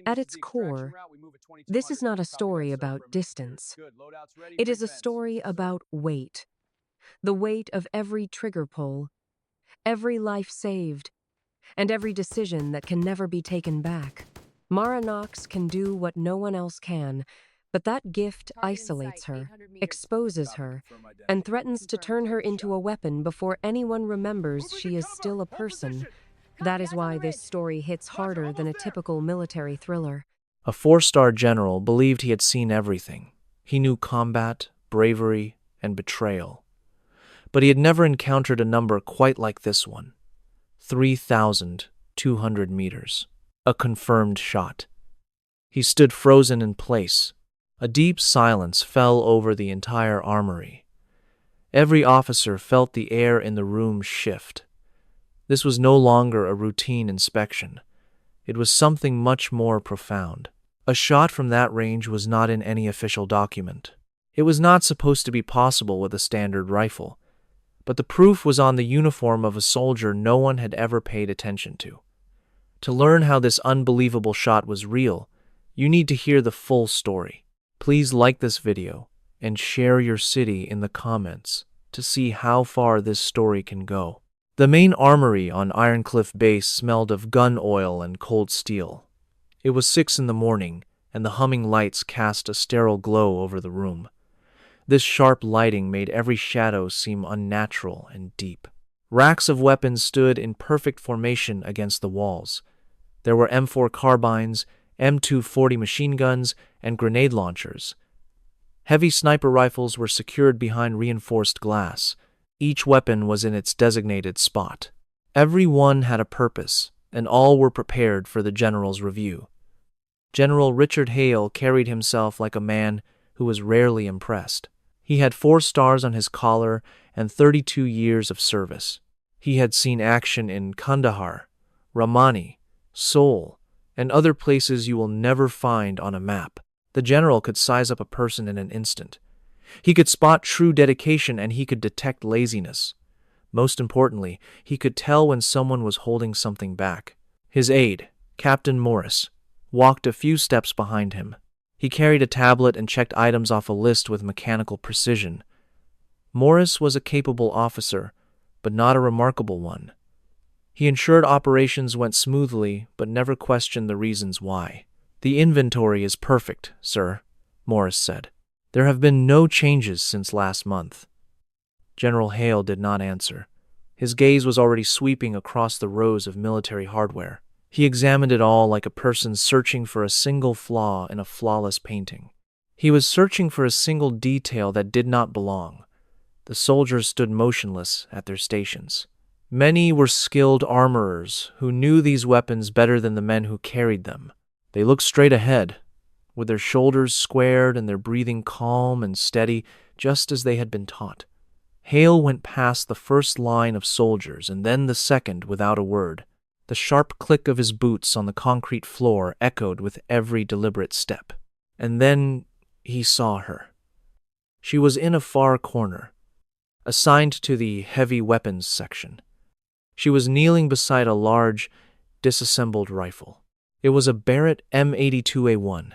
At its core, this is not a story about distance. It is a story about weight. The weight of every trigger pull, every life saved, and every decision that can never be taken back. Mara Knox can do what no one else can, but that gift isolates her, exposes her, and threatens to turn her into a weapon before anyone remembers she is still a person. That is why this story hits harder than a typical military thriller. A four-star general believed he had seen everything. He knew combat, bravery, and betrayal. But he had never encountered a number quite like this one. 3,200 meters. A confirmed shot. He stood frozen in place. A deep silence fell over the entire armory. Every officer felt the air in the room shift. This was no longer a routine inspection. It was something much more profound. A shot from that range was not in any official document. It was not supposed to be possible with a standard rifle, but the proof was on the uniform of a soldier no one had ever paid attention to. To learn how this unbelievable shot was real, you need to hear the full story. Please like this video and share your city in the comments to see how far this story can go. The main armory on Ironcliff Base smelled of gun oil and cold steel. It was 6 in the morning, and the humming lights cast a sterile glow over the room. This sharp lighting made every shadow seem unnatural and deep. Racks of weapons stood in perfect formation against the walls. There were M4 carbines, M240 machine guns, and grenade launchers. Heavy sniper rifles were secured behind reinforced glass. Each weapon was in its designated spot. Every one had a purpose, and all were prepared for the general's review. General Richard Hale carried himself like a man who was rarely impressed. He had 4 stars on his collar and 32 years of service. He had seen action in Kandahar, Ramani, Seoul, and other places you will never find on a map. The general could size up a person in an instant. He could spot true dedication and he could detect laziness. Most importantly, he could tell when someone was holding something back. His aide, Captain Morris, walked a few steps behind him. He carried a tablet and checked items off a list with mechanical precision. Morris was a capable officer, but not a remarkable one. He ensured operations went smoothly, but never questioned the reasons why. "The inventory is perfect, sir," Morris said. "There have been no changes since last month." General Hale did not answer. His gaze was already sweeping across the rows of military hardware. He examined it all like a person searching for a single flaw in a flawless painting. He was searching for a single detail that did not belong. The soldiers stood motionless at their stations. Many were skilled armorers who knew these weapons better than the men who carried them. They looked straight ahead, with their shoulders squared and their breathing calm and steady, just as they had been taught. Hale went past the first line of soldiers and then the second without a word. The sharp click of his boots on the concrete floor echoed with every deliberate step. And then he saw her. She was in a far corner, assigned to the heavy weapons section. She was kneeling beside a large, disassembled rifle. It was a Barrett M82A1,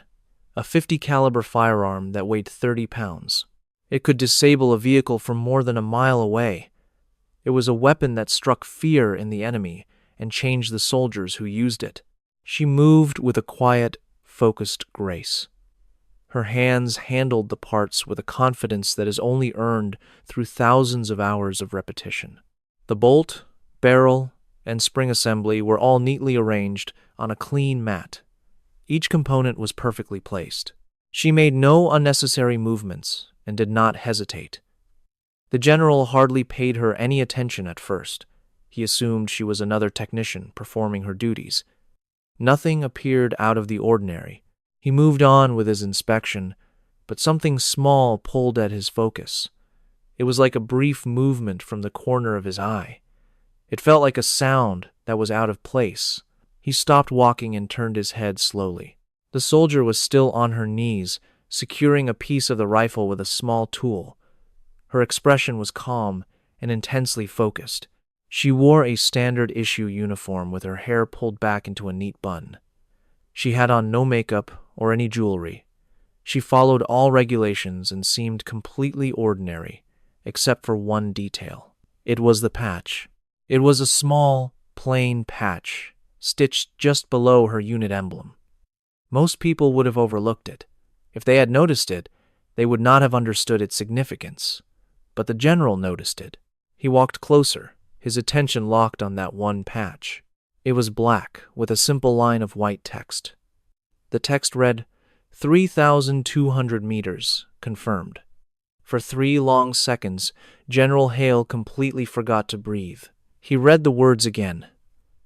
a 50 caliber firearm that weighed 30 pounds. It could disable a vehicle from more than a mile away. It was a weapon that struck fear in the enemy and changed the soldiers who used it. She moved with a quiet, focused grace. Her hands handled the parts with a confidence that is only earned through thousands of hours of repetition. The bolt, barrel, and spring assembly were all neatly arranged on a clean mat. Each component was perfectly placed. She made no unnecessary movements and did not hesitate. The general hardly paid her any attention at first. He assumed she was another technician performing her duties. Nothing appeared out of the ordinary. He moved on with his inspection, but something small pulled at his focus. It was like a brief movement from the corner of his eye. It felt like a sound that was out of place. He stopped walking and turned his head slowly. The soldier was still on her knees, securing a piece of the rifle with a small tool. Her expression was calm and intensely focused. She wore a standard issue uniform with her hair pulled back into a neat bun. She had on no makeup or any jewelry. She followed all regulations and seemed completely ordinary, except for one detail. It was the patch. It was a small, plain patch, stitched just below her unit emblem. Most people would have overlooked it. If they had noticed it, they would not have understood its significance. But the general noticed it. He walked closer, his attention locked on that one patch. It was black, with a simple line of white text. The text read, 3,200 meters, confirmed. For 3 long seconds, General Hale completely forgot to breathe. He read the words again,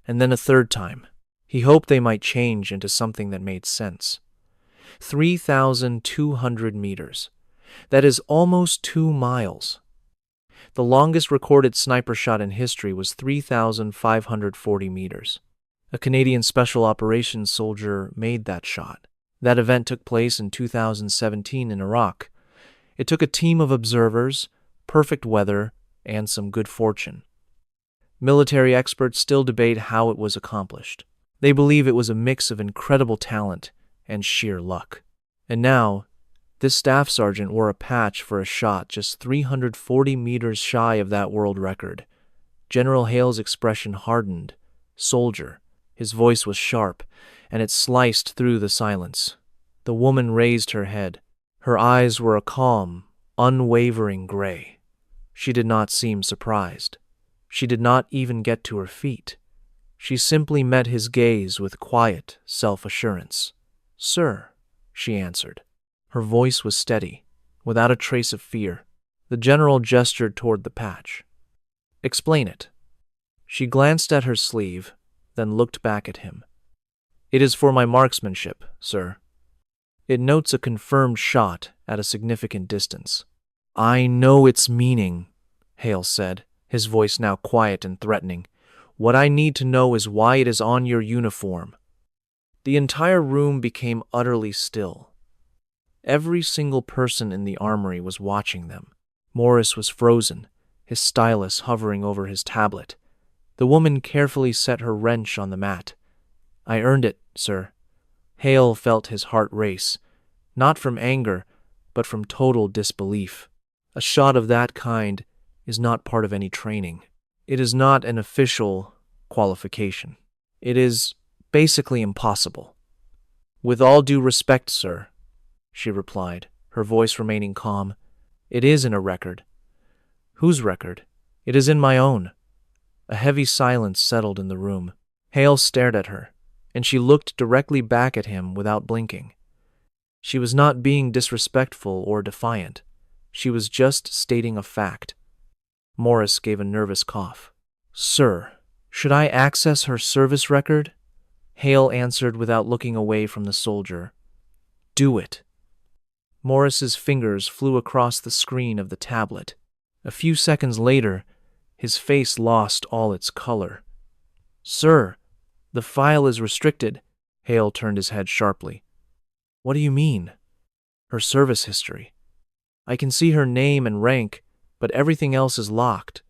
and then a third time. He hoped they might change into something that made sense. 3,200 meters. That is almost 2 miles. The longest recorded sniper shot in history was 3,540 meters. A Canadian Special Operations soldier made that shot. That event took place in 2017 in Iraq. It took a team of observers, perfect weather, and some good fortune. Military experts still debate how it was accomplished. They believe it was a mix of incredible talent and sheer luck. And now, this staff sergeant wore a patch for a shot just 340 meters shy of that world record. General Hale's expression hardened. Soldier. His voice was sharp, and it sliced through the silence. The woman raised her head. Her eyes were a calm, unwavering gray. She did not seem surprised. She did not even get to her feet. She simply met his gaze with quiet self-assurance. "Sir," she answered. Her voice was steady, without a trace of fear. The general gestured toward the patch. "Explain it." She glanced at her sleeve, then looked back at him. "It is for my marksmanship, sir. It notes a confirmed shot at a significant distance." "I know its meaning," Hale said, his voice now quiet and threatening. "What I need to know is why it is on your uniform." The entire room became utterly still. Every single person in the armory was watching them. Morris was frozen, his stylus hovering over his tablet. The woman carefully set her wrench on the mat. "I earned it, sir." Hale felt his heart race, not from anger, but from total disbelief. A shot of that kind is not part of any training. It is not an official qualification. It is basically impossible. "With all due respect, sir," she replied, her voice remaining calm, "it is in a record." "Whose record?" "It is in my own." A heavy silence settled in the room. Hale stared at her, and she looked directly back at him without blinking. She was not being disrespectful or defiant. She was just stating a fact. Morris gave a nervous cough. "Sir, should I access her service record?" Hale answered without looking away from the soldier. "Do it." Morris's fingers flew across the screen of the tablet. A few seconds later, his face lost all its color. "Sir, the file is restricted." Hale turned his head sharply. "What do you mean?" "Her service history. I can see her name and rank, but everything else is locked.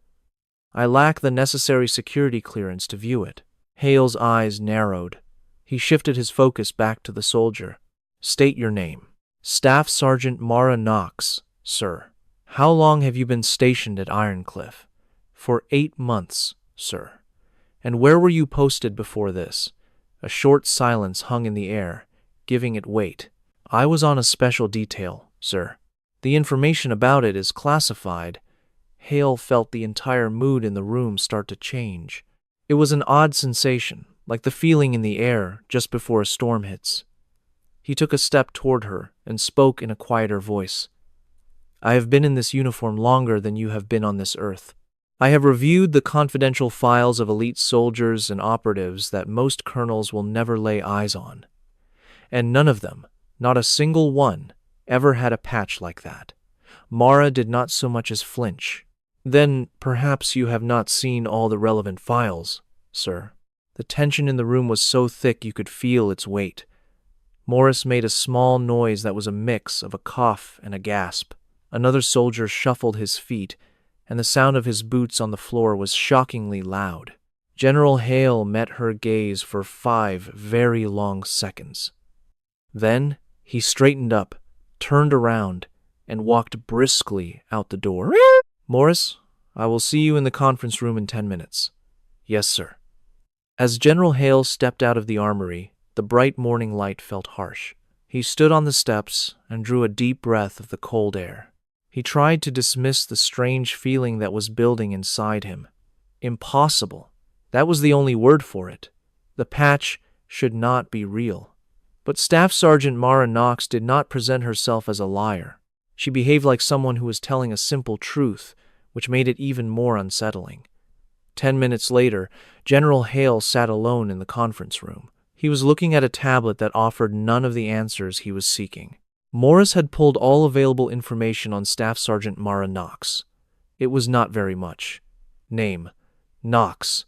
I lack the necessary security clearance to view it." Hale's eyes narrowed. He shifted his focus back to the soldier. "State your name." "Staff Sergeant Mara Knox, sir." "How long have you been stationed at Ironcliff?" "For 8 months, sir." "And where were you posted before this?" A short silence hung in the air, giving it weight. "I was on a special detail, sir." "The information about it is classified." Hale felt the entire mood in the room start to change. It was an odd sensation, like the feeling in the air just before a storm hits. He took a step toward her and spoke in a quieter voice. "I have been in this uniform longer than you have been on this earth. I have reviewed the confidential files of elite soldiers and operatives that most colonels will never lay eyes on. And none of them, not a single one, ever had a patch like that. Mara did not so much as flinch." "Then perhaps you have not seen all the relevant files, sir." The tension in the room was so thick you could feel its weight. Morris made a small noise that was a mix of a cough and a gasp. Another soldier shuffled his feet, and the sound of his boots on the floor was shockingly loud. General Hale met her gaze for 5 very long seconds. Then he straightened up, turned around, and walked briskly out the door. Morris, I will see you in the conference room in 10 minutes. Yes, sir. As General Hale stepped out of the armory, the bright morning light felt harsh. He stood on the steps and drew a deep breath of the cold air. He tried to dismiss the strange feeling that was building inside him. Impossible. That was the only word for it. The patch should not be real. But Staff Sergeant Mara Knox did not present herself as a liar. She behaved like someone who was telling a simple truth, which made it even more unsettling. 10 minutes later, General Hale sat alone in the conference room. He was looking at a tablet that offered none of the answers he was seeking. Morris had pulled all available information on Staff Sergeant Mara Knox. It was not very much. Name: Knox.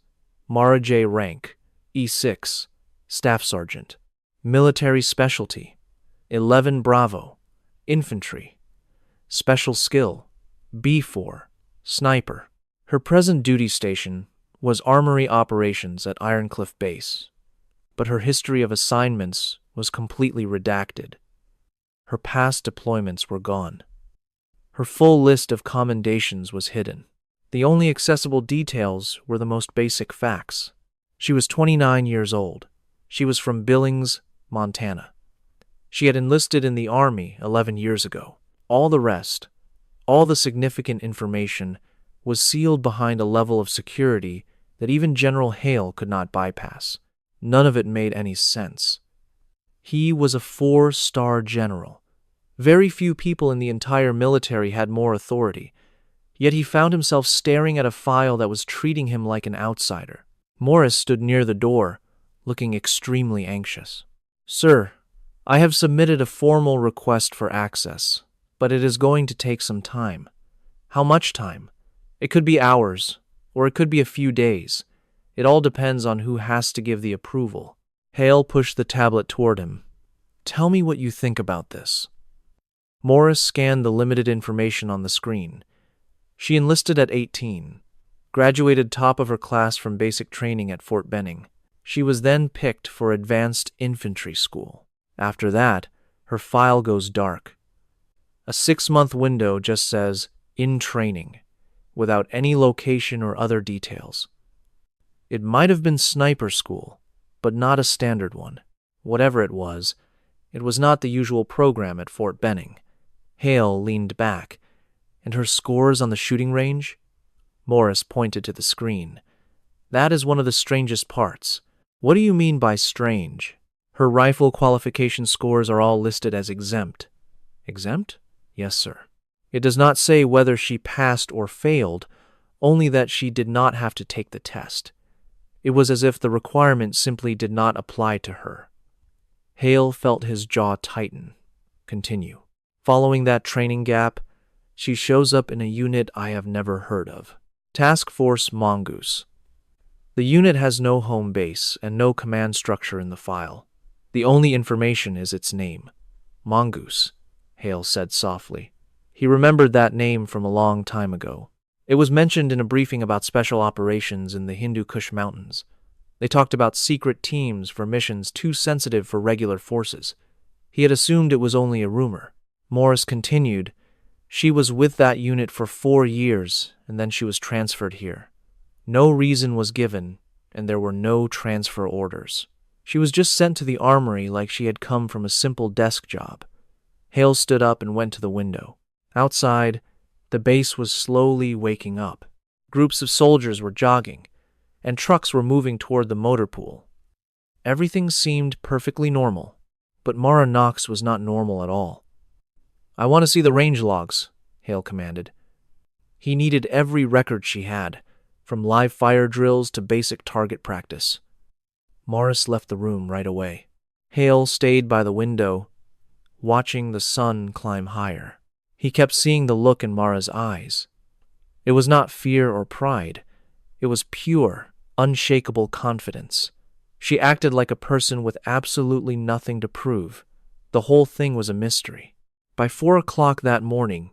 Mara J. Rank, E6, Staff Sergeant. Military Specialty: 11 Bravo, Infantry. Special Skill: B4, Sniper. Her present duty station was Armory Operations at Ironcliff Base, but her history of assignments was completely redacted. Her past deployments were gone. Her full list of commendations was hidden. The only accessible details were the most basic facts. She was 29 years old. She was from Billings, Montana. She had enlisted in the Army 11 years ago. All the rest, all the significant information, was sealed behind a level of security that even General Hale could not bypass. None of it made any sense. He was a 4-star general. Very few people in the entire military had more authority, yet he found himself staring at a file that was treating him like an outsider. Morris stood near the door, looking extremely anxious. Sir, I have submitted a formal request for access, but it is going to take some time. How much time? It could be hours, or it could be a few days. It all depends on who has to give the approval. Hale pushed the tablet toward him. Tell me what you think about this. Morris scanned the limited information on the screen. She enlisted at 18, graduated top of her class from basic training at Fort Benning. She was then picked for advanced infantry school. After that, her file goes dark. A 6-month window just says, in training, without any location or other details. It might have been sniper school, but not a standard one. Whatever it was not the usual program at Fort Benning. Hale leaned back. And her scores on the shooting range? Morris pointed to the screen. That is one of the strangest parts. What do you mean by strange? Her rifle qualification scores are all listed as exempt. Exempt? Yes, sir. It does not say whether she passed or failed, only that she did not have to take the test. It was as if the requirement simply did not apply to her. Hale felt his jaw tighten. Continue. Following that training gap, she shows up in a unit I have never heard of. Task Force Mongoose. The unit has no home base and no command structure in the file. The only information is its name. Mongoose, Hale said softly. He remembered that name from a long time ago. It was mentioned in a briefing about special operations in the Hindu Kush Mountains. They talked about secret teams for missions too sensitive for regular forces. He had assumed it was only a rumor. Morris continued, she was with that unit for 4 years, and then she was transferred here. No reason was given, and there were no transfer orders. She was just sent to the armory like she had come from a simple desk job. Hale stood up and went to the window. Outside, the base was slowly waking up. Groups of soldiers were jogging, and trucks were moving toward the motor pool. Everything seemed perfectly normal, but Mara Knox was not normal at all. I want to see the range logs, Hale commanded. He needed every record she had, from live fire drills to basic target practice. Morris left the room right away. Hale stayed by the window, watching the sun climb higher. He kept seeing the look in Mara's eyes. It was not fear or pride. It was pure, unshakable confidence. She acted like a person with absolutely nothing to prove. The whole thing was a mystery. By 4 o'clock that morning,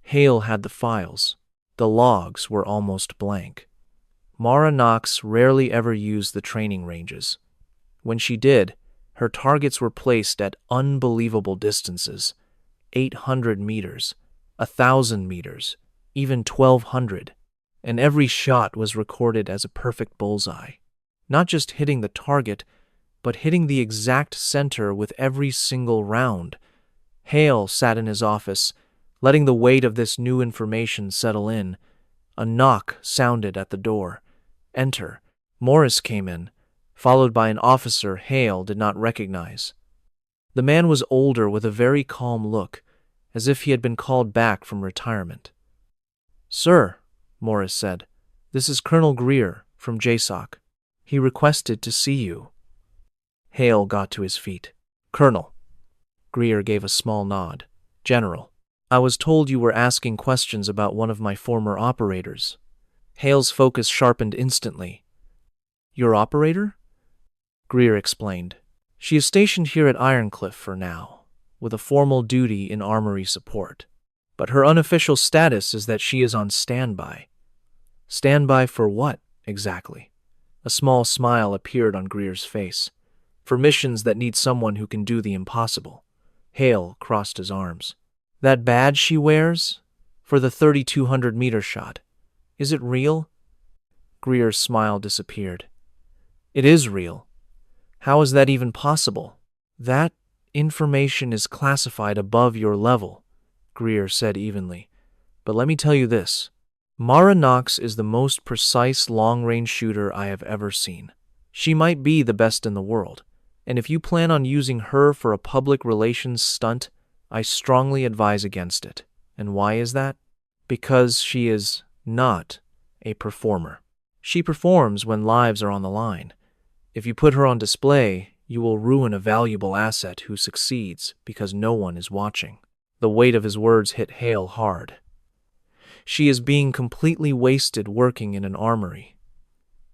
Hale had the files. The logs were almost blank. Mara Knox rarely ever used the training ranges. When she did, her targets were placed at unbelievable distances: 800 meters, 1,000 meters, even 1,200, and every shot was recorded as a perfect bullseye. Not just hitting the target, but hitting the exact center with every single round. Hale sat in his office, letting the weight of this new information settle in. A knock sounded at the door. Enter. Morris came in, followed by an officer Hale did not recognize. The man was older with a very calm look, as if he had been called back from retirement. "Sir," Morris said, "this is Colonel Greer from JSOC. He requested to see you." Hale got to his feet. "Colonel." Greer gave a small nod. "General, I was told you were asking questions about one of my former operators." Hale's focus sharpened instantly. "Your operator?" Greer explained. "She is stationed here at Ironcliff for now, with a formal duty in armory support. But her unofficial status is that she is on standby." "Standby for what, exactly?" A small smile appeared on Greer's face. "For missions that need someone who can do the impossible." Hale crossed his arms. "That badge she wears? For the 3,200-meter shot. Is it real?" Greer's smile disappeared. "It is real. How is that even possible?" "That information is classified above your level," Greer said evenly. "But let me tell you this. Mara Knox is the most precise long-range shooter I have ever seen. She might be the best in the world, and if you plan on using her for a public relations stunt, I strongly advise against it. And why is that? Because she is not a performer. She performs when lives are on the line. If you put her on display, you will ruin a valuable asset who succeeds because no one is watching." The weight of his words hit Hale hard. "She is being completely wasted working in an armory."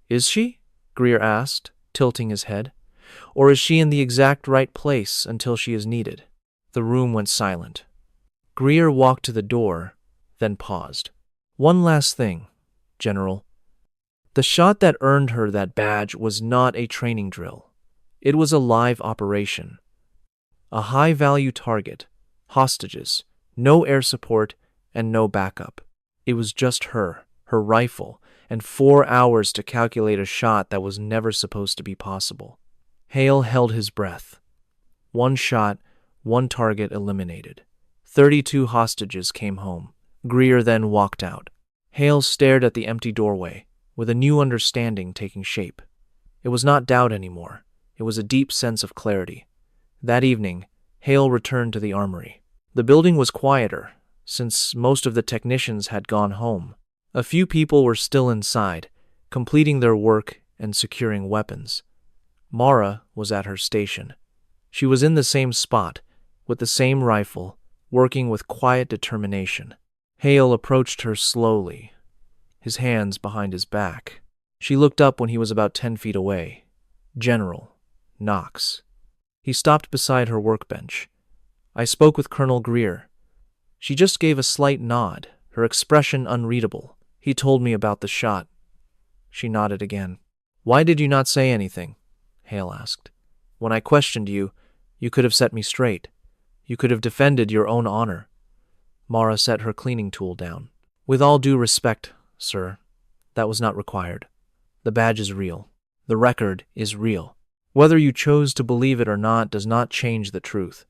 "Is she?" Greer asked, tilting his head. "Or is she in the exact right place until she is needed?" The room went silent. Greer walked to the door, then paused. "One last thing, General. The shot that earned her that badge was not a training drill. It was a live operation. A high-value target, hostages, no air support, and no backup. It was just her rifle, and 4 hours to calculate a shot that was never supposed to be possible." Hale held his breath. One shot, one target eliminated. 32 hostages came home. Greer then walked out. Hale stared at the empty doorway, with a new understanding taking shape. It was not doubt anymore. It was a deep sense of clarity. That evening, Hale returned to the armory. The building was quieter, since most of the technicians had gone home. A few people were still inside, completing their work and securing weapons. Mara was at her station. She was in the same spot, with the same rifle, working with quiet determination. Hale approached her slowly, his hands behind his back. She looked up when he was about 10 feet away. "General Knox." He stopped beside her workbench. "I spoke with Colonel Greer." She just gave a slight nod, her expression unreadable. "He told me about the shot." She nodded again. "Why did you not say anything?" Hale asked. "When I questioned you, you could have set me straight. You could have defended your own honor." Mara set her cleaning tool down. "With all due respect, sir, that was not required. The badge is real. The record is real. Whether you chose to believe it or not does not change the truth."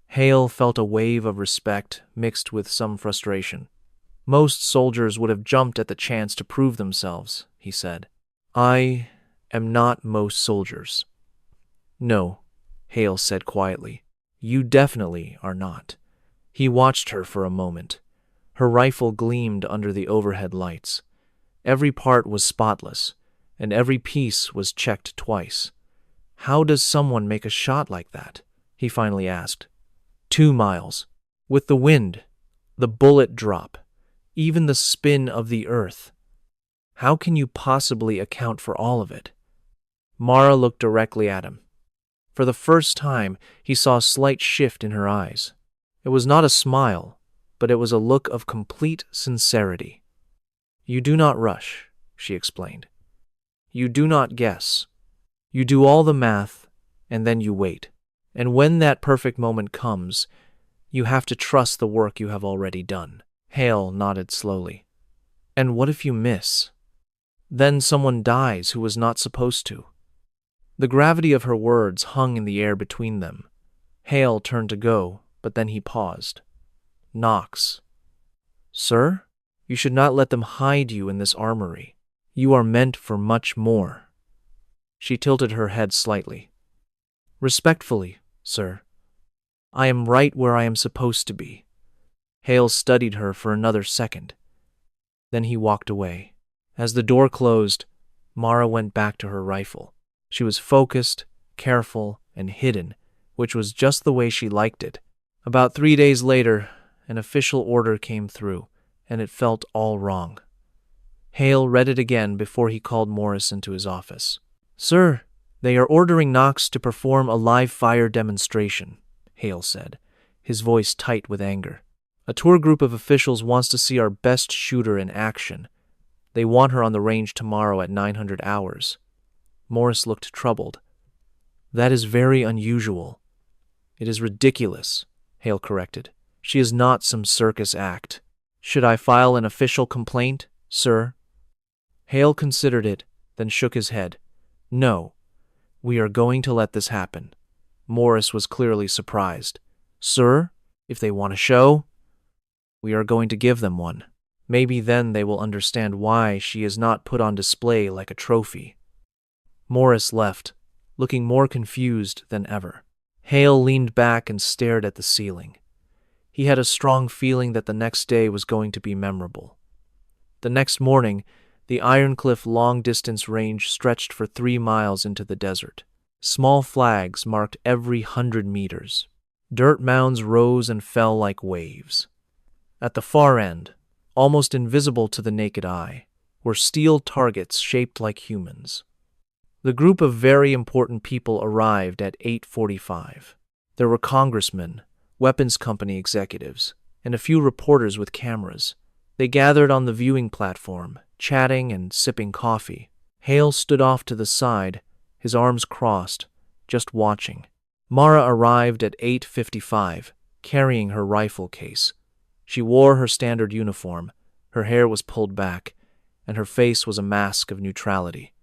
Hale felt a wave of respect mixed with some frustration. "Most soldiers would have jumped at the chance to prove themselves," he said. "I am not most soldiers." "No," Hale said quietly. "You definitely are not." He watched her for a moment. Her rifle gleamed under the overhead lights. Every part was spotless, and every piece was checked twice. "How does someone make a shot like that?" he finally asked. 2 miles. With the wind, the bullet drop, even the spin of the earth. How can you possibly account for all of it? Mara looked directly at him. For the first time, he saw a slight shift in her eyes. It was not a smile, but it was a look of complete sincerity. "You do not rush," she explained. You do not guess. You do all the math, and then you wait. And when that perfect moment comes, you have to trust the work you have already done. Hale nodded slowly. And what if you miss? Then someone dies who was not supposed to. The gravity of her words hung in the air between them. Hale turned to go, but then he paused. Knox. Sir, you should not let them hide you in this armory. You are meant for much more. She tilted her head slightly. Respectfully, sir. I am right where I am supposed to be. Hale studied her for another second. Then he walked away. As the door closed, Mara went back to her rifle. She was focused, careful, and hidden, which was just the way she liked it. About 3 days later, an official order came through, and it felt all wrong. Hale read it again before he called Morris into his office. Sir, they are ordering Knox to perform a live fire demonstration, Hale said, his voice tight with anger. A tour group of officials wants to see our best shooter in action. They want her on the range tomorrow at 900 hours. Morris looked troubled. That is very unusual. It is ridiculous, Hale corrected. She is not some circus act. Should I file an official complaint, sir? Hale considered it, then shook his head. No, we are going to let this happen. Morris was clearly surprised. Sir, if they want a show, we are going to give them one. Maybe then they will understand why she is not put on display like a trophy. Morris left, looking more confused than ever. Hale leaned back and stared at the ceiling. He had a strong feeling that the next day was going to be memorable. The next morning, the Ironcliff long-distance range stretched for 3 miles into the desert. Small flags marked every 100 meters. Dirt mounds rose and fell like waves. At the far end, almost invisible to the naked eye, were steel targets shaped like humans. The group of very important people arrived at 8:45. There were congressmen, weapons company executives, and a few reporters with cameras. They gathered on the viewing platform, chatting and sipping coffee. Hale stood off to the side, his arms crossed, just watching. Mara arrived at 8:55, carrying her rifle case. She wore her standard uniform, her hair was pulled back, and her face was a mask of neutrality.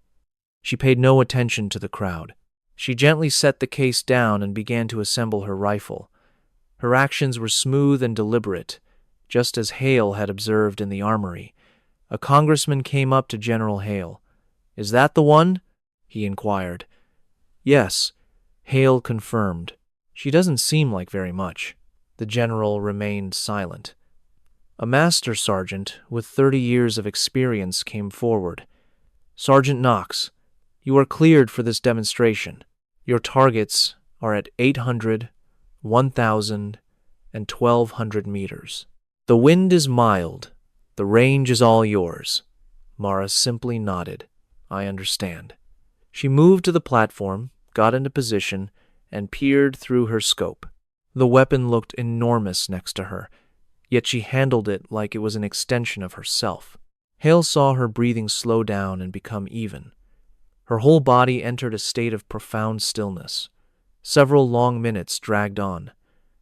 She paid no attention to the crowd. She gently set the case down and began to assemble her rifle. Her actions were smooth and deliberate, just as Hale had observed in the armory. A congressman came up to General Hale. "Is that the one?" he inquired. "Yes," Hale confirmed. "She doesn't seem like very much." The general remained silent. A master sergeant with 30 years of experience came forward. "Sergeant Knox, you are cleared for this demonstration. Your targets are at 800, 1,000, and 1,200 meters. The wind is mild. The range is all yours." Mara simply nodded. "I understand." She moved to the platform, got into position, and peered through her scope. The weapon looked enormous next to her, yet she handled it like it was an extension of herself. Hale saw her breathing slow down and become even. Her whole body entered a state of profound stillness. Several long minutes dragged on.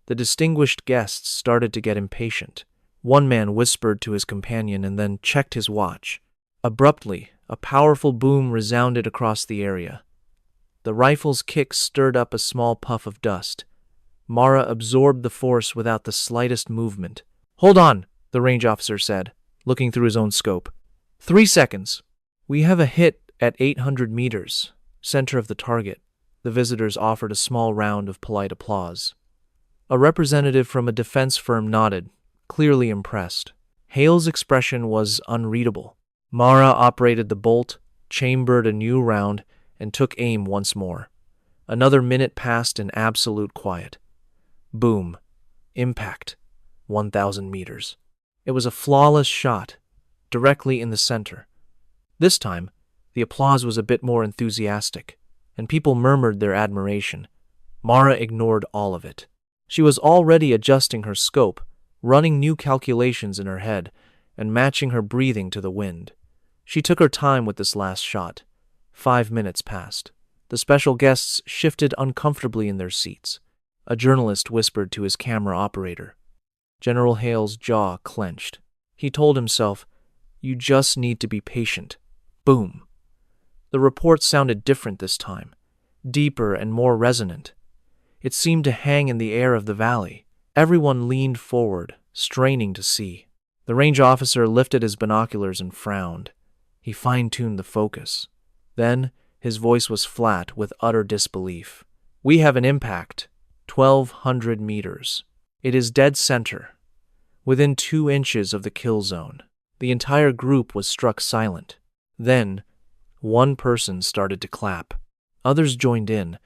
The distinguished guests started to get impatient. One man whispered to his companion and then checked his watch. Abruptly, a powerful boom resounded across the area. The rifle's kick stirred up a small puff of dust. Mara absorbed the force without the slightest movement. "Hold on," the range officer said, looking through his own scope. 3 seconds. "We have a hit at 800 meters, center of the target." The visitors offered a small round of polite applause. A representative from a defense firm nodded, clearly impressed. Hale's expression was unreadable. Mara operated the bolt, chambered a new round, and took aim once more. Another minute passed in absolute quiet. Boom. Impact. 1,000 meters. It was a flawless shot, directly in the center. This time, the applause was a bit more enthusiastic, and people murmured their admiration. Mara ignored all of it. She was already adjusting her scope, running new calculations in her head, and matching her breathing to the wind. She took her time with this last shot. 5 minutes passed. The special guests shifted uncomfortably in their seats. A journalist whispered to his camera operator. General Hale's jaw clenched. He told himself, "You just need to be patient." Boom. The report sounded different this time, deeper and more resonant. It seemed to hang in the air of the valley. Everyone leaned forward, straining to see. The range officer lifted his binoculars and frowned. He fine-tuned the focus. Then, his voice was flat with utter disbelief. "We have an impact. 1,200 meters. It is dead center, within 2 inches of the kill zone." The entire group was struck silent. Then, one person started to clap. Others joined in,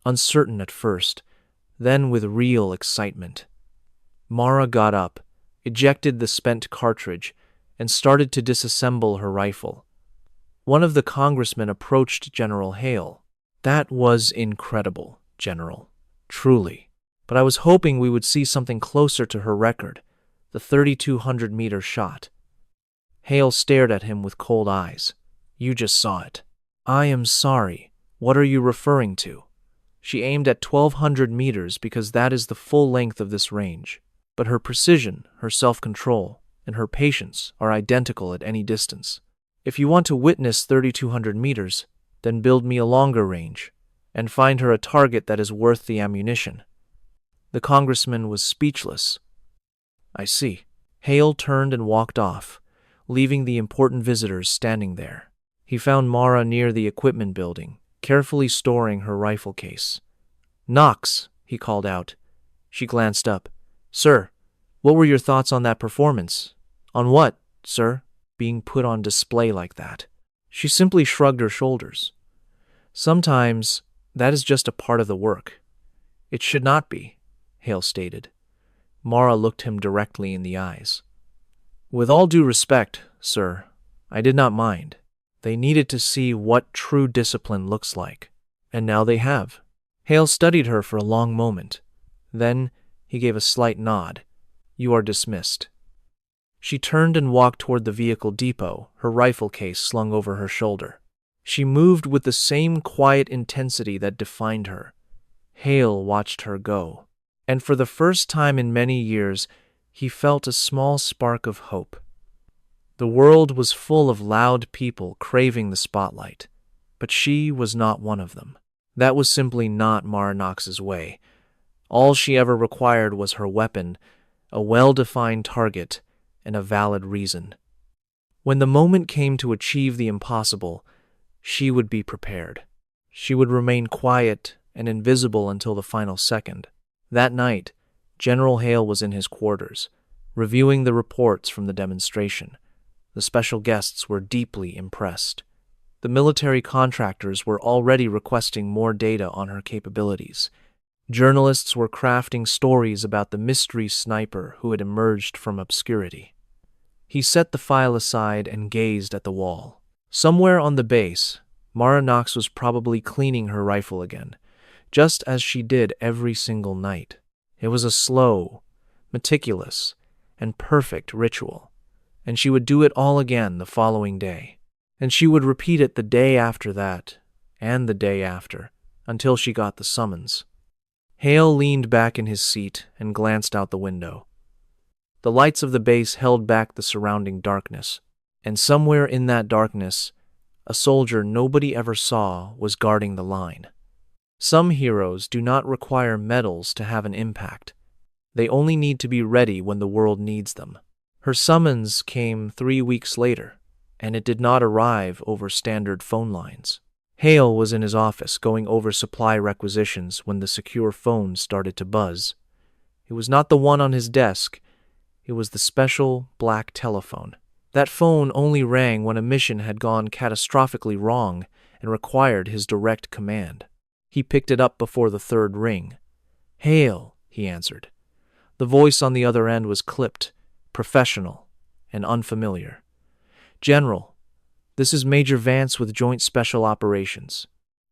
uncertain at first, then with real excitement. Mara got up, ejected the spent cartridge, and started to disassemble her rifle. One of the congressmen approached General Hale. "That was incredible, General. Truly. But I was hoping we would see something closer to her record, the 3,200-meter shot." Hale stared at him with cold eyes. "You just saw it." "I am sorry. What are you referring to?" "She aimed at 1,200 meters because that is the full length of this range. But her precision, her self-control, and her patience are identical at any distance. If you want to witness 3,200 meters, then build me a longer range, and find her a target that is worth the ammunition." The congressman was speechless. "I see." Hale turned and walked off, leaving the important visitors standing there. He found Mara near the equipment building, carefully storing her rifle case. "Knox," he called out. She glanced up. "Sir, what were your thoughts on that performance?" "On what, sir?" "Being put on display like that." She simply shrugged her shoulders. "Sometimes that is just a part of the work." "It should not be," Hale stated. Mara looked him directly in the eyes. "With all due respect, sir, I did not mind. They needed to see what true discipline looks like, and now they have." Hale studied her for a long moment. Then he gave a slight nod. "You are dismissed." She turned and walked toward the vehicle depot, her rifle case slung over her shoulder. She moved with the same quiet intensity that defined her. Hale watched her go, and for the first time in many years, he felt a small spark of hope. The world was full of loud people craving the spotlight, but she was not one of them. That was simply not Mara Knox's way. All she ever required was her weapon, a well-defined target, and a valid reason. When the moment came to achieve the impossible, she would be prepared. She would remain quiet and invisible until the final second. That night, General Hale was in his quarters, reviewing the reports from the demonstration. The special guests were deeply impressed. The military contractors were already requesting more data on her capabilities. Journalists were crafting stories about the mystery sniper who had emerged from obscurity. He set the file aside and gazed at the wall. Somewhere on the base, Mara Knox was probably cleaning her rifle again, just as she did every single night. It was a slow, meticulous, and perfect ritual, and she would do it all again the following day. And she would repeat it the day after that, and the day after, until she got the summons. Hale leaned back in his seat and glanced out the window. The lights of the base held back the surrounding darkness, and somewhere in that darkness, a soldier nobody ever saw was guarding the line. Some heroes do not require medals to have an impact. They only need to be ready when the world needs them. Her summons came 3 weeks later, and it did not arrive over standard phone lines. Hale was in his office going over supply requisitions when the secure phone started to buzz. It was not the one on his desk. It was the special black telephone. That phone only rang when a mission had gone catastrophically wrong and required his direct command. He picked it up before the third ring. "Hale," he answered. The voice on the other end was clipped, professional, and unfamiliar. "General, this is Major Vance with Joint Special Operations.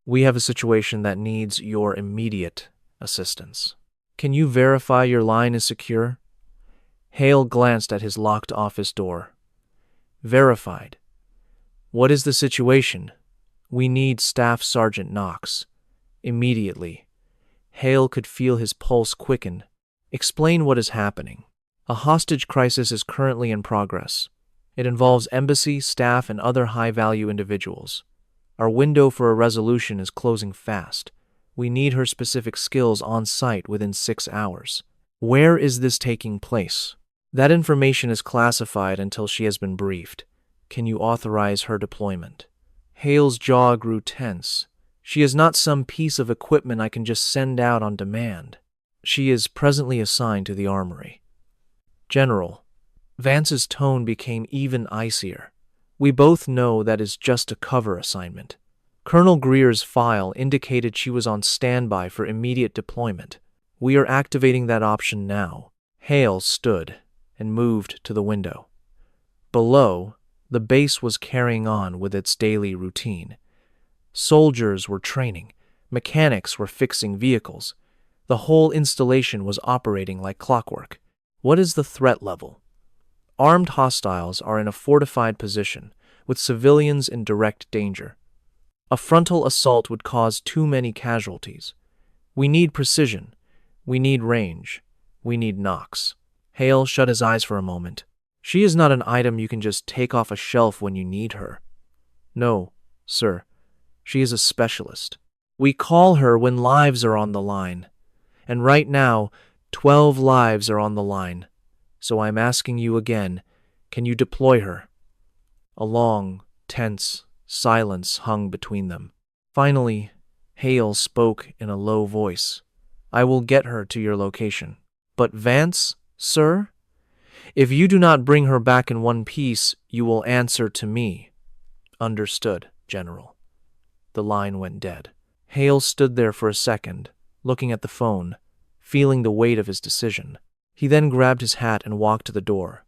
We have a situation that needs your immediate assistance. Can you verify your line is secure?" Hale glanced at his locked office door. "Verified. What is the situation? We need Staff Sergeant Knox. Immediately. Hale could feel his pulse quicken. Explain what is happening. A hostage crisis is currently in progress. It involves embassy, staff, and other high-value individuals. Our window for a resolution is closing fast. We need her specific skills on site within 6 hours. Where is this taking place? That information is classified until she has been briefed. Can you authorize her deployment? Hale's jaw grew tense. She is not some piece of equipment I can just send out on demand. She is presently assigned to the armory. General, Vance's tone became even icier. We both know that is just a cover assignment. Colonel Greer's file indicated she was on standby for immediate deployment. We are activating that option now. Hale stood and moved to the window. Below, the base was carrying on with its daily routine. Soldiers were training. Mechanics were fixing vehicles. The whole installation was operating like clockwork. What is the threat level? Armed hostiles are in a fortified position, with civilians in direct danger. A frontal assault would cause too many casualties. We need precision. We need range. We need Knox. Hale shut his eyes for a moment. She is not an item you can just take off a shelf when you need her. No, sir. She is a specialist. We call her when lives are on the line. And right now, 12 lives are on the line. So I'm asking you again, can you deploy her? A long, tense silence hung between them. Finally, Hale spoke in a low voice. I will get her to your location. But Vance, sir? If you do not bring her back in one piece, you will answer to me. Understood, General. The line went dead. Hale stood there for a second, looking at the phone, feeling the weight of his decision. He then grabbed his hat and walked to the door.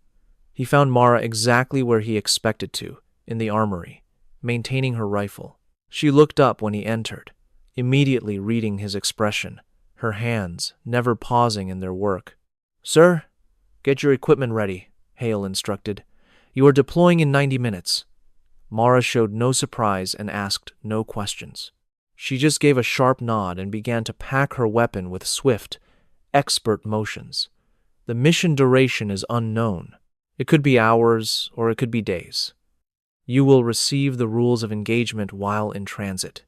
He found Mara exactly where he expected to, in the armory, maintaining her rifle. She looked up when he entered, immediately reading his expression, her hands never pausing in their work. Sir, get your equipment ready, Hale instructed. You are deploying in 90 minutes. Mara showed no surprise and asked no questions. She just gave a sharp nod and began to pack her weapon with swift, expert motions. The mission duration is unknown. It could be hours or it could be days. You will receive the rules of engagement while in transit.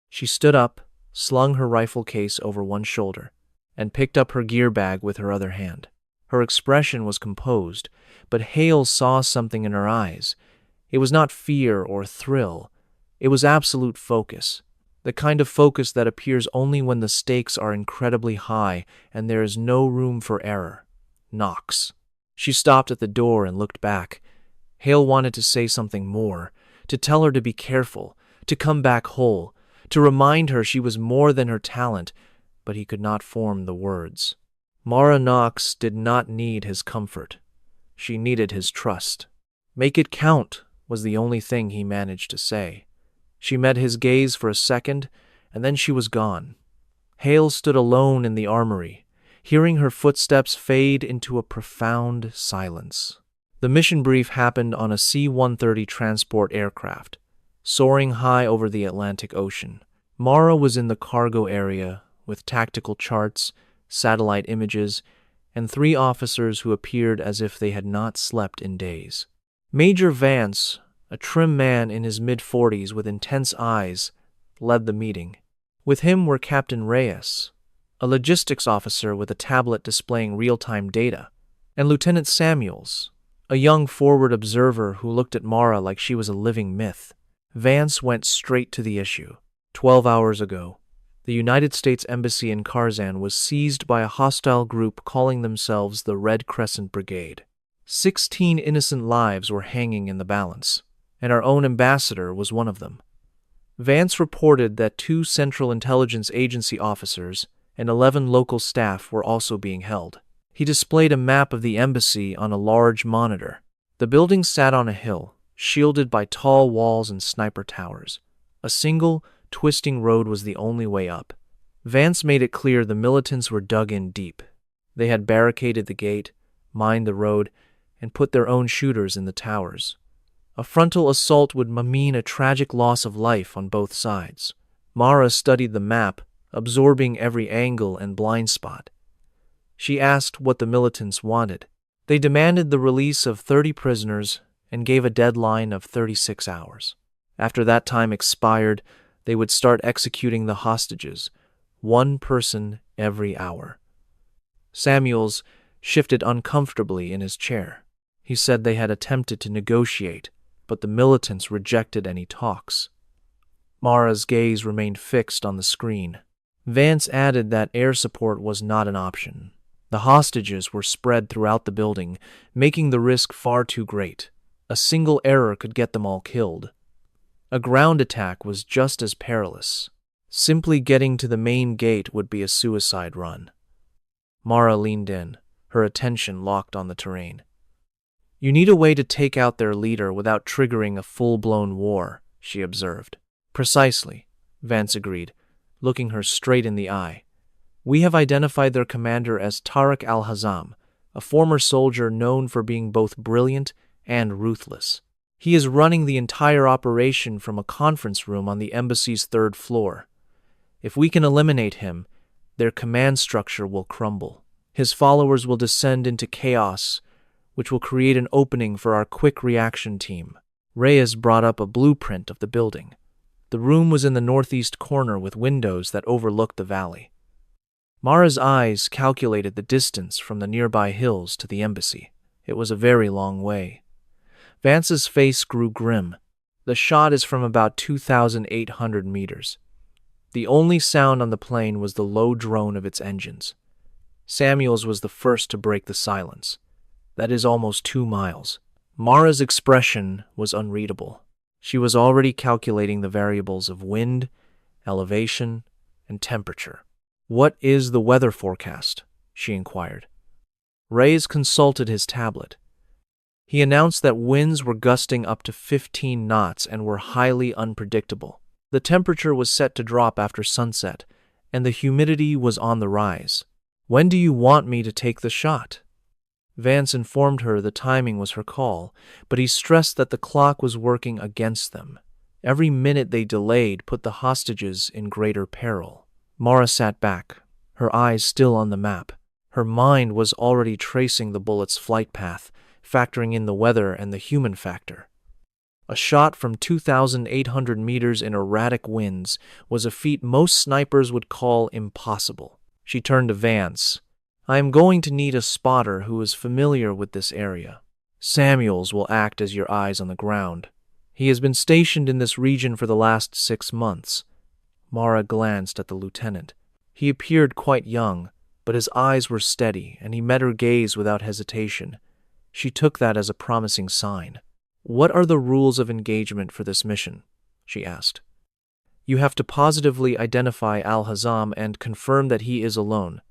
She stood up, slung her rifle case over one shoulder, and picked up her gear bag with her other hand. Her expression was composed, but Hale saw something in her eyes. It was not fear or thrill. It was absolute focus. The kind of focus that appears only when the stakes are incredibly high and there is no room for error. Knox. She stopped at the door and looked back. Hale wanted to say something more, to tell her to be careful, to come back whole, to remind her she was more than her talent, but he could not form the words. Mara Knox did not need his comfort. She needed his trust. Make it count, was the only thing he managed to say. She met his gaze for a second, and then she was gone. Hale stood alone in the armory, hearing her footsteps fade into a profound silence. The mission brief happened on a C-130 transport aircraft, soaring high over the Atlantic Ocean. Mara was in the cargo area with tactical charts, satellite images, and 3 officers who appeared as if they had not slept in days. Major Vance, a trim man in his mid-40s with intense eyes, led the meeting. With him were Captain Reyes, a logistics officer with a tablet displaying real-time data, and Lieutenant Samuels, a young forward observer who looked at Mara like she was a living myth. Vance went straight to the issue. 12 hours ago, the United States Embassy in Karzan was seized by a hostile group calling themselves the Red Crescent Brigade. 16 innocent lives were hanging in the balance, and our own ambassador was one of them. Vance reported that 2 Central Intelligence Agency officers and 11 local staff were also being held. He displayed a map of the embassy on a large monitor. The building sat on a hill, shielded by tall walls and sniper towers. A single, twisting road was the only way up. Vance made it clear the militants were dug in deep. They had barricaded the gate, mined the road, and put their own shooters in the towers. A frontal assault would mean a tragic loss of life on both sides. Mara studied the map, absorbing every angle and blind spot. She asked what the militants wanted. They demanded the release of 30 prisoners and gave a deadline of 36 hours. After that time expired, they would start executing the hostages, one person every hour. Samuels shifted uncomfortably in his chair. He said they had attempted to negotiate, but the militants rejected any talks. Mara's gaze remained fixed on the screen. Vance added that air support was not an option. The hostages were spread throughout the building, making the risk far too great. A single error could get them all killed. A ground attack was just as perilous. Simply getting to the main gate would be a suicide run. Mara leaned in, her attention locked on the terrain. You need a way to take out their leader without triggering a full-blown war, she observed. Precisely, Vance agreed, looking her straight in the eye. We have identified their commander as Tariq al-Hazam, a former soldier known for being both brilliant and ruthless. He is running the entire operation from a conference room on the embassy's 3rd floor. If we can eliminate him, their command structure will crumble. His followers will descend into chaos, which will create an opening for our quick reaction team. Reyes brought up a blueprint of the building. The room was in the northeast corner with windows that overlooked the valley. Mara's eyes calculated the distance from the nearby hills to the embassy. It was a very long way. Vance's face grew grim. The shot is from about 2,800 meters. The only sound on the plane was the low drone of its engines. Samuels was the first to break the silence. That is almost 2 miles. Mara's expression was unreadable. She was already calculating the variables of wind, elevation, and temperature. What is the weather forecast? She inquired. Reyes consulted his tablet. He announced that winds were gusting up to 15 knots and were highly unpredictable. The temperature was set to drop after sunset, and the humidity was on the rise. When do you want me to take the shot? Vance informed her the timing was her call, but he stressed that the clock was working against them. Every minute they delayed put the hostages in greater peril. Mara sat back, her eyes still on the map. Her mind was already tracing the bullet's flight path, factoring in the weather and the human factor. A shot from 2,800 meters in erratic winds was a feat most snipers would call impossible. She turned to Vance. I am going to need a spotter who is familiar with this area. Samuels will act as your eyes on the ground. He has been stationed in this region for the last 6 months. Mara glanced at the lieutenant. He appeared quite young, but his eyes were steady, and he met her gaze without hesitation. She took that as a promising sign. What are the rules of engagement for this mission? She asked. You have to positively identify Al-Hazam and confirm that he is alone.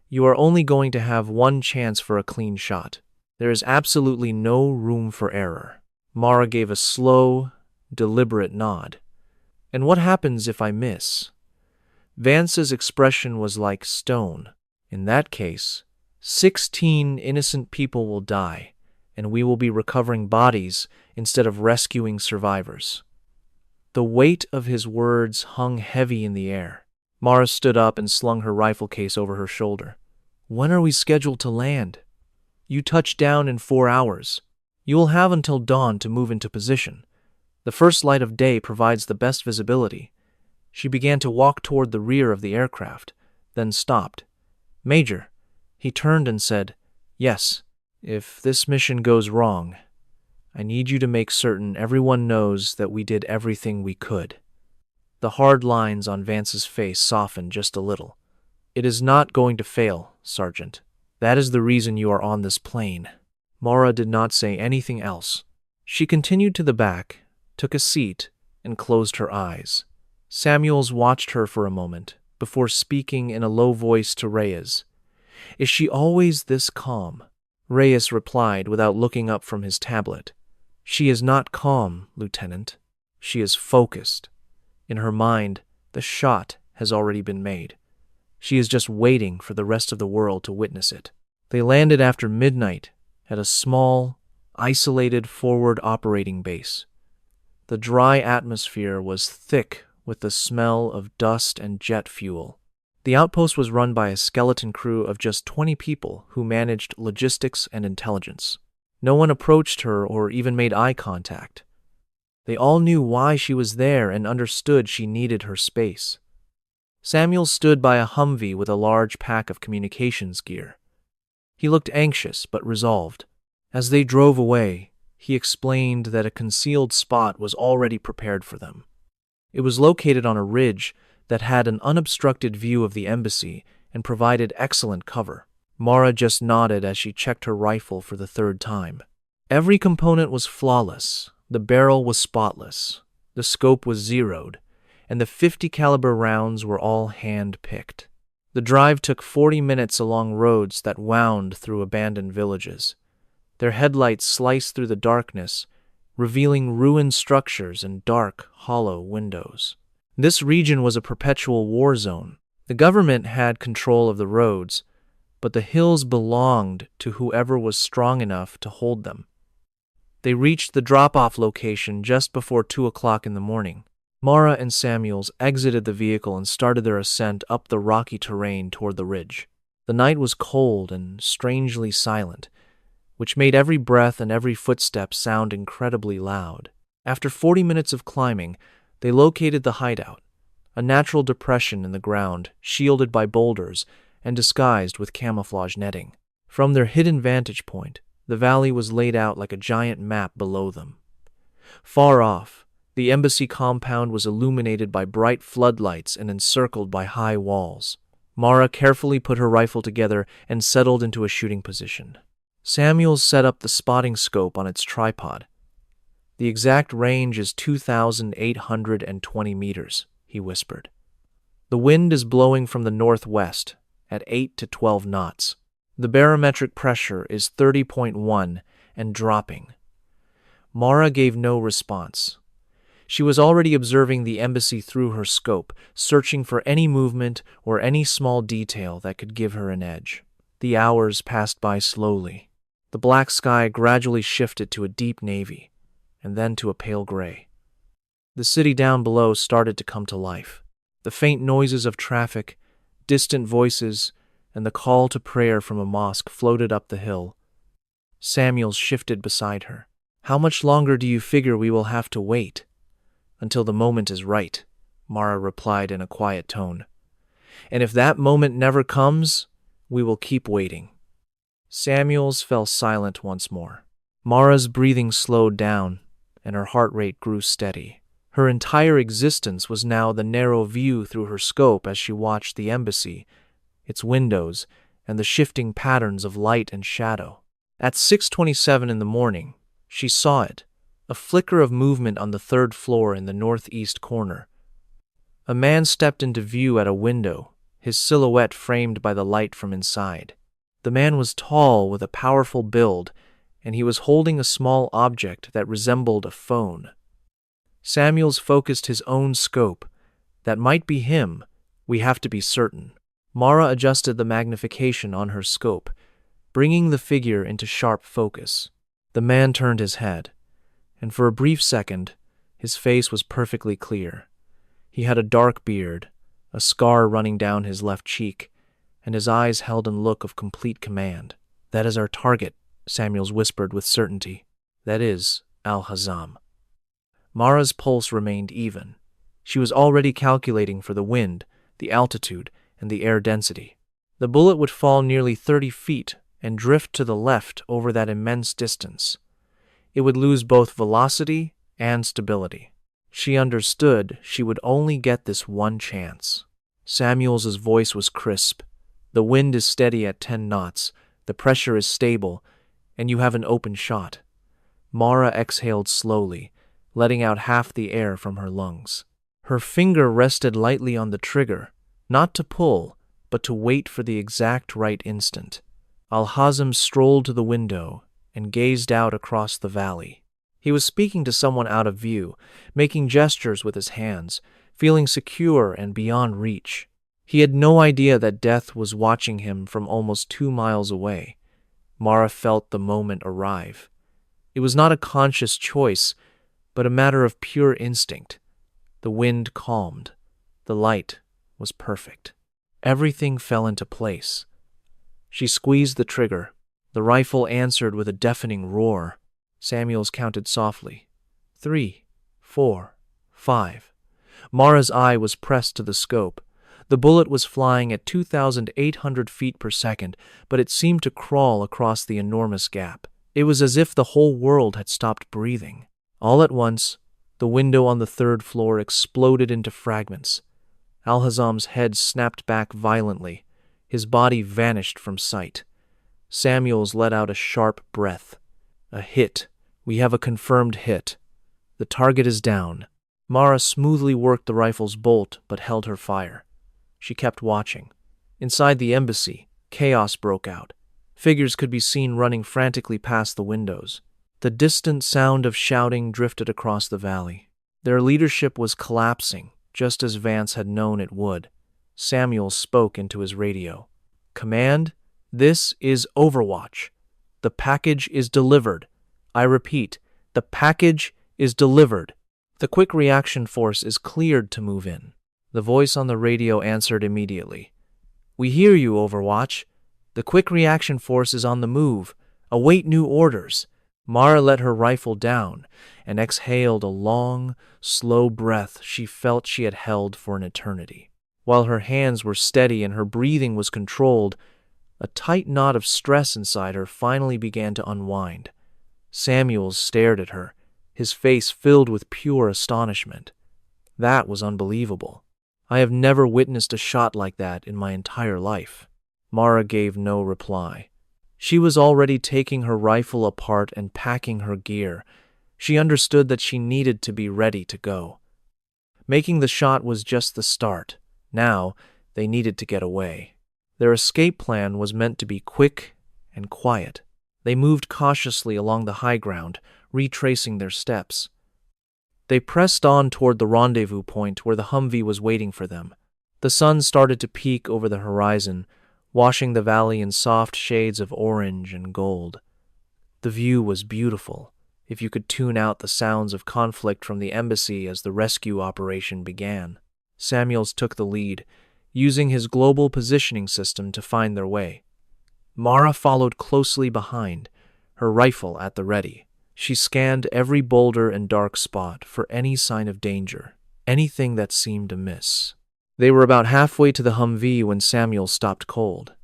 You are only going to have one chance for a clean shot. There is absolutely no room for error. Mara gave a slow, deliberate nod. And what happens if I miss? Vance's expression was like stone. In that case, 16 innocent people will die, and we will be recovering bodies instead of rescuing survivors. The weight of his words hung heavy in the air. Mara stood up and slung her rifle case over her shoulder. When are we scheduled to land? You touch down in 4 hours. You will have until dawn to move into position. The first light of day provides the best visibility. She began to walk toward the rear of the aircraft, then stopped. Major, he turned and said, Yes, if this mission goes wrong, I need you to make certain everyone knows that we did everything we could. The hard lines on Vance's face softened just a little. It is not going to fail, Sergeant. That is the reason you are on this plane. Mara did not say anything else. She continued to the back, took a seat, and closed her eyes. Samuels watched her for a moment, before speaking in a low voice to Reyes. Is she always this calm? Reyes replied without looking up from his tablet. She is not calm, Lieutenant. She is focused. In her mind, the shot has already been made. She is just waiting for the rest of the world to witness it. They landed after midnight at a small, isolated forward operating base. The dry atmosphere was thick with the smell of dust and jet fuel. The outpost was run by a skeleton crew of just 20 people who managed logistics and intelligence. No one approached her or even made eye contact. They all knew why she was there and understood she needed her space. Samuel stood by a Humvee with a large pack of communications gear. He looked anxious but resolved. As they drove away, he explained that a concealed spot was already prepared for them. It was located on a ridge that had an unobstructed view of the embassy and provided excellent cover. Mara just nodded as she checked her rifle for the third time. Every component was flawless. The barrel was spotless. The scope was zeroed, and the 50 caliber rounds were all hand-picked. The drive took 40 minutes along roads that wound through abandoned villages. Their headlights sliced through the darkness, revealing ruined structures and dark, hollow windows. This region was a perpetual war zone. The government had control of the roads, but the hills belonged to whoever was strong enough to hold them. They reached the drop-off location just before 2 o'clock in the morning. Mara and Samuels exited the vehicle and started their ascent up the rocky terrain toward the ridge. The night was cold and strangely silent, which made every breath and every footstep sound incredibly loud. After 40 minutes of climbing, they located the hideout, a natural depression in the ground, shielded by boulders and disguised with camouflage netting. From their hidden vantage point, the valley was laid out like a giant map below them. Far off, the embassy compound was illuminated by bright floodlights and encircled by high walls. Mara carefully put her rifle together and settled into a shooting position. Samuels set up the spotting scope on its tripod. "The exact range is 2,820 meters, he whispered. "The wind is blowing from the northwest at 8 to 12 knots. The barometric pressure is 30.1 and dropping." Mara gave no response. She was already observing the embassy through her scope, searching for any movement or any small detail that could give her an edge. The hours passed by slowly. The black sky gradually shifted to a deep navy, and then to a pale gray. The city down below started to come to life. The faint noises of traffic, distant voices, and the call to prayer from a mosque floated up the hill. Samuels shifted beside her. "How much longer do you figure we will have to wait?" "Until the moment is right," Mara replied in a quiet tone. "And if that moment never comes, we will keep waiting." Samuels fell silent once more. Mara's breathing slowed down, and her heart rate grew steady. Her entire existence was now the narrow view through her scope as she watched the embassy, its windows, and the shifting patterns of light and shadow. At 6:27 in the morning, she saw it, a flicker of movement on the third floor in the northeast corner. A man stepped into view at a window, his silhouette framed by the light from inside. The man was tall with a powerful build, and he was holding a small object that resembled a phone. Samuels focused his own scope. "That might be him. We have to be certain." Mara adjusted the magnification on her scope, bringing the figure into sharp focus. The man turned his head, and for a brief second, his face was perfectly clear. He had a dark beard, a scar running down his left cheek, and his eyes held a look of complete command. "That is our target," Samuels whispered with certainty. "That is Al-Hazam." Mara's pulse remained even. She was already calculating for the wind, the altitude, and the air density. The bullet would fall nearly 30 feet and drift to the left over that immense distance. It would lose both velocity and stability. She understood she would only get this one chance. Samuels's voice was crisp. "The wind is steady at 10 knots, the pressure is stable, and you have an open shot." Mara exhaled slowly, letting out half the air from her lungs. Her finger rested lightly on the trigger, not to pull, but to wait for the exact right instant. Al-Hazam strolled to the window and gazed out across the valley. He was speaking to someone out of view, making gestures with his hands, feeling secure and beyond reach. He had no idea that death was watching him from almost 2 miles away. Mara felt the moment arrive. It was not a conscious choice, but a matter of pure instinct. The wind calmed. The light was perfect. Everything fell into place. She squeezed the trigger. The rifle answered with a deafening roar. Samuels counted softly. 3, 4, 5. Mara's eye was pressed to the scope. The bullet was flying at 2,800 feet per second, but it seemed to crawl across the enormous gap. It was as if the whole world had stopped breathing. All at once, the window on the third floor exploded into fragments. Alhazam's head snapped back violently. His body vanished from sight. Samuels let out a sharp breath. A hit. We have a confirmed hit. The target is down. Mara smoothly worked the rifle's bolt, but held her fire. She kept watching. Inside the embassy, chaos broke out. Figures could be seen running frantically past the windows. The distant sound of shouting drifted across the valley. Their leadership was collapsing, just as Vance had known it would. Samuel spoke into his radio. "Command, this is Overwatch. The package is delivered. I repeat, the package is delivered. The quick reaction force is cleared to move in." The voice on the radio answered immediately. "We hear you, Overwatch. The quick reaction force is on the move. Await new orders." Mara let her rifle down and exhaled a long, slow breath she felt she had held for an eternity. While her hands were steady and her breathing was controlled, a tight knot of stress inside her finally began to unwind. Samuels stared at her, his face filled with pure astonishment. That was unbelievable. I have never witnessed a shot like that in my entire life. Mara gave no reply. She was already taking her rifle apart and packing her gear. She understood that she needed to be ready to go. Making the shot was just the start. Now, they needed to get away. Their escape plan was meant to be quick and quiet. They moved cautiously along the high ground, retracing their steps. They pressed on toward the rendezvous point where the Humvee was waiting for them. The sun started to peek over the horizon, washing the valley in soft shades of orange and gold. The view was beautiful, if you could tune out the sounds of conflict from the embassy as the rescue operation began. Samuels took the lead, using his global positioning system to find their way. Mara followed closely behind, her rifle at the ready. She scanned every boulder and dark spot for any sign of danger, anything that seemed amiss. They were about halfway to the Humvee when Samuel stopped cold.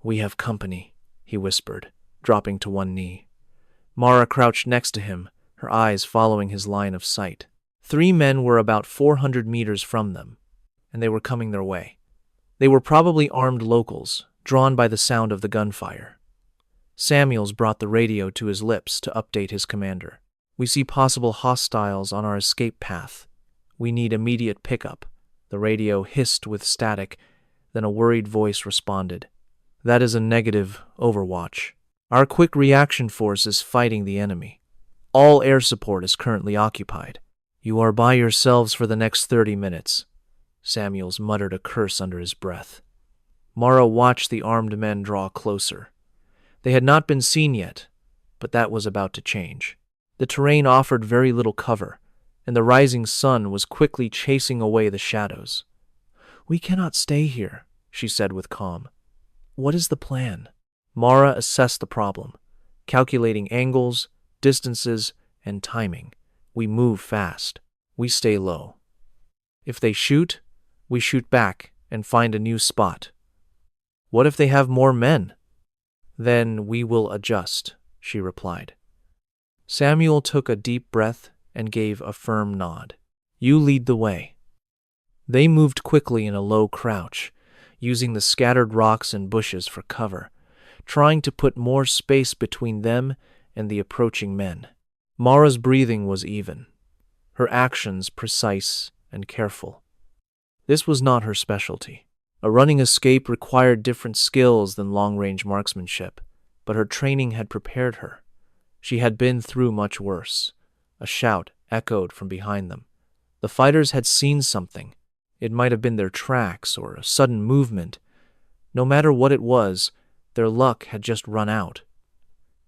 "We have company," he whispered, dropping to one knee. Mara crouched next to him, her eyes following his line of sight. 3 men were about 400 meters from them, and they were coming their way. They were probably armed locals, drawn by the sound of the gunfire. Samuels brought the radio to his lips to update his commander. "We see possible hostiles on our escape path. We need immediate pickup." The radio hissed with static, then a worried voice responded. "That is a negative, Overwatch. Our quick reaction force is fighting the enemy. All air support is currently occupied. You are by yourselves for the next 30 minutes. Samuels muttered a curse under his breath. Mara watched the armed men draw closer. They had not been seen yet, but that was about to change. The terrain offered very little cover, and the rising sun was quickly chasing away the shadows. "We cannot stay here," she said with calm. "What is the plan?" Mara assessed the problem, calculating angles, distances, and timing. "We move fast. We stay low. If they shoot, we shoot back and find a new spot. What if they have more men?" "Then we will adjust," she replied. Samuel took a deep breath and gave a firm nod. "You lead the way." They moved quickly in a low crouch, using the scattered rocks and bushes for cover, trying to put more space between them and the approaching men. Mara's breathing was even, her actions precise and careful. This was not her specialty. A running escape required different skills than long-range marksmanship, but her training had prepared her. She had been through much worse. A shout echoed from behind them. The fighters had seen something. It might have been their tracks or a sudden movement. No matter what it was, their luck had just run out.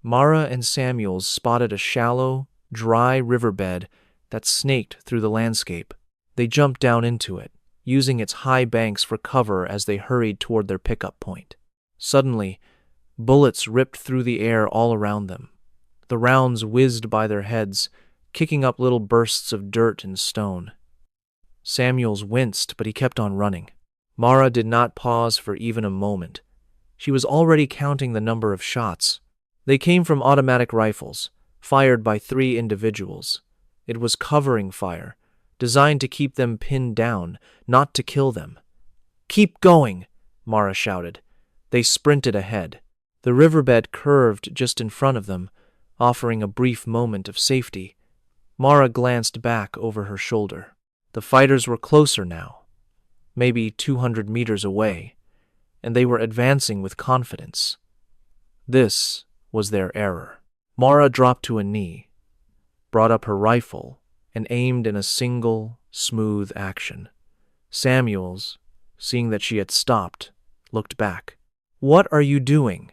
Mara and Samuels spotted a shallow, dry riverbed that snaked through the landscape. They jumped down into it, using its high banks for cover as they hurried toward their pickup point. Suddenly, bullets ripped through the air all around them. The rounds whizzed by their heads, kicking up little bursts of dirt and stone. Samuels winced, but he kept on running. Mara did not pause for even a moment. She was already counting the number of shots. They came from automatic rifles, fired by 3 individuals. It was covering fire, designed to keep them pinned down, not to kill them. "Keep going!" Mara shouted. They sprinted ahead. The riverbed curved just in front of them, offering a brief moment of safety. Mara glanced back over her shoulder. The fighters were closer now, maybe 200 meters away, and they were advancing with confidence. This was their error. Mara dropped to a knee, brought up her rifle, and aimed in a single, smooth action. Samuels, seeing that she had stopped, looked back. "What are you doing?"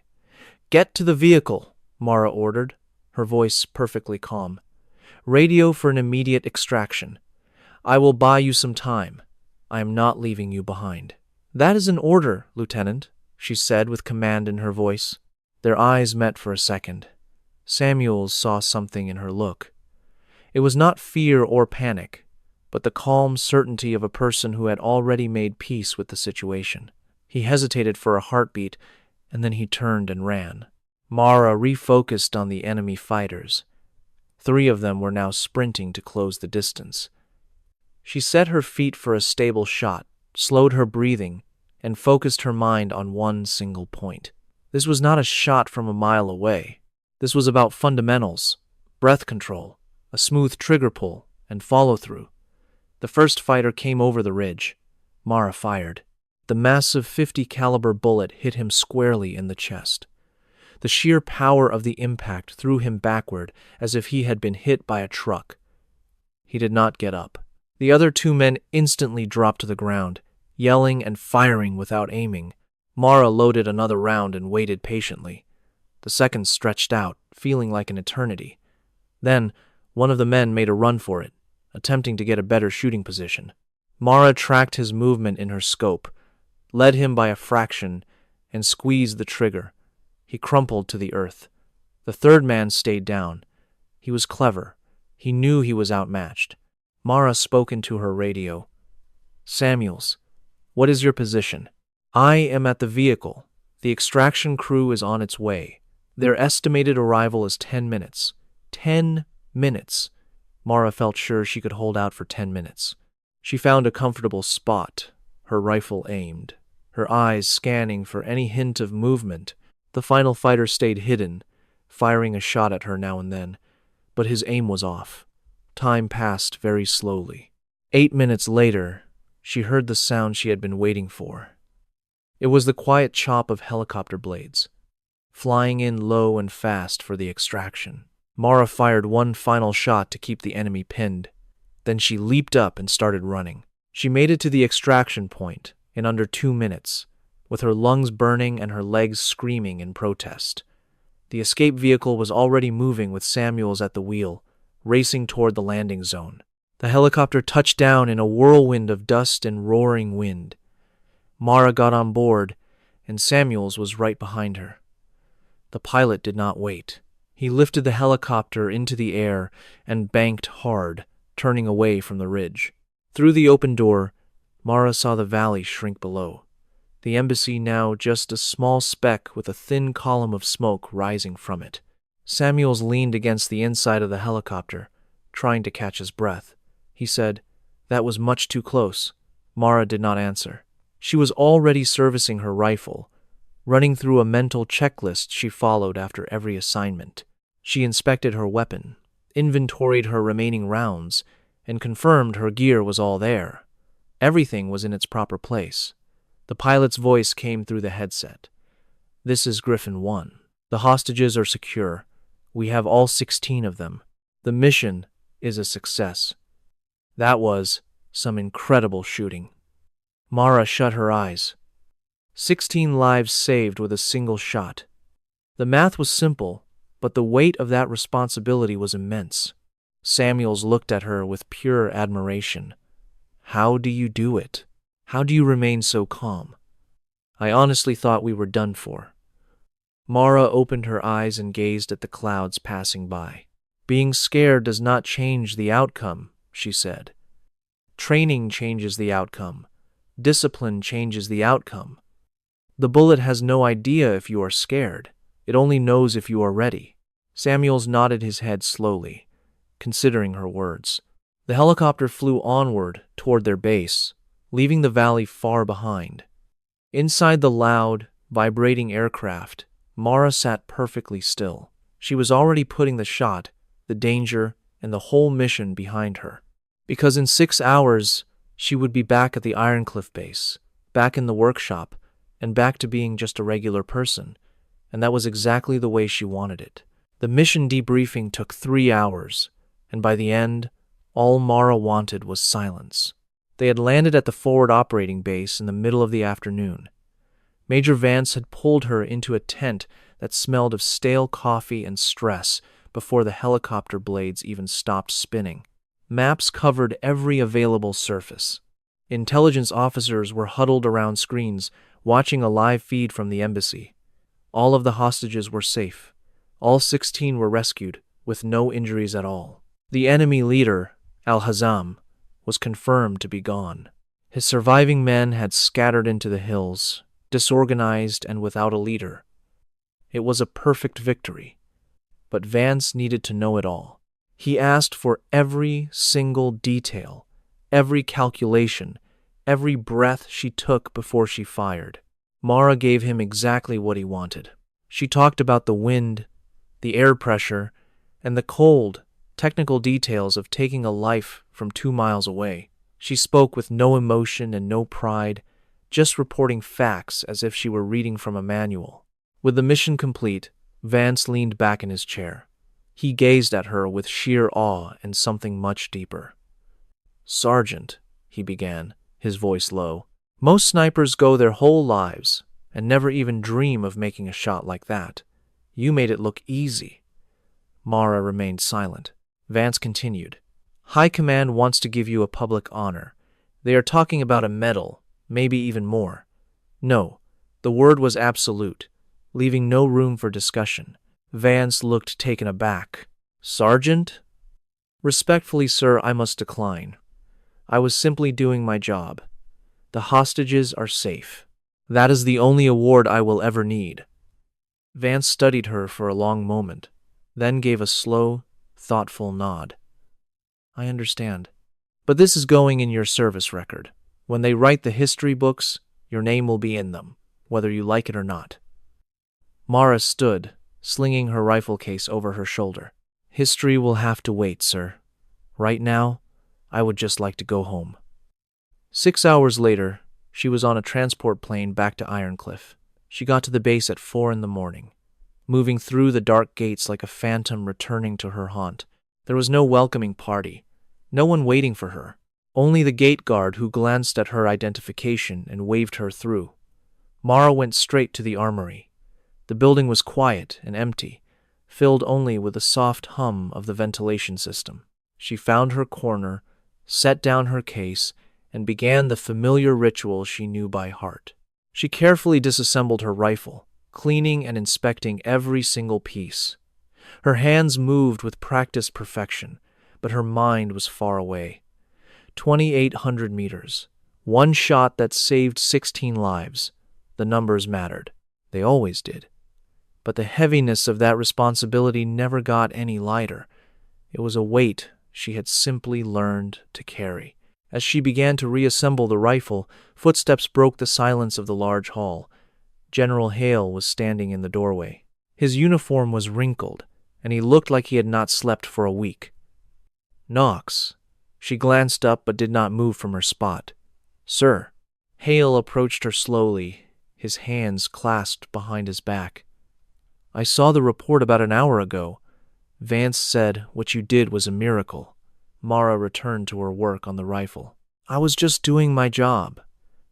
"Get to the vehicle," Mara ordered, her voice perfectly calm. "Radio for an immediate extraction. I will buy you some time. I am not leaving you behind." "That is an order, Lieutenant," she said with command in her voice. Their eyes met for a second. Samuels saw something in her look. It was not fear or panic, but the calm certainty of a person who had already made peace with the situation. He hesitated for a heartbeat, and then he turned and ran. Mara refocused on the enemy fighters. 3 of them were now sprinting to close the distance. She set her feet for a stable shot, slowed her breathing, and focused her mind on one single point. This was not a shot from a mile away. This was about fundamentals, breath control, a smooth trigger pull, and follow-through. The first fighter came over the ridge. Mara fired. The massive .50 caliber bullet hit him squarely in the chest. The sheer power of the impact threw him backward as if he had been hit by a truck. He did not get up. The other 2 men instantly dropped to the ground, yelling and firing without aiming. Mara loaded another round and waited patiently. The seconds stretched out, feeling like an eternity. Then, one of the men made a run for it, attempting to get a better shooting position. Mara tracked his movement in her scope, led him by a fraction, and squeezed the trigger. He crumpled to the earth. The 3rd man stayed down. He was clever. He knew he was outmatched. Mara spoke into her radio. "Samuels, what is your position?" "I am at the vehicle. The extraction crew is on its way. Their estimated arrival is 10 minutes. 10 minutes. Mara felt sure she could hold out for 10 minutes. She found a comfortable spot, her rifle aimed, her eyes scanning for any hint of movement. The final fighter stayed hidden, firing a shot at her now and then, but his aim was off. Time passed very slowly. 8 minutes later, she heard the sound she had been waiting for. It was the quiet chop of helicopter blades, flying in low and fast for the extraction. Mara fired one final shot to keep the enemy pinned. Then she leaped up and started running. She made it to the extraction point in under 2 minutes, with her lungs burning and her legs screaming in protest. The escape vehicle was already moving with Samuels at the wheel, racing toward the landing zone. The helicopter touched down in a whirlwind of dust and roaring wind. Mara got on board, and Samuels was right behind her. The pilot did not wait. He lifted the helicopter into the air and banked hard, turning away from the ridge. Through the open door, Mara saw the valley shrink below, the embassy now just a small speck with a thin column of smoke rising from it. Samuels leaned against the inside of the helicopter, trying to catch his breath. He said, "That was much too close." Mara did not answer. She was already servicing her rifle, running through a mental checklist she followed after every assignment. She inspected her weapon, inventoried her remaining rounds, and confirmed her gear was all there. Everything was in its proper place. The pilot's voice came through the headset. "This is Griffin 1. The hostages are secure. We have all 16 of them. The mission is a success." That was some incredible shooting. Mara shut her eyes. 16 lives saved with a single shot. The math was simple, but the weight of that responsibility was immense. Samuels looked at her with pure admiration. How do you do it? How do you remain so calm? I honestly thought we were done for. Mara opened her eyes and gazed at the clouds passing by. Being scared does not change the outcome, she said. Training changes the outcome. Discipline changes the outcome. The bullet has no idea if you are scared. It only knows if you are ready. Samuels nodded his head slowly, considering her words. The helicopter flew onward toward their base, leaving the valley far behind. Inside the loud, vibrating aircraft, Mara sat perfectly still. She was already putting the shot, the danger, and the whole mission behind her. Because in 6 hours, she would be back at the Ironcliff base, back in the workshop, and back to being just a regular person. And that was exactly the way she wanted it. The mission debriefing took 3 hours, and by the end, all Mara wanted was silence. They had landed at the forward operating base in the middle of the afternoon. Major Vance had pulled her into a tent that smelled of stale coffee and stress before the helicopter blades even stopped spinning. Maps covered every available surface. Intelligence officers were huddled around screens, watching a live feed from the embassy. All of the hostages were safe. All 16 were rescued, with no injuries at all. The enemy leader, Al-Hazam, was confirmed to be gone. His surviving men had scattered into the hills, disorganized and without a leader. It was a perfect victory. But Vance needed to know it all. He asked for every single detail, every calculation, every breath she took before she fired. Mara gave him exactly what he wanted. She talked about the wind, the air pressure, and the cold, technical details of taking a life from 2 miles away. She spoke with no emotion and no pride, just reporting facts as if she were reading from a manual. With the mission complete, Vance leaned back in his chair. He gazed at her with sheer awe and something much deeper. "Sergeant," he began, his voice low, "most snipers go their whole lives and never even dream of making a shot like that. You made it look easy." Mara remained silent. Vance continued, "High Command wants to give you a public honor. They are talking about a medal, maybe even more." No, the word was absolute, leaving no room for discussion. Vance looked taken aback. "Sergeant?" "Respectfully, sir, I must decline. I was simply doing my job. The hostages are safe. That is the only award I will ever need." Vance studied her for a long moment, then gave a slow, thoughtful nod. "I understand. But this is going in your service record. When they write the history books, your name will be in them, whether you like it or not." Mara stood, slinging her rifle case over her shoulder. "History will have to wait, sir. Right now, I would just like to go home." 6 hours later, she was on a transport plane back to Ironcliff. She got to the base at 4 in the morning, moving through the dark gates like a phantom returning to her haunt. There was no welcoming party, no one waiting for her, only the gate guard who glanced at her identification and waved her through. Mara went straight to the armory. The building was quiet and empty, filled only with the soft hum of the ventilation system. She found her corner, set down her case, and began the familiar ritual she knew by heart. She carefully disassembled her rifle, cleaning and inspecting every single piece. Her hands moved with practiced perfection, but her mind was far away. 2,800 meters. One shot that saved 16 lives. The numbers mattered. They always did. But the heaviness of that responsibility never got any lighter. It was a weight she had simply learned to carry. As she began to reassemble the rifle, footsteps broke the silence of the large hall. General Hale was standing in the doorway. His uniform was wrinkled, and he looked like he had not slept for a week. "Knox." She glanced up but did not move from her spot. "Sir." Hale approached her slowly, his hands clasped behind his back. "I saw the report about an hour ago. Vance said what you did was a miracle." Mara returned to her work on the rifle. "I was just doing my job."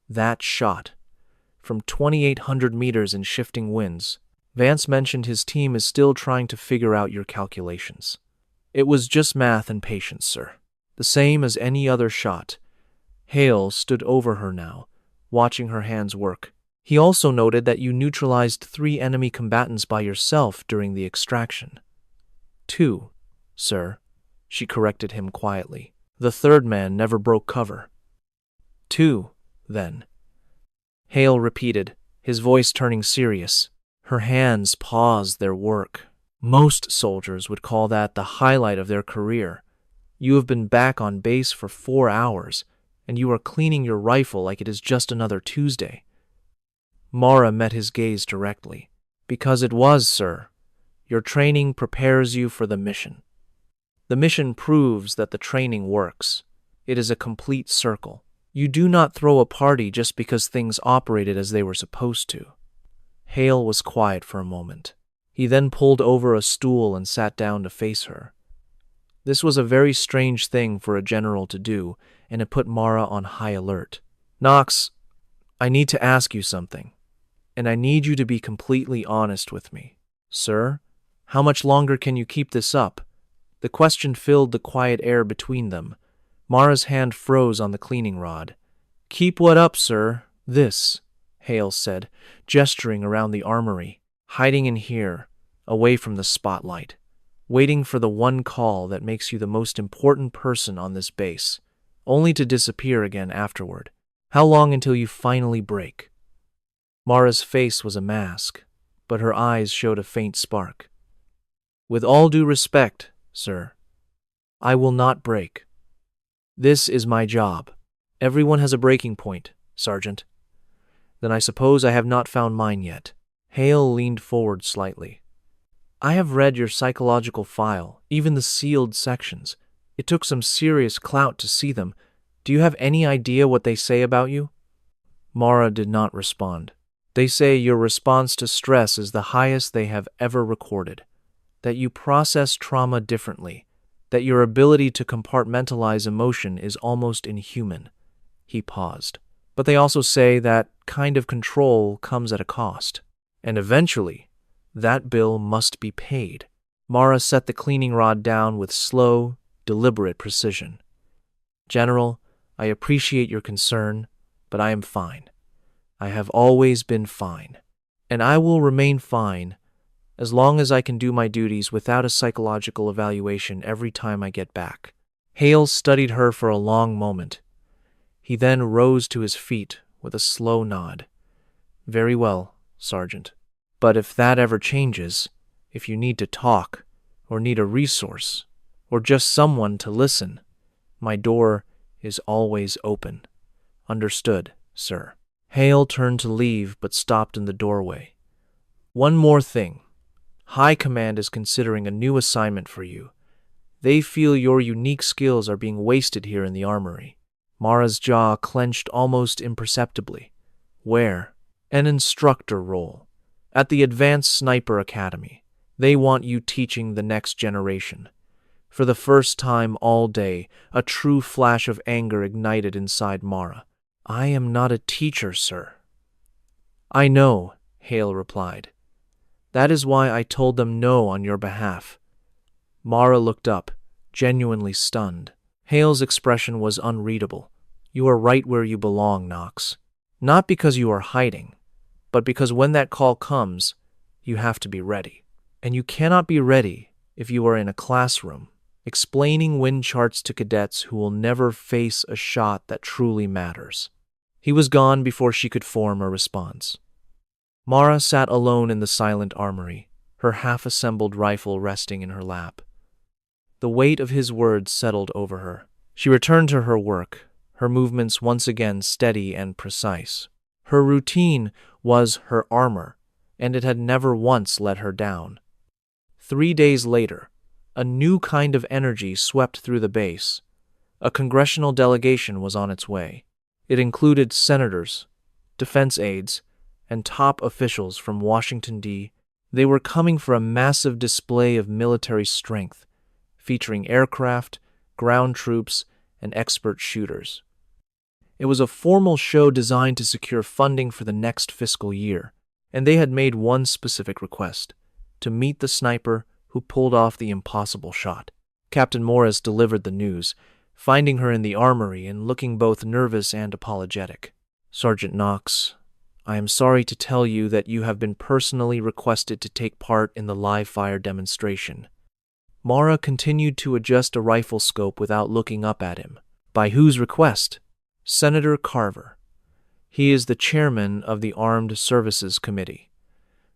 That shot, from 2,800 meters in shifting winds, Vance mentioned his team is still trying to figure out your calculations. It was just math and patience, sir. The same as any other shot. Hale stood over her now, watching her hands work. He also noted that you neutralized 3 enemy combatants by yourself during the extraction. 2, sir, she corrected him quietly. The 3rd man never broke cover. 2, then. Hale repeated, his voice turning serious. Her hands paused their work. Most soldiers would call that the highlight of their career. You have been back on base for 4 hours, and you are cleaning your rifle like it is just another Tuesday. Mara met his gaze directly. Because it was, sir. Your training prepares you for the mission. The mission proves that the training works. It is a complete circle. You do not throw a party just because things operated as they were supposed to. Hale was quiet for a moment. He then pulled over a stool and sat down to face her. This was a very strange thing for a general to do, and it put Mara on high alert. Knox, I need to ask you something, and I need you to be completely honest with me. Sir, how much longer can you keep this up? The question filled the quiet air between them. Mara's hand froze on the cleaning rod. Keep what up, sir? This, Hale said, gesturing around the armory, hiding in here, away from the spotlight, waiting for the one call that makes you the most important person on this base, only to disappear again afterward. How long until you finally break? Mara's face was a mask, but her eyes showed a faint spark. With all due respect, sir, I will not break. This is my job. Everyone has a breaking point, Sergeant. Then I suppose I have not found mine yet. Hale leaned forward slightly. I have read your psychological file, even the sealed sections. It took some serious clout to see them. Do you have any idea what they say about you? Mara did not respond. They say your response to stress is the highest they have ever recorded, that you process trauma differently, that your ability to compartmentalize emotion is almost inhuman. He paused. But they also say that kind of control comes at a cost, and eventually, that bill must be paid. Mara set the cleaning rod down with slow, deliberate precision. General, I appreciate your concern, but I am fine. I have always been fine, and I will remain fine as long as I can do my duties without a psychological evaluation every time I get back. Hale studied her for a long moment. He then rose to his feet with a slow nod. Very well, Sergeant. But if that ever changes, if you need to talk, or need a resource, or just someone to listen, my door is always open. Understood, sir. Hale turned to leave but stopped in the doorway. One more thing. High Command is considering a new assignment for you. They feel your unique skills are being wasted here in the armory. Mara's jaw clenched almost imperceptibly. Where? An instructor role. At the Advanced Sniper Academy. They want you teaching the next generation. For the first time all day, a true flash of anger ignited inside Mara. I am not a teacher, sir. I know, Hale replied. That is why I told them no on your behalf. Mara looked up, genuinely stunned. Hale's expression was unreadable. You are right where you belong, Knox. Not because you are hiding, but because when that call comes, you have to be ready. And you cannot be ready if you are in a classroom, explaining wind charts to cadets who will never face a shot that truly matters. He was gone before she could form a response. Mara sat alone in the silent armory, her half-assembled rifle resting in her lap. The weight of his words settled over her. She returned to her work, her movements once again steady and precise. Her routine was her armor, and it had never once let her down. 3 days later, a new kind of energy swept through the base. A congressional delegation was on its way. It included senators, defense aides, and top officials from Washington, D.C. They were coming for a massive display of military strength, featuring aircraft, ground troops, and expert shooters. It was a formal show designed to secure funding for the next fiscal year, and they had made one specific request: to meet the sniper who pulled off the impossible shot. Captain Morris delivered the news, finding her in the armory and looking both nervous and apologetic. "Sergeant Knox, I am sorry to tell you that you have been personally requested to take part in the live-fire demonstration." Mara continued to adjust a rifle scope without looking up at him. "By whose request?" "Senator Carver. He is the chairman of the Armed Services Committee.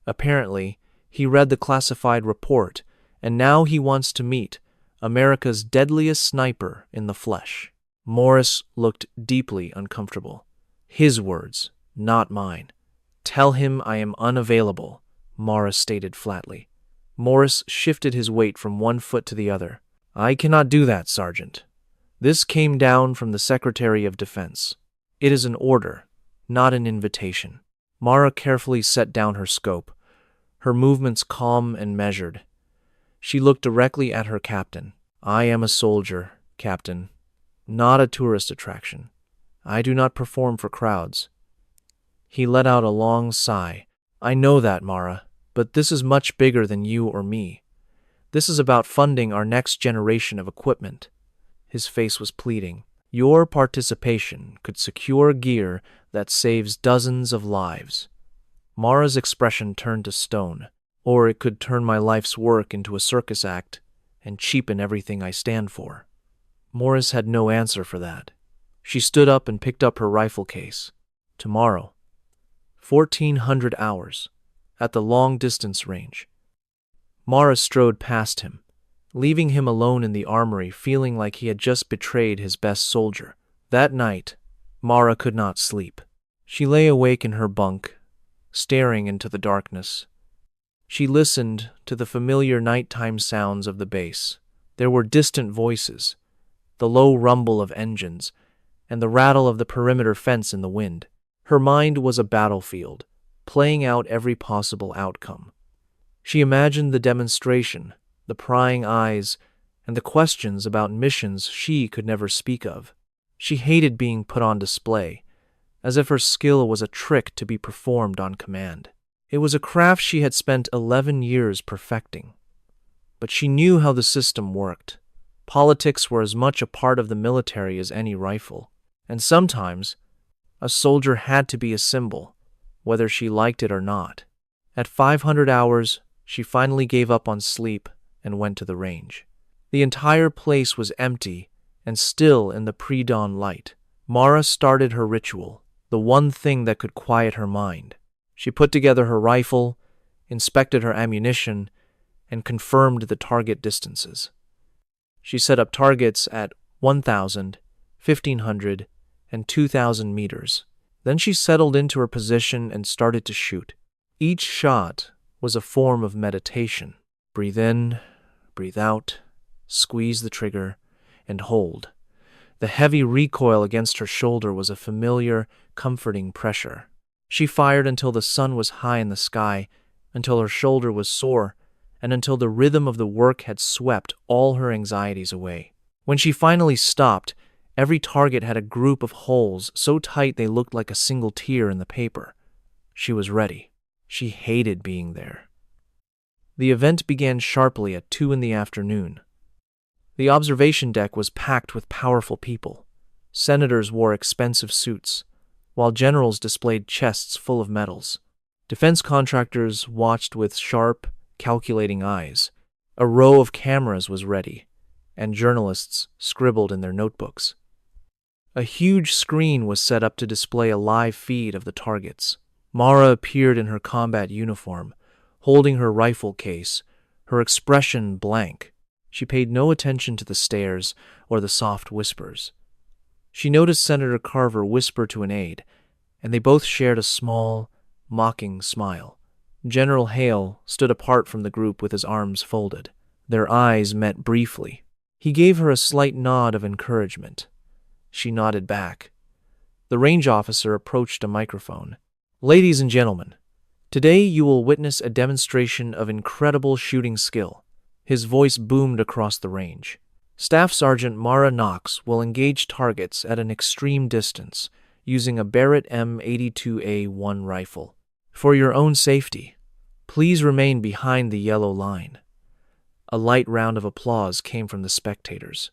Apparently, he read the classified report, and now he wants to meet America's deadliest sniper in the flesh." Morris looked deeply uncomfortable. His words, not mine. "Tell him I am unavailable," Mara stated flatly. Morris shifted his weight from one foot to the other. "I cannot do that, Sergeant. This came down from the Secretary of Defense. It is an order, not an invitation." Mara carefully set down her scope, her movements calm and measured. She looked directly at her captain. "I am a soldier, Captain, not a tourist attraction. I do not perform for crowds." He let out a long sigh. "I know that, Mara, but this is much bigger than you or me. This is about funding our next generation of equipment." His face was pleading. "Your participation could secure gear that saves dozens of lives." Mara's expression turned to stone. "Or it could turn my life's work into a circus act and cheapen everything I stand for." Morris had no answer for that. She stood up and picked up her rifle case. "Tomorrow, 1400 hours, at the long-distance range." Mara strode past him, leaving him alone in the armory, feeling like he had just betrayed his best soldier. That night, Mara could not sleep. She lay awake in her bunk, staring into the darkness. She listened to the familiar nighttime sounds of the base. There were distant voices, the low rumble of engines, and the rattle of the perimeter fence in the wind. Her mind was a battlefield, playing out every possible outcome. She imagined the demonstration, the prying eyes, and the questions about missions she could never speak of. She hated being put on display, as if her skill was a trick to be performed on command. It was a craft she had spent 11 years perfecting. But she knew how the system worked. Politics were as much a part of the military as any rifle, and sometimes a soldier had to be a symbol, whether she liked it or not. At 500 hours, she finally gave up on sleep and went to the range. The entire place was empty and still in the pre-dawn light. Mara started her ritual, the one thing that could quiet her mind. She put together her rifle, inspected her ammunition, and confirmed the target distances. She set up targets at 1,000, 1,500, and 2,000 meters. Then she settled into her position and started to shoot. Each shot was a form of meditation. Breathe in, breathe out, squeeze the trigger, and hold. The heavy recoil against her shoulder was a familiar, comforting pressure. She fired until the sun was high in the sky, until her shoulder was sore, and until the rhythm of the work had swept all her anxieties away. When she finally stopped, every target had a group of holes so tight they looked like a single tear in the paper. She was ready. She hated being there. The event began sharply at 2 in the afternoon. The observation deck was packed with powerful people. Senators wore expensive suits, while generals displayed chests full of medals. Defense contractors watched with sharp, calculating eyes. A row of cameras was ready, and journalists scribbled in their notebooks. A huge screen was set up to display a live feed of the targets. Mara appeared in her combat uniform, holding her rifle case, her expression blank. She paid no attention to the stares or the soft whispers. She noticed Senator Carver whisper to an aide, and they both shared a small, mocking smile. General Hale stood apart from the group with his arms folded. Their eyes met briefly. He gave her a slight nod of encouragement. She nodded back. The range officer approached a microphone. "Ladies and gentlemen, today you will witness a demonstration of incredible shooting skill." His voice boomed across the range. Staff Sergeant Mara Knox will engage targets at an extreme distance using a Barrett M82A1 rifle. For your own safety, please remain behind the yellow line. A light round of applause came from the spectators.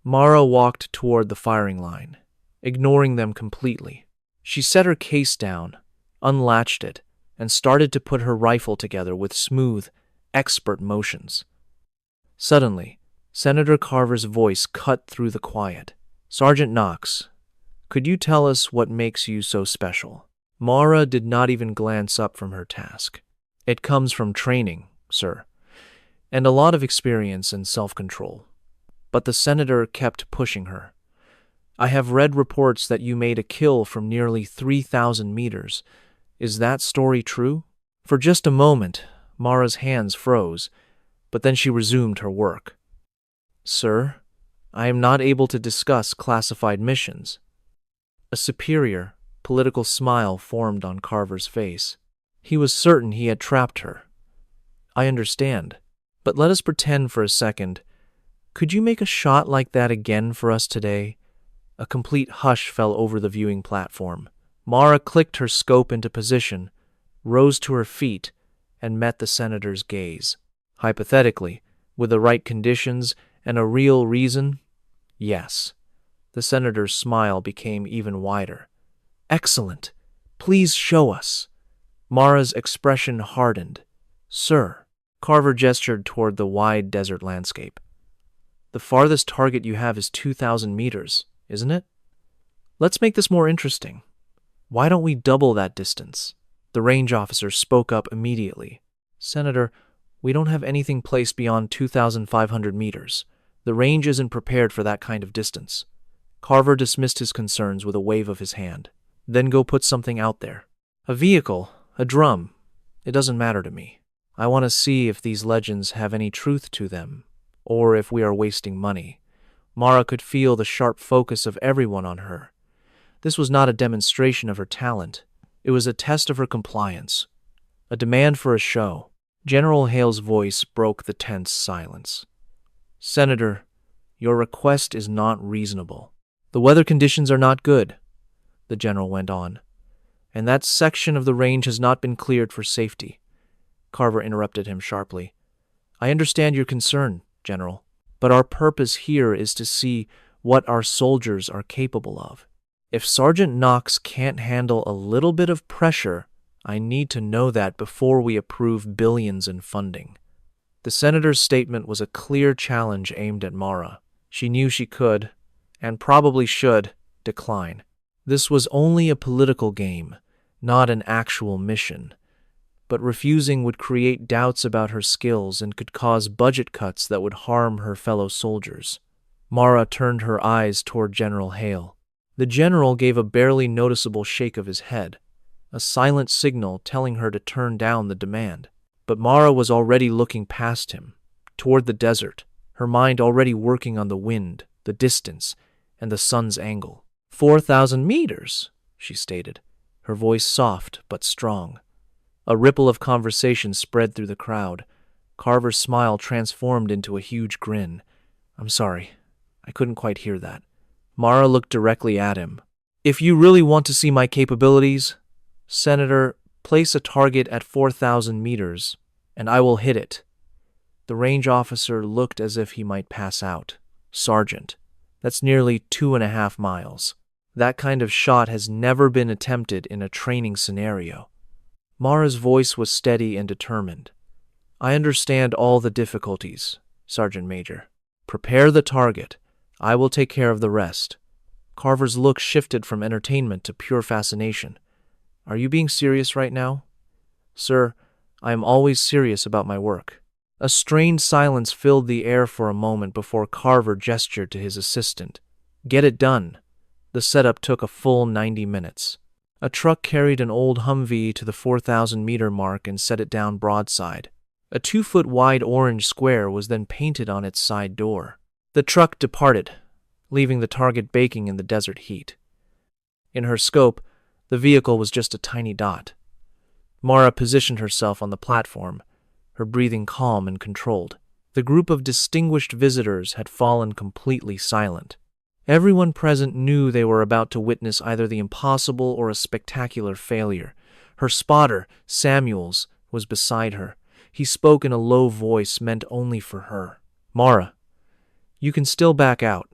Mara walked toward the firing line, ignoring them completely. She set her case down, unlatched it, and started to put her rifle together with smooth, expert motions. Suddenly, Senator Carver's voice cut through the quiet. "Sergeant Knox, could you tell us what makes you so special?" Mara did not even glance up from her task. "It comes from training, sir, and a lot of experience and self-control." But the senator kept pushing her. "I have read reports that you made a kill from nearly 3,000 meters. Is that story true?" For just a moment, Mara's hands froze, but then she resumed her work. "Sir, I am not able to discuss classified missions." A superior, political smile formed on Carver's face. He was certain he had trapped her. "I understand, but let us pretend for a second. Could you make a shot like that again for us today?" A complete hush fell over the viewing platform. Mara clicked her scope into position, rose to her feet, and met the senator's gaze. Hypothetically, with the right conditions and a real reason, yes. The senator's smile became even wider. "Excellent. Please show us." Mara's expression hardened. "Sir," Carver gestured toward the wide desert landscape. "The farthest target you have is 2,000 meters, isn't it? Let's make this more interesting. Why don't we double that distance?" The range officer spoke up immediately. "Senator, we don't have anything placed beyond 2,500 meters. The range isn't prepared for that kind of distance." Carver dismissed his concerns with a wave of his hand. "Then go put something out there. A vehicle, a drum. It doesn't matter to me. I want to see if these legends have any truth to them, or if we are wasting money." Mara could feel the sharp focus of everyone on her. This was not a demonstration of her talent. It was a test of her compliance, a demand for a show. General Hale's voice broke the tense silence. "Senator, your request is not reasonable. The weather conditions are not good," the general went on, "and that section of the range has not been cleared for safety." Carver interrupted him sharply. "I understand your concern, General, but our purpose here is to see what our soldiers are capable of. If Sergeant Knox can't handle a little bit of pressure, I need to know that before we approve billions in funding." The senator's statement was a clear challenge aimed at Mara. She knew she could, and probably should, decline. This was only a political game, not an actual mission. But refusing would create doubts about her skills and could cause budget cuts that would harm her fellow soldiers. Mara turned her eyes toward General Hale. The general gave a barely noticeable shake of his head, a silent signal telling her to turn down the demand. But Mara was already looking past him, toward the desert, her mind already working on the wind, the distance, and the sun's angle. 4,000 meters, she stated, her voice soft but strong. A ripple of conversation spread through the crowd. Carver's smile transformed into a huge grin. "I'm sorry, I couldn't quite hear that." Mara looked directly at him. "If you really want to see my capabilities, Senator, place a target at 4,000 meters, and I will hit it." The range officer looked as if he might pass out. "Sergeant, that's nearly 2.5 miles. That kind of shot has never been attempted in a training scenario." Mara's voice was steady and determined. "I understand all the difficulties, Sergeant Major. Prepare the target. I will take care of the rest." Carver's look shifted from entertainment to pure fascination. "Are you being serious right now?" "Sir, I am always serious about my work." A strained silence filled the air for a moment before Carver gestured to his assistant. "Get it done." The setup took a full 90 minutes. A truck carried an old Humvee to the 4,000-meter mark and set it down broadside. A 2-foot-wide orange square was then painted on its side door. The truck departed, leaving the target baking in the desert heat. In her scope, the vehicle was just a tiny dot. Mara positioned herself on the platform, her breathing calm and controlled. The group of distinguished visitors had fallen completely silent. Everyone present knew they were about to witness either the impossible or a spectacular failure. Her spotter, Samuels, was beside her. He spoke in a low voice meant only for her. "Mara, you can still back out.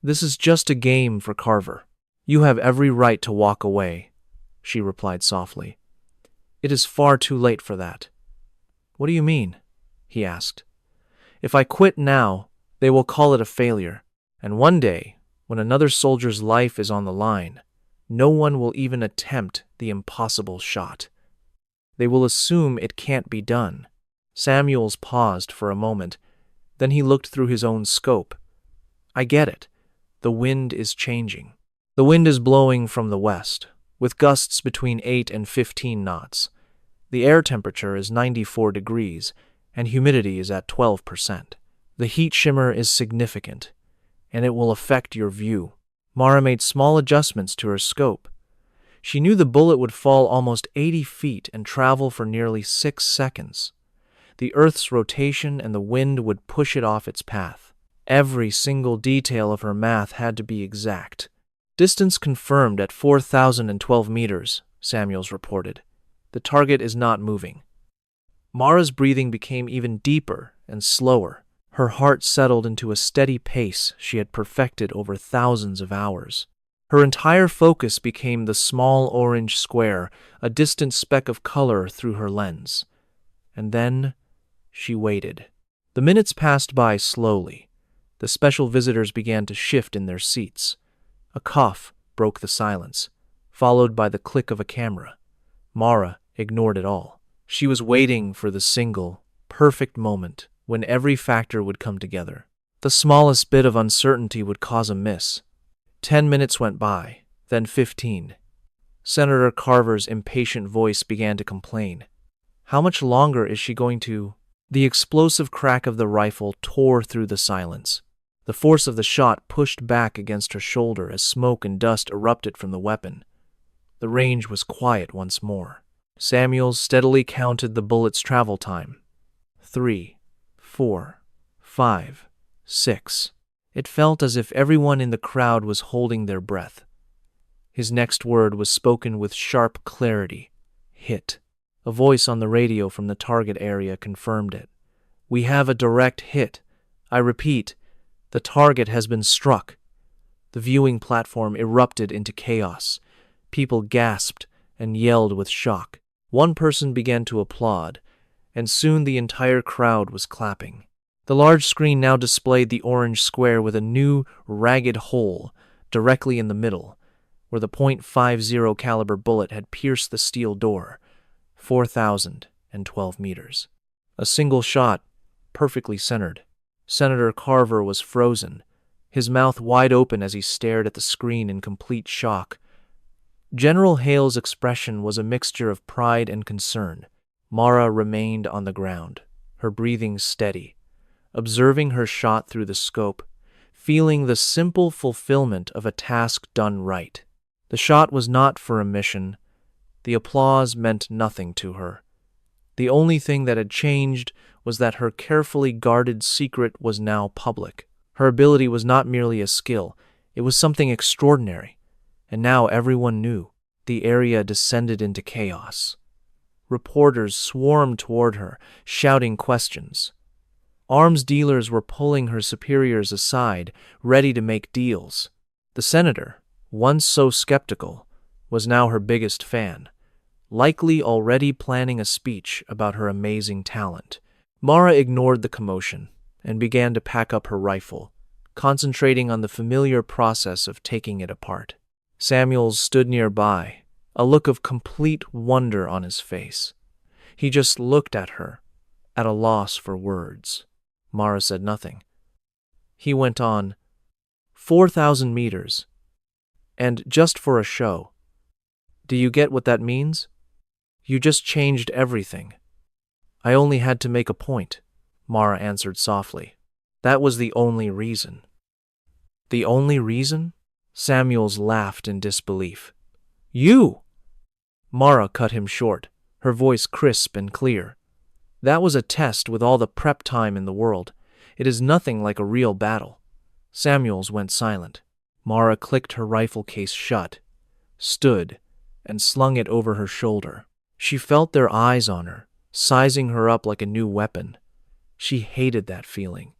This is just a game for Carver. You have every right to walk away," she replied softly. "It is far too late for that." "What do you mean?" he asked. "If I quit now, they will call it a failure, and one day, when another soldier's life is on the line, no one will even attempt the impossible shot. They will assume it can't be done." Samuels paused for a moment. Then he looked through his own scope. "I get it. The wind is changing. The wind is blowing from the west, with gusts between 8 and 15 knots. The air temperature is 94 degrees, and humidity is at 12%. The heat shimmer is significant, and it will affect your view." Mara made small adjustments to her scope. She knew the bullet would fall almost 80 feet and travel for nearly 6 seconds. The Earth's rotation and the wind would push it off its path. Every single detail of her math had to be exact. "Distance confirmed at 4,012 meters, Samuels reported. "The target is not moving." Mara's breathing became even deeper and slower. Her heart settled into a steady pace she had perfected over thousands of hours. Her entire focus became the small orange square, a distant speck of color through her lens. And then she waited. The minutes passed by slowly. The special visitors began to shift in their seats. A cough broke the silence, followed by the click of a camera. Mara ignored it all. She was waiting for the single, perfect moment when every factor would come together. The smallest bit of uncertainty would cause a miss. 10 minutes went by, then 15. Senator Carver's impatient voice began to complain. How much longer is she going to... The explosive crack of the rifle tore through the silence. The force of the shot pushed back against her shoulder as smoke and dust erupted from the weapon. The range was quiet once more. Samuels steadily counted the bullet's travel time. 3, 4, 5, 6. It felt as if everyone in the crowd was holding their breath. His next word was spoken with sharp clarity. "Hit." A voice on the radio from the target area confirmed it. "We have a direct hit. I repeat, the target has been struck." The viewing platform erupted into chaos. People gasped and yelled with shock. One person began to applaud, and soon the entire crowd was clapping. The large screen now displayed the orange square with a new, ragged hole directly in the middle, where the .50 caliber bullet had pierced the steel door, 4,012 meters. A single shot, perfectly centered. Senator Carver was frozen, his mouth wide open as he stared at the screen in complete shock. General Hale's expression was a mixture of pride and concern. Mara remained on the ground, her breathing steady, observing her shot through the scope, feeling the simple fulfillment of a task done right. The shot was not for a mission. The applause meant nothing to her. The only thing that had changed was that her carefully guarded secret was now public. Her ability was not merely a skill, it was something extraordinary, and now everyone knew. The area descended into chaos. Reporters swarmed toward her, shouting questions. Arms dealers were pulling her superiors aside, ready to make deals. The senator, once so skeptical, was now her biggest fan, likely already planning a speech about her amazing talent. Mara ignored the commotion and began to pack up her rifle, concentrating on the familiar process of taking it apart. Samuels stood nearby, a look of complete wonder on his face. He just looked at her, at a loss for words. Mara said nothing. He went on, 4,000 meters, and just for a show. Do you get what that means? You just changed everything. I only had to make a point, Mara answered softly. That was the only reason. The only reason? Samuels laughed in disbelief. You! Mara cut him short, her voice crisp and clear. That was a test with all the prep time in the world. It is nothing like a real battle. Samuels went silent. Mara clicked her rifle case shut, stood, and slung it over her shoulder. She felt their eyes on her, sizing her up like a new weapon. She hated that feeling.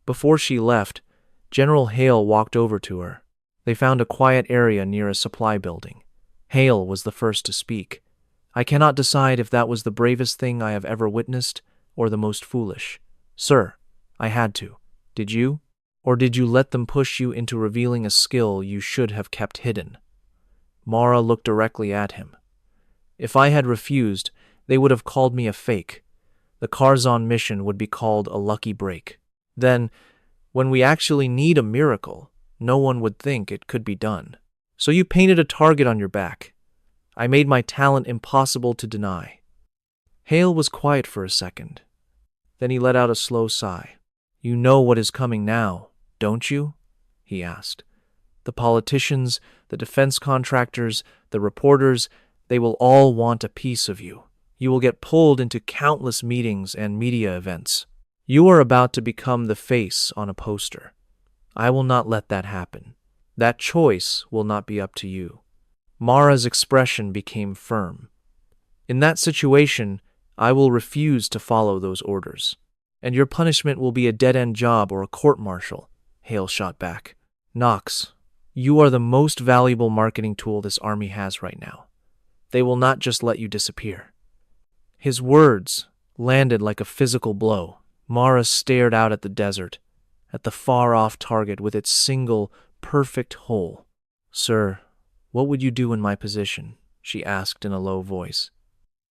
Before she left, General Hale walked over to her. They found a quiet area near a supply building. Hale was the first to speak. I cannot decide if that was the bravest thing I have ever witnessed or the most foolish. Sir, I had to. Did you? Or did you let them push you into revealing a skill you should have kept hidden? Mara looked directly at him. If I had refused, they would have called me a fake. The Karzon mission would be called a lucky break. Then, when we actually need a miracle, no one would think it could be done. So you painted a target on your back. I made my talent impossible to deny. Hale was quiet for a second. Then he let out a slow sigh. You know what is coming now, don't you? He asked. The politicians, the defense contractors, the reporters, they will all want a piece of you. You will get pulled into countless meetings and media events. You are about to become the face on a poster. I will not let that happen. That choice will not be up to you. Mara's expression became firm. In that situation, I will refuse to follow those orders. And your punishment will be a dead-end job or a court-martial, Hale shot back. Knox, you are the most valuable marketing tool this army has right now. They will not just let you disappear. His words landed like a physical blow. Mara stared out at the desert, at the far-off target with its single, perfect hole. Sir, what would you do in my position? She asked in a low voice.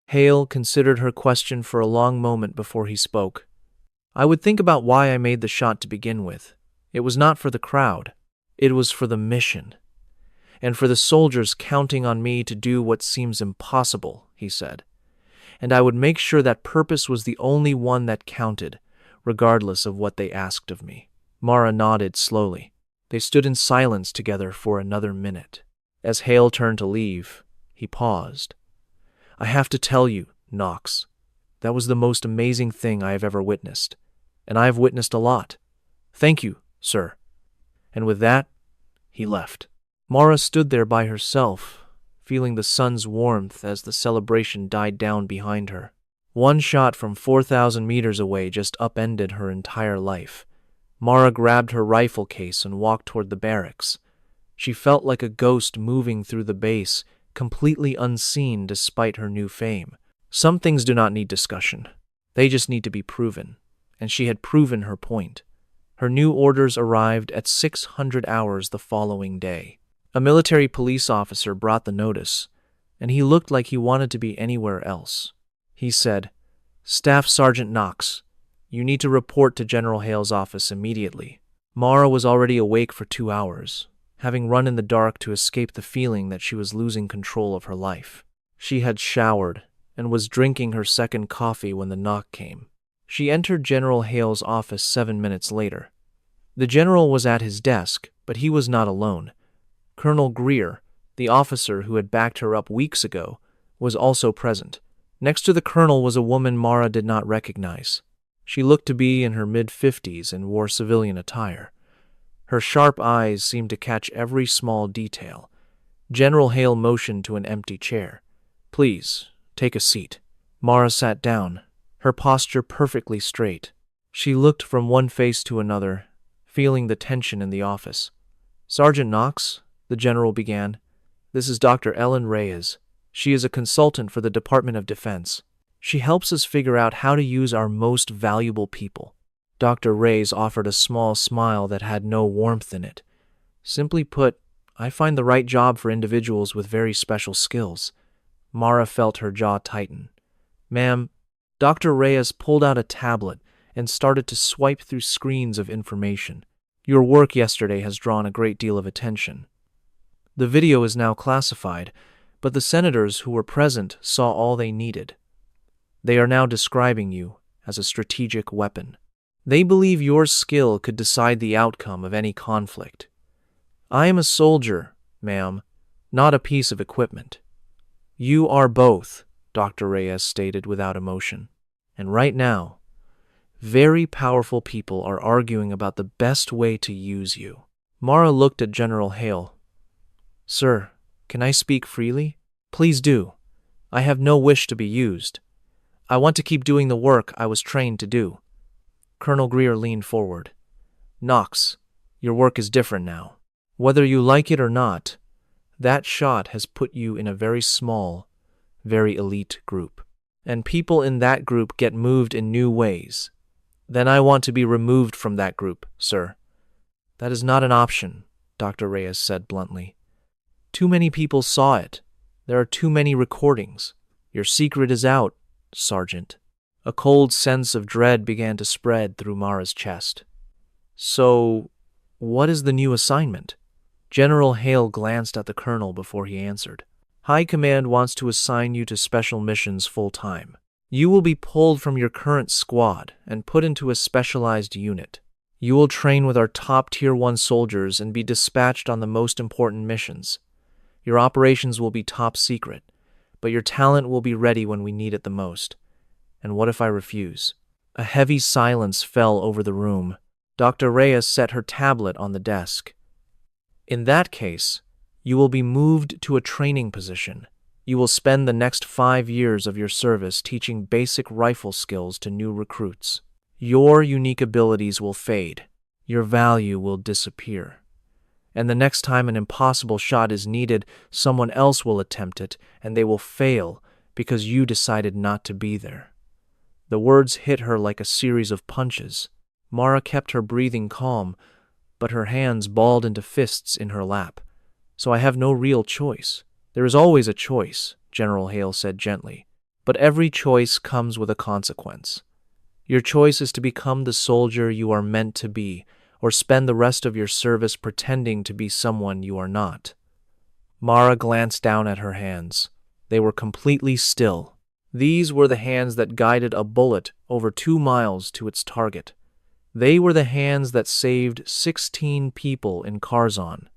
Hale considered her question for a long moment before he spoke. I would think about why I made the shot to begin with. It was not for the crowd. It was for the mission. And for the soldiers counting on me to do what seems impossible, he said. And I would make sure that purpose was the only one that counted, regardless of what they asked of me. Mara nodded slowly. They stood in silence together for another minute. As Hale turned to leave, he paused. I have to tell you, Knox, that was the most amazing thing I have ever witnessed. And I have witnessed a lot. Thank you, sir. And with that, he left. Mara stood there by herself, feeling the sun's warmth as the celebration died down behind her. One shot from 4,000 meters away just upended her entire life. Mara grabbed her rifle case and walked toward the barracks. She felt like a ghost moving through the base, completely unseen despite her new fame. Some things do not need discussion. They just need to be proven. And she had proven her point. Her new orders arrived at 600 hours the following day. A military police officer brought the notice, and he looked like he wanted to be anywhere else. He said, Staff Sergeant Knox, you need to report to General Hale's office immediately. Mara was already awake for 2 hours, having run in the dark to escape the feeling that she was losing control of her life. She had showered and was drinking her second coffee when the knock came. She entered General Hale's office 7 minutes later. The general was at his desk, but he was not alone. Colonel Greer, the officer who had backed her up weeks ago, was also present. Next to the colonel was a woman Mara did not recognize. She looked to be in her mid-50s and wore civilian attire. Her sharp eyes seemed to catch every small detail. General Hale motioned to an empty chair. Please, take a seat. Mara sat down, her posture perfectly straight. She looked from one face to another, feeling the tension in the office. Sergeant Knox, the general began, this is Dr. Ellen Reyes. She is a consultant for the Department of Defense. She helps us figure out how to use our most valuable people. Dr. Reyes offered a small smile that had no warmth in it. Simply put, I find the right job for individuals with very special skills. Mara felt her jaw tighten. Ma'am, Dr. Reyes pulled out a tablet and started to swipe through screens of information. Your work yesterday has drawn a great deal of attention. The video is now classified, but the senators who were present saw all they needed. They are now describing you as a strategic weapon. They believe your skill could decide the outcome of any conflict. I am a soldier, ma'am, not a piece of equipment. You are both, Dr. Reyes stated without emotion. And right now, very powerful people are arguing about the best way to use you. Mara looked at General Hale. Sir, can I speak freely? Please do. I have no wish to be used. I want to keep doing the work I was trained to do. Colonel Greer leaned forward. Knox, your work is different now. Whether you like it or not, that shot has put you in a very small, very elite group. And people in that group get moved in new ways. Then I want to be removed from that group, sir. That is not an option, Dr. Reyes said bluntly. Too many people saw it. There are too many recordings. Your secret is out, Sergeant. A cold sense of dread began to spread through Mara's chest. So, what is the new assignment? General Hale glanced at the colonel before he answered. High Command wants to assign you to special missions full-time. You will be pulled from your current squad and put into a specialized unit. You will train with our top Tier 1 soldiers and be dispatched on the most important missions. Your operations will be top secret, but your talent will be ready when we need it the most. And what if I refuse? A heavy silence fell over the room. Dr. Reyes set her tablet on the desk. In that case, you will be moved to a training position. You will spend the next 5 years of your service teaching basic rifle skills to new recruits. Your unique abilities will fade. Your value will disappear. And the next time an impossible shot is needed, someone else will attempt it, and they will fail because you decided not to be there. The words hit her like a series of punches. Mara kept her breathing calm, but her hands balled into fists in her lap. So I have no real choice. There is always a choice, General Hale said gently, but every choice comes with a consequence. Your choice is to become the soldier you are meant to be, or spend the rest of your service pretending to be someone you are not. Mara glanced down at her hands. They were completely still. These were the hands that guided a bullet over 2 miles to its target. They were the hands that saved 16 people in Kharzan.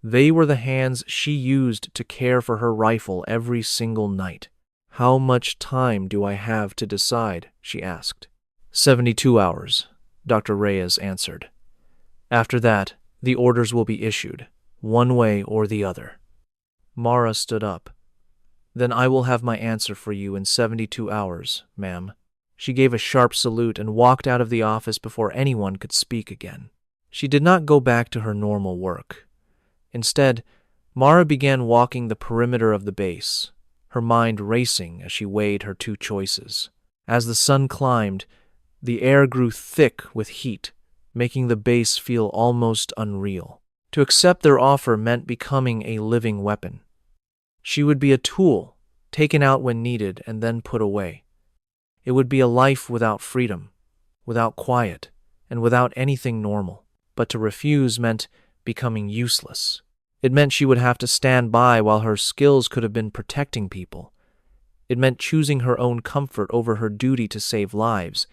They were the hands she used to care for her rifle every single night. How much time do I have to decide? She asked. 72 hours, Dr. Reyes answered. After that, the orders will be issued, one way or the other. Mara stood up. Then I will have my answer for you in 72 hours, ma'am. She gave a sharp salute and walked out of the office before anyone could speak again. She did not go back to her normal work. Instead, Mara began walking the perimeter of the base, her mind racing as she weighed her 2 choices. As the sun climbed, the air grew thick with heat, making the base feel almost unreal. To accept their offer meant becoming a living weapon. She would be a tool, taken out when needed and then put away. It would be a life without freedom, without quiet, and without anything normal. But to refuse meant becoming useless. It meant she would have to stand by while her skills could have been protecting people. It meant choosing her own comfort over her duty to save lives.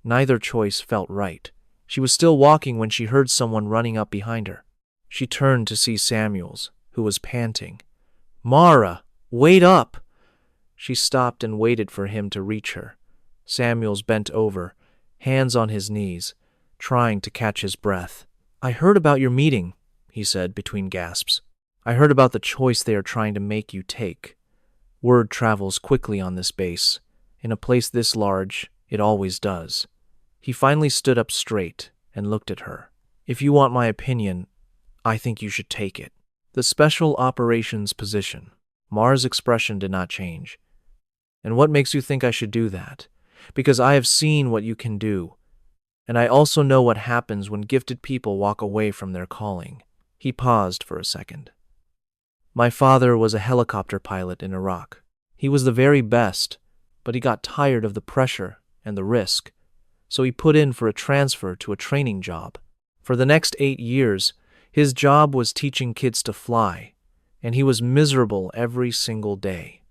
Neither choice felt right. She was still walking when she heard someone running up behind her. She turned to see Samuels, who was panting. "Mara, wait up!" She stopped and waited for him to reach her. Samuels bent over, hands on his knees, trying to catch his breath. "I heard about your meeting," he said between gasps. "I heard about the choice they are trying to make you take. Word travels quickly on this base. In a place this large, it always does." He finally stood up straight and looked at her. "If you want my opinion, I think you should take it." The special operations position. Mara's expression did not change. "And what makes you think I should do that?" "Because I have seen what you can do. And I also know what happens when gifted people walk away from their calling." He paused for a second. "My father was a helicopter pilot in Iraq. He was the very best, but he got tired of the pressure and the risk, so he put in for a transfer to a training job. For the next 8 years, his job was teaching kids to fly, and he was miserable every single day.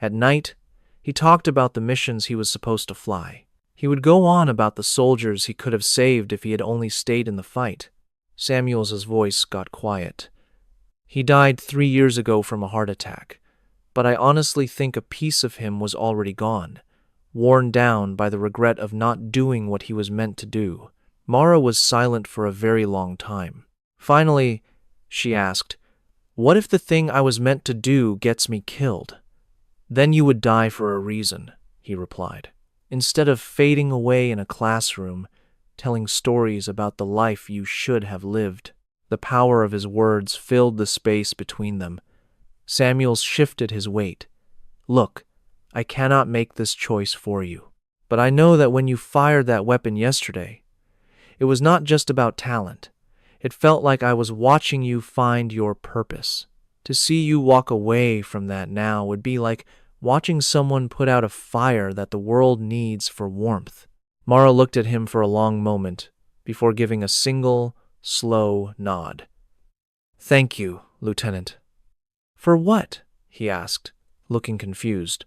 At night, he talked about the missions he was supposed to fly. He would go on about the soldiers he could have saved if he had only stayed in the fight." Samuels's voice got quiet. "He died 3 years ago from a heart attack, but I honestly think a piece of him was already gone, worn down by the regret of not doing what he was meant to do." Mara was silent for a very long time. Finally, she asked, "What if the thing I was meant to do gets me killed?" Then you would die for a reason, he replied, instead of fading away in a classroom, telling stories about the life you should have lived. The power of his words filled the space between them. Samuels shifted his weight. Look, I cannot make this choice for you. But I know that when you fired that weapon yesterday, it was not just about talent. It felt like I was watching you find your purpose. To see you walk away from that now would be like watching someone put out a fire that the world needs for warmth. Mara looked at him for a long moment before giving a single, slow nod. Thank you, Lieutenant. For what? He asked, looking confused.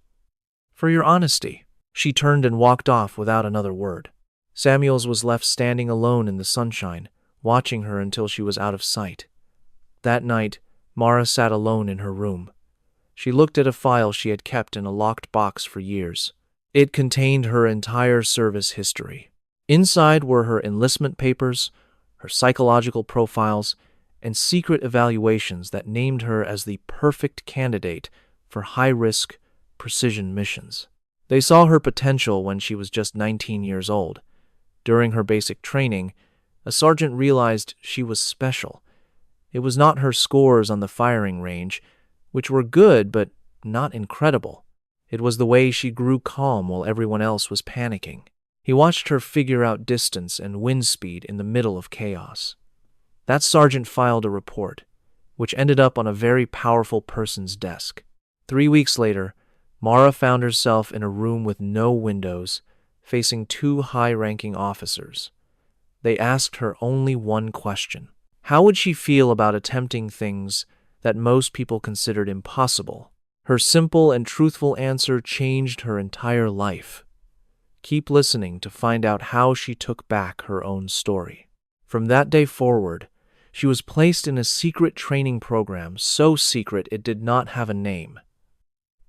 For your honesty. She turned and walked off without another word. Samuels was left standing alone in the sunshine, watching her until she was out of sight. That night, Mara sat alone in her room. She looked at a file she had kept in a locked box for years. It contained her entire service history. Inside were her enlistment papers, her psychological profiles, and secret evaluations that named her as the perfect candidate for high-risk, precision missions. They saw her potential when she was just 19 years old. During her basic training, a sergeant realized she was special. It was not her scores on the firing range, which were good but not incredible. It was the way she grew calm while everyone else was panicking. He watched her figure out distance and wind speed in the middle of chaos. That sergeant filed a report, which ended up on a very powerful person's desk. 3 weeks later, Mara found herself in a room with no windows, facing 2 high-ranking officers. They asked her only one question. How would she feel about attempting things that most people considered impossible? Her simple and truthful answer changed her entire life. Keep listening to find out how she took back her own story. From that day forward, she was placed in a secret training program, so secret it did not have a name.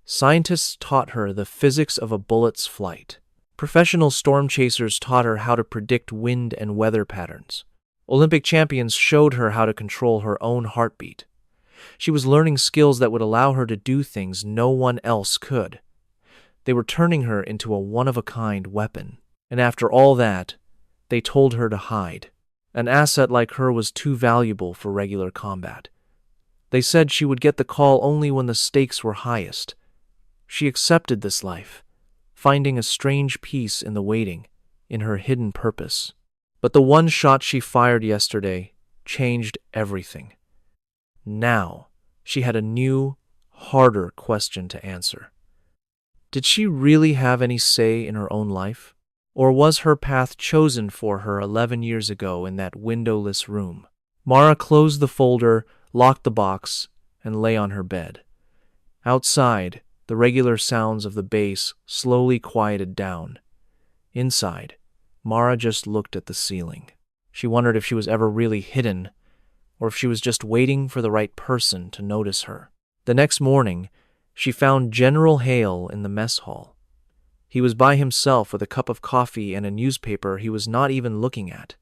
Scientists taught her the physics of a bullet's flight. Professional storm chasers taught her how to predict wind and weather patterns. Olympic champions showed her how to control her own heartbeat. She was learning skills that would allow her to do things no one else could. They were turning her into a one-of-a-kind weapon. And after all that, they told her to hide. An asset like her was too valuable for regular combat. They said she would get the call only when the stakes were highest. She accepted this life, finding a strange peace in the waiting, in her hidden purpose. But the one shot she fired yesterday changed everything. Now, she had a new, harder question to answer. Did she really have any say in her own life? Or was her path chosen for her 11 years ago in that windowless room? Mara closed the folder, locked the box, and lay on her bed. Outside, the regular sounds of the bass slowly quieted down. Inside, Mara just looked at the ceiling. She wondered if she was ever really hidden, or if she was just waiting for the right person to notice her. The next morning, she found General Hale in the mess hall. He was by himself with a cup of coffee and a newspaper he was not even looking at.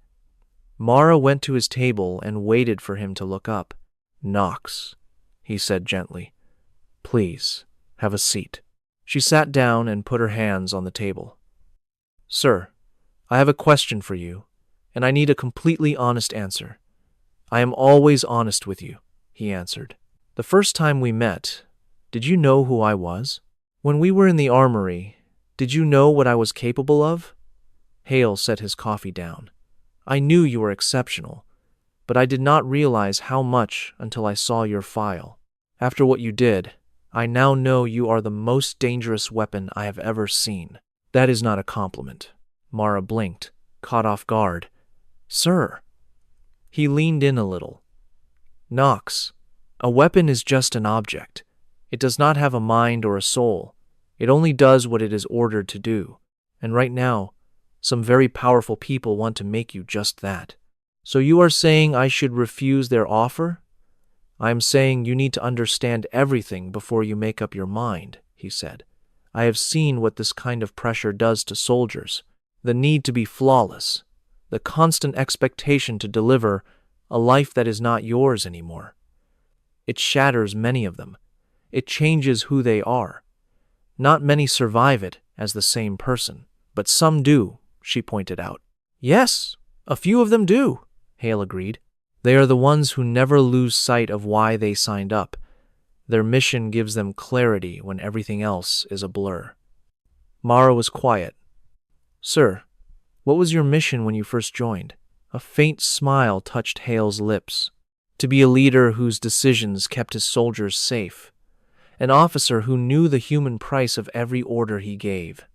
Mara went to his table and waited for him to look up. "Knox," he said gently. "Please, have a seat." She sat down and put her hands on the table. "Sir, I have a question for you, and I need a completely honest answer." "I am always honest with you," he answered. "The first time we met, did you know who I was? When we were in the armory, did you know what I was capable of?" Hale set his coffee down. "I knew you were exceptional, but I did not realize how much until I saw your file. After what you did, I now know you are the most dangerous weapon I have ever seen." "That is not a compliment." Mara blinked, caught off guard. "Sir." He leaned in a little. "Knox, a weapon is just an object. It does not have a mind or a soul. It only does what it is ordered to do. And right now, some very powerful people want to make you just that. So you are saying I should refuse their offer?" "I am saying you need to understand everything before you make up your mind," he said. "I have seen what this kind of pressure does to soldiers. The need to be flawless. The constant expectation to deliver a life that is not yours anymore. It shatters many of them. It changes who they are. Not many survive it as the same person, but some do, she pointed out. Yes, a few of them do, Hale agreed. They are the ones who never lose sight of why they signed up. Their mission gives them clarity when everything else is a blur. Mara was quiet. Sir, what was your mission when you first joined? A faint smile touched Hale's lips. To be a leader whose decisions kept his soldiers safe. An officer who knew the human price of every order he gave.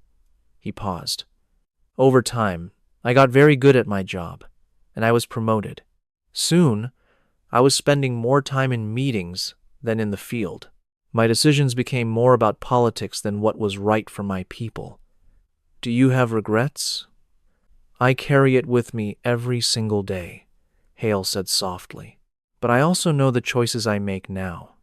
He paused. Over time, I got very good at my job, and I was promoted. Soon, I was spending more time in meetings than in the field. My decisions became more about politics than what was right for my people. Do you have regrets? I carry it with me every single day, Hale said softly. But I also know the choices I make now,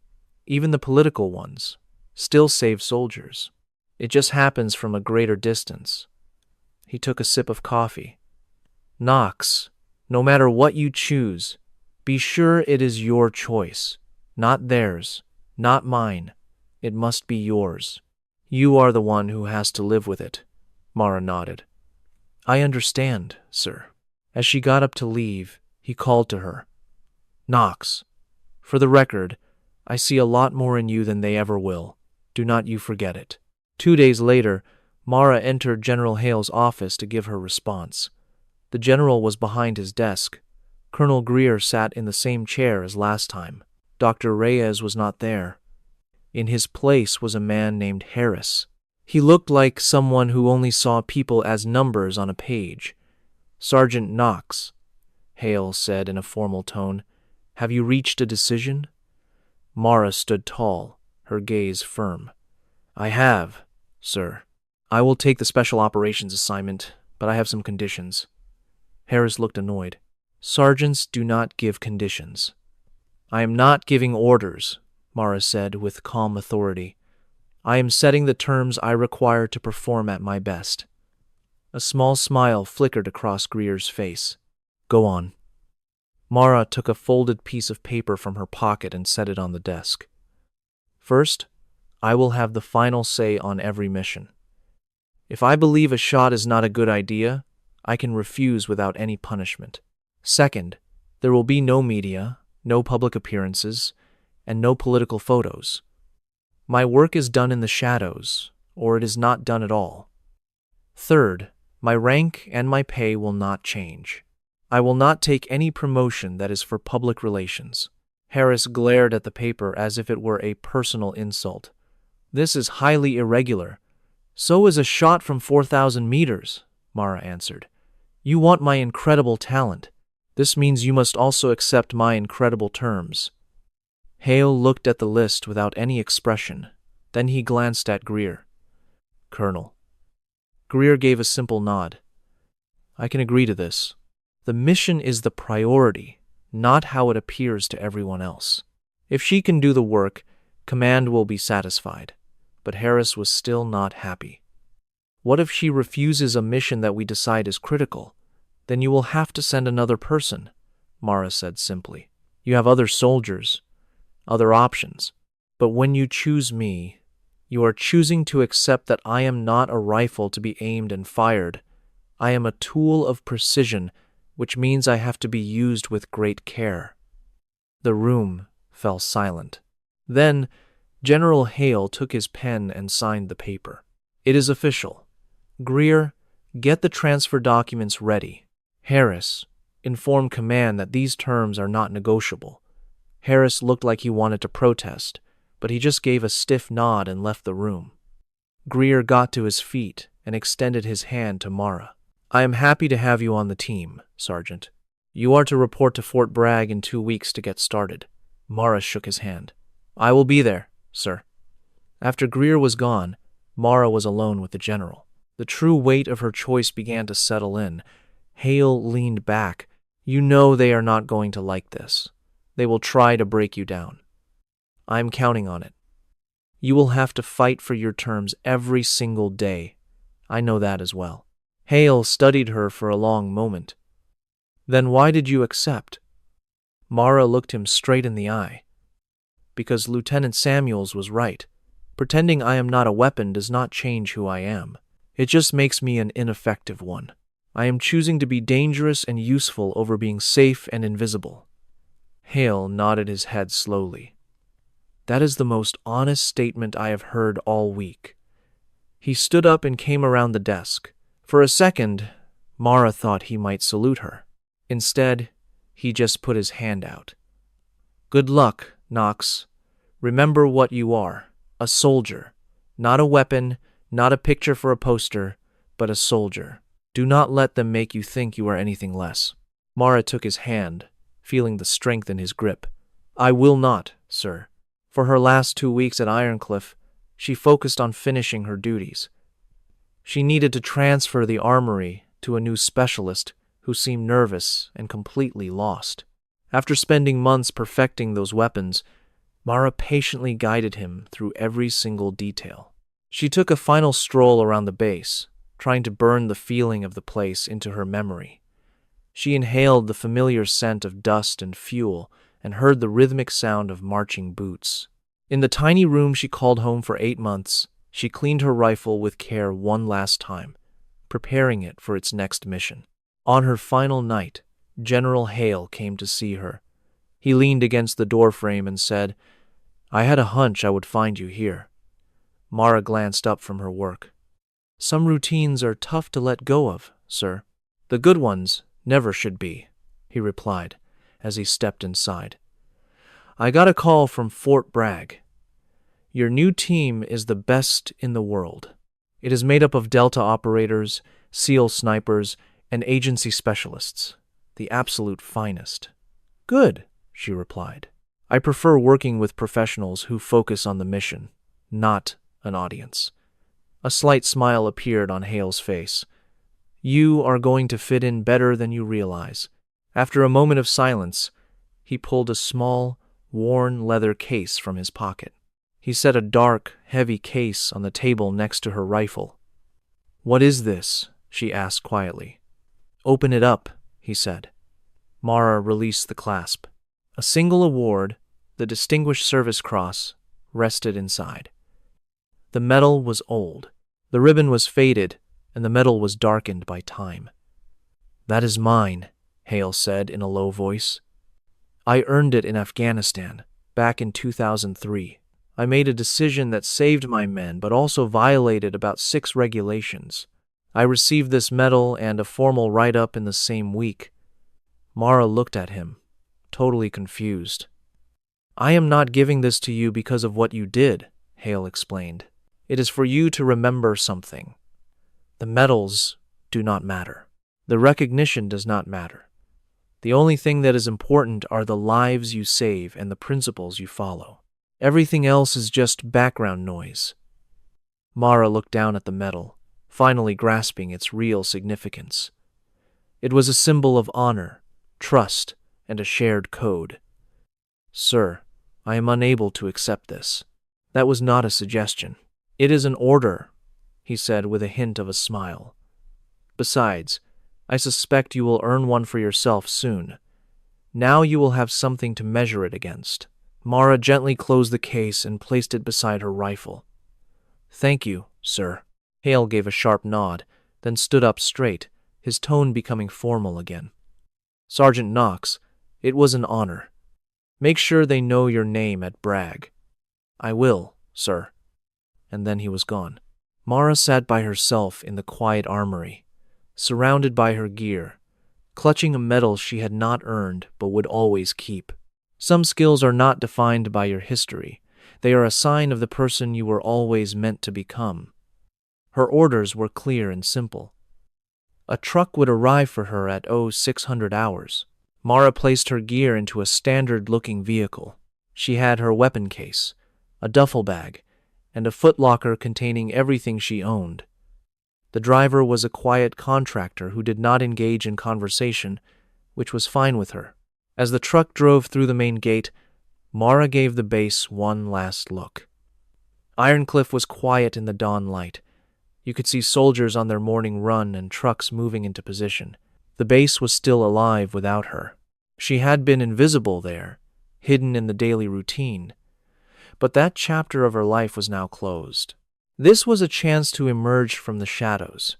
even the political ones, still save soldiers. It just happens from a greater distance. He took a sip of coffee. Knox, no matter what you choose, be sure it is your choice, not theirs, not mine. It must be yours. You are the one who has to live with it. Mara nodded. I understand, sir. As she got up to leave, he called to her. Knox, for the record, I see a lot more in you than they ever will. Do not you forget it. 2 days later, Mara entered General Hale's office to give her response. The general was behind his desk. Colonel Greer sat in the same chair as last time. Dr. Reyes was not there. In his place was a man named Harris. He looked like someone who only saw people as numbers on a page. Sergeant Knox, Hale said in a formal tone, have you reached a decision? Mara stood tall, her gaze firm. I have, sir. I will take the special operations assignment, but I have some conditions. Harris looked annoyed. Sergeants do not give conditions. I am not giving orders, Mara said with calm authority. I am setting the terms I require to perform at my best. A small smile flickered across Greer's face. Go on. Mara took a folded piece of paper from her pocket and set it on the desk. First, I will have the final say on every mission. If I believe a shot is not a good idea, I can refuse without any punishment. Second, there will be no media, no public appearances, and no political photos. My work is done in the shadows, or it is not done at all. Third, my rank and my pay will not change. I will not take any promotion that is for public relations. Harris glared at the paper as if it were a personal insult. This is highly irregular. So is a shot from 4,000 meters, Mara answered. You want my incredible talent. This means you must also accept my incredible terms. Hale looked at the list without any expression. Then he glanced at Greer. Colonel. Greer gave a simple nod. I can agree to this. The mission is the priority, not how it appears to everyone else. If she can do the work, command will be satisfied. But Harris was still not happy. What if she refuses a mission that we decide is critical? Then you will have to send another person, Mara said simply. You have other soldiers, other options. But when you choose me, you are choosing to accept that I am not a rifle to be aimed and fired. I am a tool of precision, which means I have to be used with great care. The room fell silent. Then, General Hale took his pen and signed the paper. It is official. Greer, get the transfer documents ready. Harris, inform command that these terms are not negotiable. Harris looked like he wanted to protest, but he just gave a stiff nod and left the room. Greer got to his feet and extended his hand to Mara. I am happy to have you on the team, Sergeant. You are to report to Fort Bragg in 2 weeks to get started. Mara shook his hand. I will be there, sir. After Greer was gone, Mara was alone with the general. The true weight of her choice began to settle in. Hale leaned back. You know they are not going to like this. They will try to break you down. I'm counting on it. You will have to fight for your terms every single day. I know that as well. Hale studied her for a long moment. Then why did you accept? Mara looked him straight in the eye. Because Lieutenant Samuels was right. Pretending I am not a weapon does not change who I am. It just makes me an ineffective one. I am choosing to be dangerous and useful over being safe and invisible." Hale nodded his head slowly. "That is the most honest statement I have heard all week." He stood up and came around the desk. For a second, Mara thought he might salute her. Instead, he just put his hand out. "Good luck, Knox. Remember what you are, a soldier. Not a weapon, not a picture for a poster, but a soldier. Do not let them make you think you are anything less." Mara took his hand, feeling the strength in his grip. "I will not, sir." For her last 2 weeks at Ironcliff, she focused on finishing her duties. She needed to transfer the armory to a new specialist who seemed nervous and completely lost. After spending months perfecting those weapons, Mara patiently guided him through every single detail. She took a final stroll around the base, trying to burn the feeling of the place into her memory. She inhaled the familiar scent of dust and fuel and heard the rhythmic sound of marching boots. In the tiny room she called home for 8 months, she cleaned her rifle with care one last time, preparing it for its next mission. On her final night, General Hale came to see her. He leaned against the doorframe and said, "I had a hunch I would find you here." Mara glanced up from her work. "Some routines are tough to let go of, sir." "The good ones never should be," he replied as he stepped inside. "I got a call from Fort Bragg. Your new team is the best in the world. It is made up of Delta operators, SEAL snipers, and agency specialists. The absolute finest." "Good," she replied. "I prefer working with professionals who focus on the mission, not an audience." A slight smile appeared on Hale's face. "You are going to fit in better than you realize." After a moment of silence, he pulled a small, worn leather case from his pocket. He set a dark, heavy case on the table next to her rifle. "What is this?" she asked quietly. "Open it up," he said. Mara released the clasp. A single award, the Distinguished Service Cross, rested inside. The metal was old. The ribbon was faded, and the metal was darkened by time. "That is mine," Hale said in a low voice. "I earned it in Afghanistan, back in 2003. I made a decision that saved my men but also violated about 6 regulations. I received this medal and a formal write-up in the same week." Mara looked at him, totally confused. "I am not giving this to you because of what you did," Hale explained. "It is for you to remember something. The medals do not matter. The recognition does not matter. The only thing that is important are the lives you save and the principles you follow. Everything else is just background noise." Mara looked down at the medal, finally grasping its real significance. It was a symbol of honor, trust, and a shared code. "Sir, I am unable to accept this." "That was not a suggestion. It is an order," he said with a hint of a smile. "Besides, I suspect you will earn one for yourself soon. Now you will have something to measure it against." Mara gently closed the case and placed it beside her rifle. "Thank you, sir." Hale gave a sharp nod, then stood up straight, his tone becoming formal again. "Sergeant Knox, it was an honor. Make sure they know your name at Bragg." "I will, sir." And then he was gone. Mara sat by herself in the quiet armory, surrounded by her gear, clutching a medal she had not earned but would always keep. Some skills are not defined by your history. They are a sign of the person you were always meant to become. Her orders were clear and simple. A truck would arrive for her at 0600 hours. Mara placed her gear into a standard-looking vehicle. She had her weapon case, a duffel bag, and a footlocker containing everything she owned. The driver was a quiet contractor who did not engage in conversation, which was fine with her. As the truck drove through the main gate, Mara gave the base one last look. Ironcliff was quiet in the dawn light. You could see soldiers on their morning run and trucks moving into position. The base was still alive without her. She had been invisible there, hidden in the daily routine. But that chapter of her life was now closed. This was a chance to emerge from the shadows,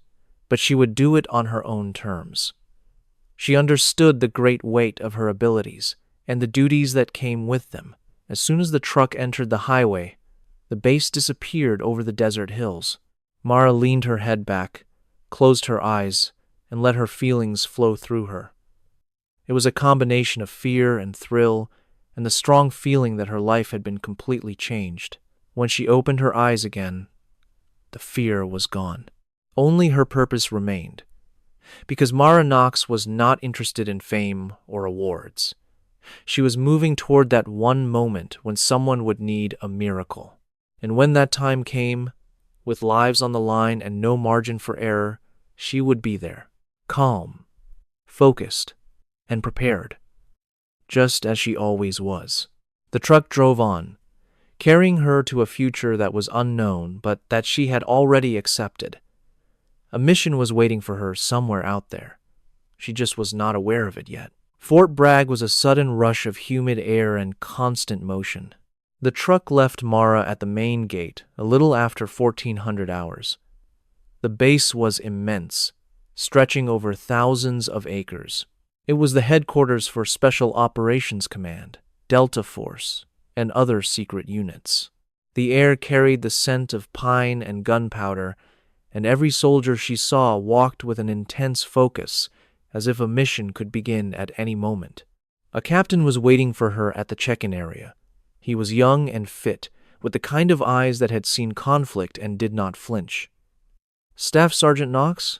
but she would do it on her own terms. She understood the great weight of her abilities and the duties that came with them. As soon as the truck entered the highway, the base disappeared over the desert hills. Mara leaned her head back, closed her eyes, and let her feelings flow through her. It was a combination of fear and thrill, and the strong feeling that her life had been completely changed. When she opened her eyes again, the fear was gone. Only her purpose remained, because Mara Knox was not interested in fame or awards. She was moving toward that one moment when someone would need a miracle. And when that time came, with lives on the line and no margin for error, she would be there, calm, focused, and prepared, just as she always was. The truck drove on, carrying her to a future that was unknown but that she had already accepted. A mission was waiting for her somewhere out there. She just was not aware of it yet. Fort Bragg was a sudden rush of humid air and constant motion. The truck left Mara at the main gate a little after 1400 hours. The base was immense, stretching over thousands of acres. It was the headquarters for Special Operations Command, Delta Force, and other secret units. The air carried the scent of pine and gunpowder, and every soldier she saw walked with an intense focus, as if a mission could begin at any moment. A captain was waiting for her at the check-in area. He was young and fit, with the kind of eyes that had seen conflict and did not flinch. "Staff Sergeant Knox?"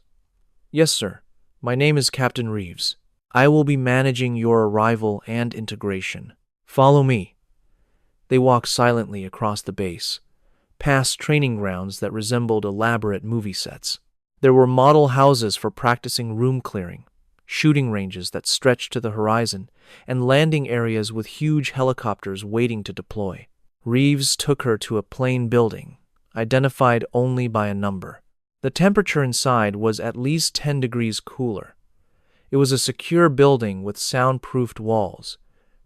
"Yes, sir. My name is Captain Reeves. I will be managing your arrival and integration. Follow me." They walked silently across the base, past training grounds that resembled elaborate movie sets. There were model houses for practicing room clearing, shooting ranges that stretched to the horizon, and landing areas with huge helicopters waiting to deploy. Reeves took her to a plain building, identified only by a number. The temperature inside was at least 10 degrees cooler. It was a secure building with soundproofed walls,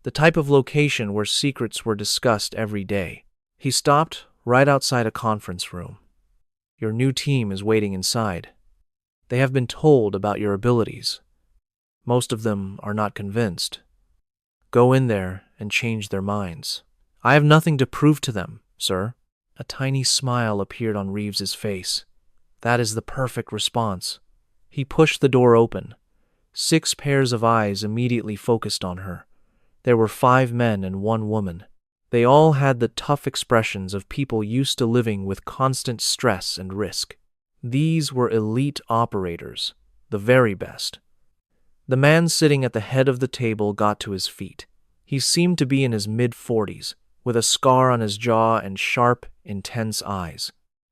the type of location where secrets were discussed every day. He stopped right outside a conference room. "Your new team is waiting inside. They have been told about your abilities. Most of them are not convinced. Go in there and change their minds." "I have nothing to prove to them, sir." A tiny smile appeared on Reeves's face. "That is the perfect response." He pushed the door open. 6 pairs of eyes immediately focused on her. There were 5 men and 1 woman. They all had the tough expressions of people used to living with constant stress and risk. These were elite operators, the very best. The man sitting at the head of the table got to his feet. He seemed to be in his mid-40s, with a scar on his jaw and sharp, intense eyes.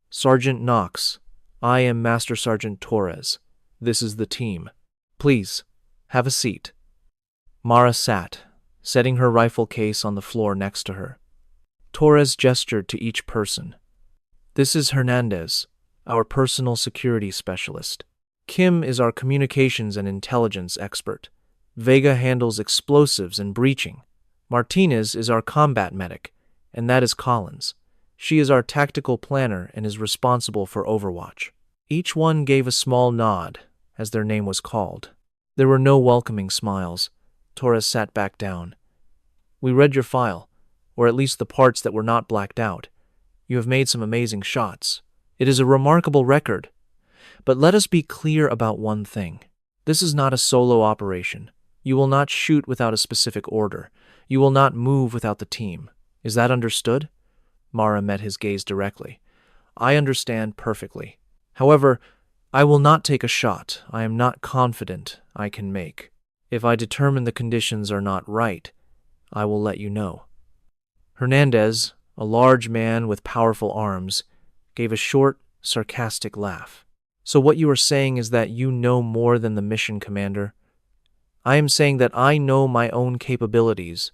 "Sergeant Knox, I am Master Sergeant Torres. This is the team. Please, have a seat." Mara sat, setting her rifle case on the floor next to her. Torres gestured to each person. "This is Hernandez, our personal security specialist. Kim is our communications and intelligence expert. Vega handles explosives and breaching. Martinez is our combat medic, and that is Collins. She is our tactical planner and is responsible for Overwatch." Each one gave a small nod as their name was called. There were no welcoming smiles. Torres sat back down. "We read your file, or at least the parts that were not blacked out. You have made some amazing shots. It is a remarkable record. But let us be clear about one thing. This is not a solo operation. You will not shoot without a specific order. You will not move without the team. Is that understood?" Mara met his gaze directly. "I understand perfectly. However, I will not take a shot I am not confident I can make. If I determine the conditions are not right, I will let you know." Hernandez, a large man with powerful arms, gave a short, sarcastic laugh. "So what you are saying is that you know more than the mission commander?" "I am saying that I know my own capabilities,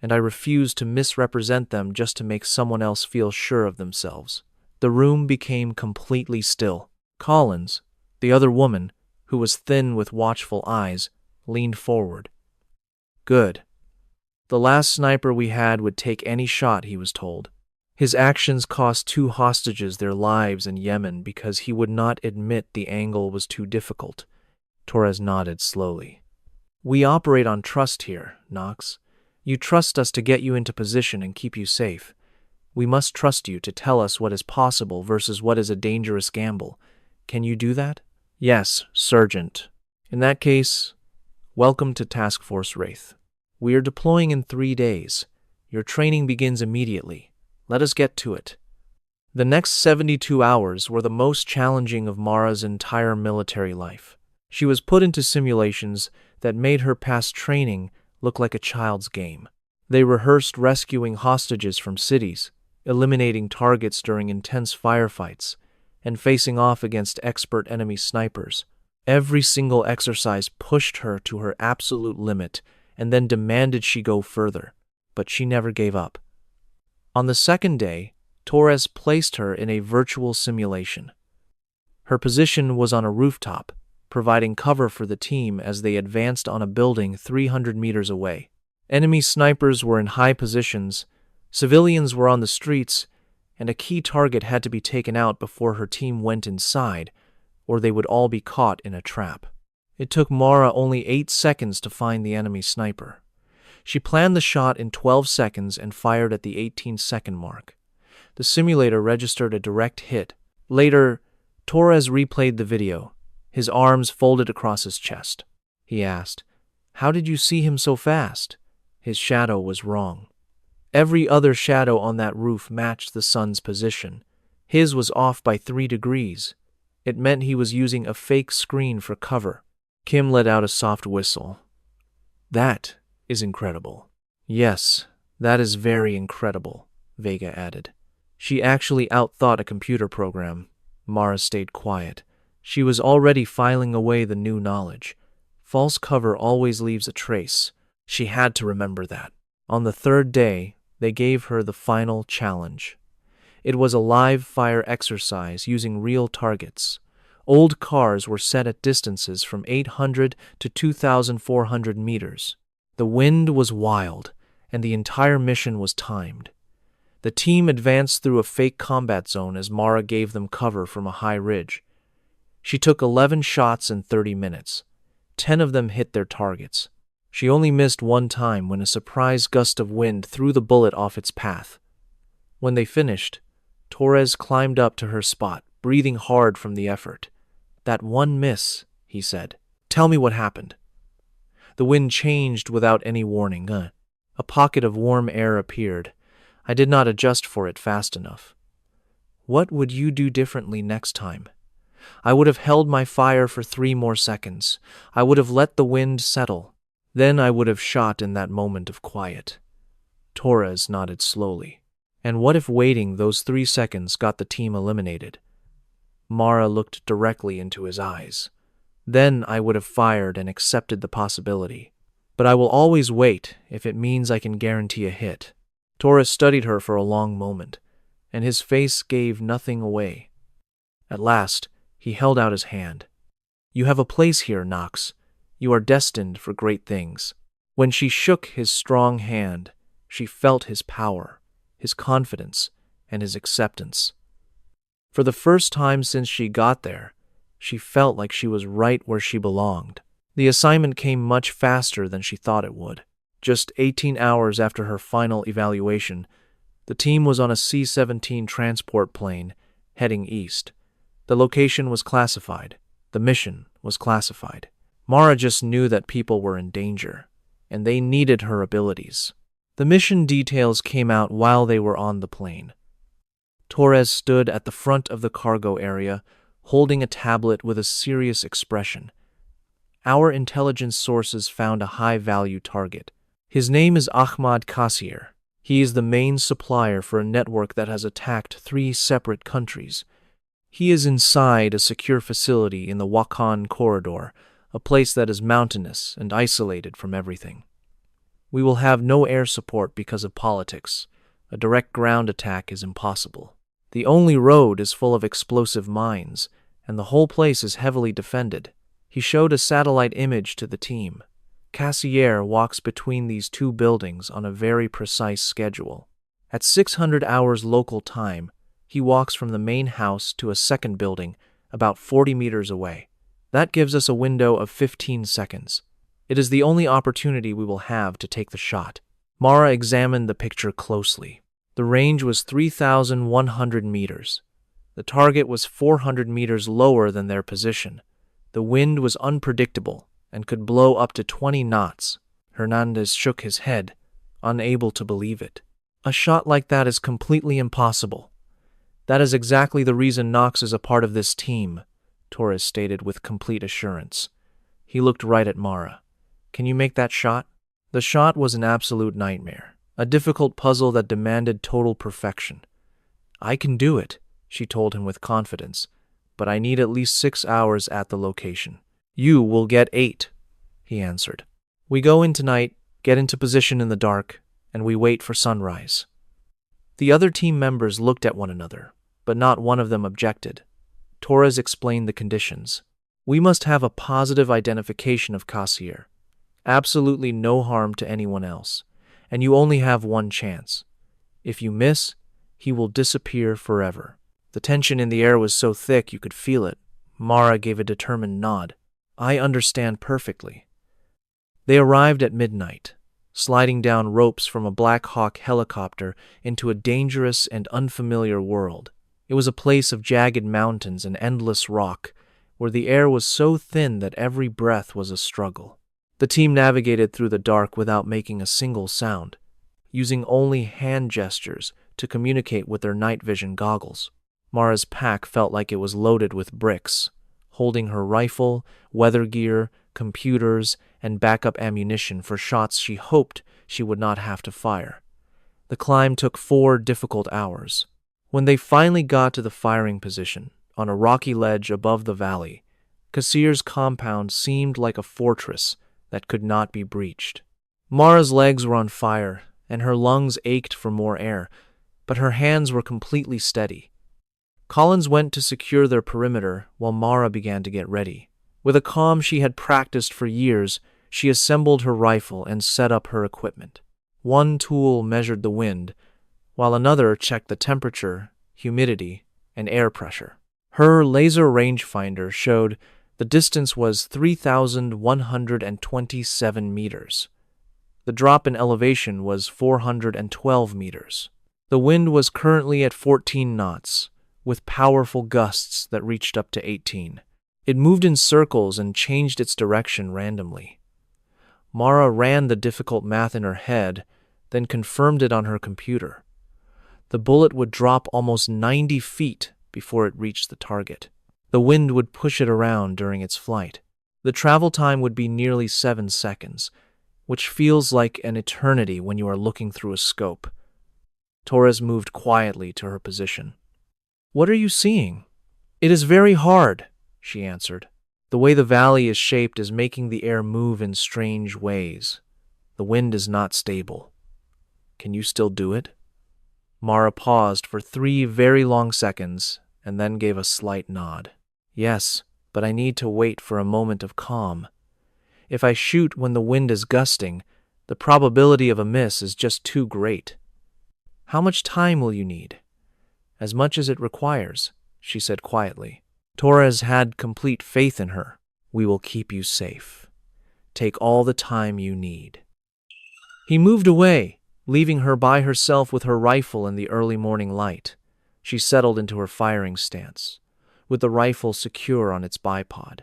and I refuse to misrepresent them just to make someone else feel sure of themselves." The room became completely still. Collins, the other woman, who was thin with watchful eyes, leaned forward. "Good. The last sniper we had would take any shot, he was told. His actions cost 2 hostages their lives in Yemen because he would not admit the angle was too difficult. Torres nodded slowly. We operate on trust here, Knox. You trust us to get you into position and keep you safe. We must trust you to tell us what is possible versus what is a dangerous gamble. Can you do that? Yes, Sergeant. In that case, welcome to Task Force Wraith. We are deploying in 3 days. Your training begins immediately. Let us get to it. The next 72 hours were the most challenging of Mara's entire military life. She was put into simulations that made her past training look like a child's game. They rehearsed rescuing hostages from cities, eliminating targets during intense firefights, and facing off against expert enemy snipers. Every single exercise pushed her to her absolute limit and then demanded she go further, but she never gave up. On the second day, Torres placed her in a virtual simulation. Her position was on a rooftop, providing cover for the team as they advanced on a building 300 meters away. Enemy snipers were in high positions, civilians were on the streets, and a key target had to be taken out before her team went inside, or they would all be caught in a trap. It took Mara only 8 seconds to find the enemy sniper. She planned the shot in 12 seconds and fired at the 18-second mark. The simulator registered a direct hit. Later, Torres replayed the video, his arms folded across his chest. He asked, "How did you see him so fast?" His shadow was wrong. Every other shadow on that roof matched the sun's position. His was off by 3 degrees. It meant he was using a fake screen for cover. Kim let out a soft whistle. That is incredible. Yes, that is very incredible, Vega added. She actually outthought a computer program. Mara stayed quiet. She was already filing away the new knowledge. False cover always leaves a trace. She had to remember that. On the 3rd day, they gave her the final challenge. It was a live fire exercise using real targets. Old cars were set at distances from 800 to 2,400 meters. The wind was wild, and the entire mission was timed. The team advanced through a fake combat zone as Mara gave them cover from a high ridge. She took 11 shots in 30 minutes. 10 of them hit their targets. She only missed 1 time when a surprise gust of wind threw the bullet off its path. When they finished, Torres climbed up to her spot, breathing hard from the effort. "That one miss," he said. "Tell me what happened." The wind changed without any warning. A pocket of warm air appeared. I did not adjust for it fast enough. What would you do differently next time? I would have held my fire for 3 more seconds. I would have let the wind settle. Then I would have shot in that moment of quiet. Torres nodded slowly. And what if waiting those 3 seconds got the team eliminated? Mara looked directly into his eyes. Then I would have fired and accepted the possibility. But I will always wait if it means I can guarantee a hit. Torres studied her for a long moment, and his face gave nothing away. At last, he held out his hand. "You have a place here, Knox. You are destined for great things." When she shook his strong hand, she felt his power, his confidence, and his acceptance. For the first time since she got there, she felt like she was right where she belonged. The assignment came much faster than she thought it would. Just 18 hours after her final evaluation, the team was on a C-17 transport plane heading east. The location was classified. The mission was classified. Mara just knew that people were in danger, and they needed her abilities. The mission details came out while they were on the plane. Torres stood at the front of the cargo area, holding a tablet with a serious expression. Our intelligence sources found a high-value target. His name is Ahmad Kassir. He is the main supplier for a network that has attacked 3 separate countries. He is inside a secure facility in the Wakhan corridor, a place that is mountainous and isolated from everything. We will have no air support because of politics. A direct ground attack is impossible. The only road is full of explosive mines, and the whole place is heavily defended. He showed a satellite image to the team. Cassier walks between these 2 buildings on a very precise schedule. At 600 hours local time, he walks from the main house to a second building about 40 meters away. That gives us a window of 15 seconds. It is the only opportunity we will have to take the shot. Mara examined the picture closely. The range was 3,100 meters. The target was 400 meters lower than their position. The wind was unpredictable and could blow up to 20 knots. Hernandez shook his head, unable to believe it. A shot like that is completely impossible. That is exactly the reason Knox is a part of this team, Torres stated with complete assurance. He looked right at Mara. Can you make that shot? The shot was an absolute nightmare, a difficult puzzle that demanded total perfection. I can do it, she told him with confidence, but I need at least 6 hours at the location. You will get 8, he answered. We go in tonight, get into position in the dark, and we wait for sunrise. The other team members looked at one another, but not one of them objected. Torres explained the conditions. We must have a positive identification of Cassier. Absolutely no harm to anyone else, and you only have one chance. If you miss, he will disappear forever. The tension in the air was so thick you could feel it. Mara gave a determined nod. I understand perfectly. They arrived at midnight, sliding down ropes from a Black Hawk helicopter into a dangerous and unfamiliar world. It was a place of jagged mountains and endless rock, where the air was so thin that every breath was a struggle. The team navigated through the dark without making a single sound, using only hand gestures to communicate with their night vision goggles. Mara's pack felt like it was loaded with bricks, holding her rifle, weather gear, computers, and backup ammunition for shots she hoped she would not have to fire. The climb took 4 difficult hours. When they finally got to the firing position, on a rocky ledge above the valley, Cassier's compound seemed like a fortress that could not be breached. Mara's legs were on fire, and her lungs ached for more air, but her hands were completely steady. Collins went to secure their perimeter while Mara began to get ready. With a calm she had practiced for years, she assembled her rifle and set up her equipment. One tool measured the wind, while another checked the temperature, humidity, and air pressure. Her laser rangefinder showed the distance was 3,127 meters. The drop in elevation was 412 meters. The wind was currently at 14 knots, with powerful gusts that reached up to 18. It moved in circles and changed its direction randomly. Mara ran the difficult math in her head, then confirmed it on her computer. The bullet would drop almost 90 feet before it reached the target. The wind would push it around during its flight. The travel time would be nearly 7 seconds, which feels like an eternity when you are looking through a scope. Torres moved quietly to her position. What are you seeing? It is very hard, she answered. The way the valley is shaped is making the air move in strange ways. The wind is not stable. Can you still do it? Mara paused for 3 very long seconds and then gave a slight nod. Yes, but I need to wait for a moment of calm. If I shoot when the wind is gusting, the probability of a miss is just too great. How much time will you need? As much as it requires, she said quietly. Torres had complete faith in her. We will keep you safe. Take all the time you need. He moved away, leaving her by herself with her rifle in the early morning light. She settled into her firing stance, with the rifle secure on its bipod.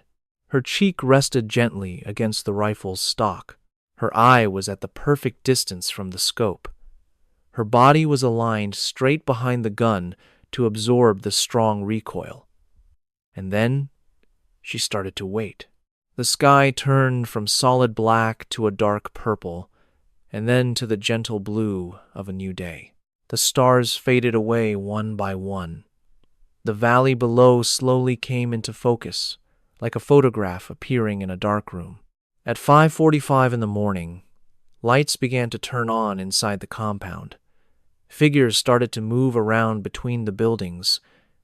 Her cheek rested gently against the rifle's stock. Her eye was at the perfect distance from the scope. Her body was aligned straight behind the gun to absorb the strong recoil. And then she started to wait. The sky turned from solid black to a dark purple, and then to the gentle blue of a new day. The stars faded away one by one. The valley below slowly came into focus, like a photograph appearing in a dark room. At 5:45 in the morning, lights began to turn on inside the compound. Figures started to move around between the buildings,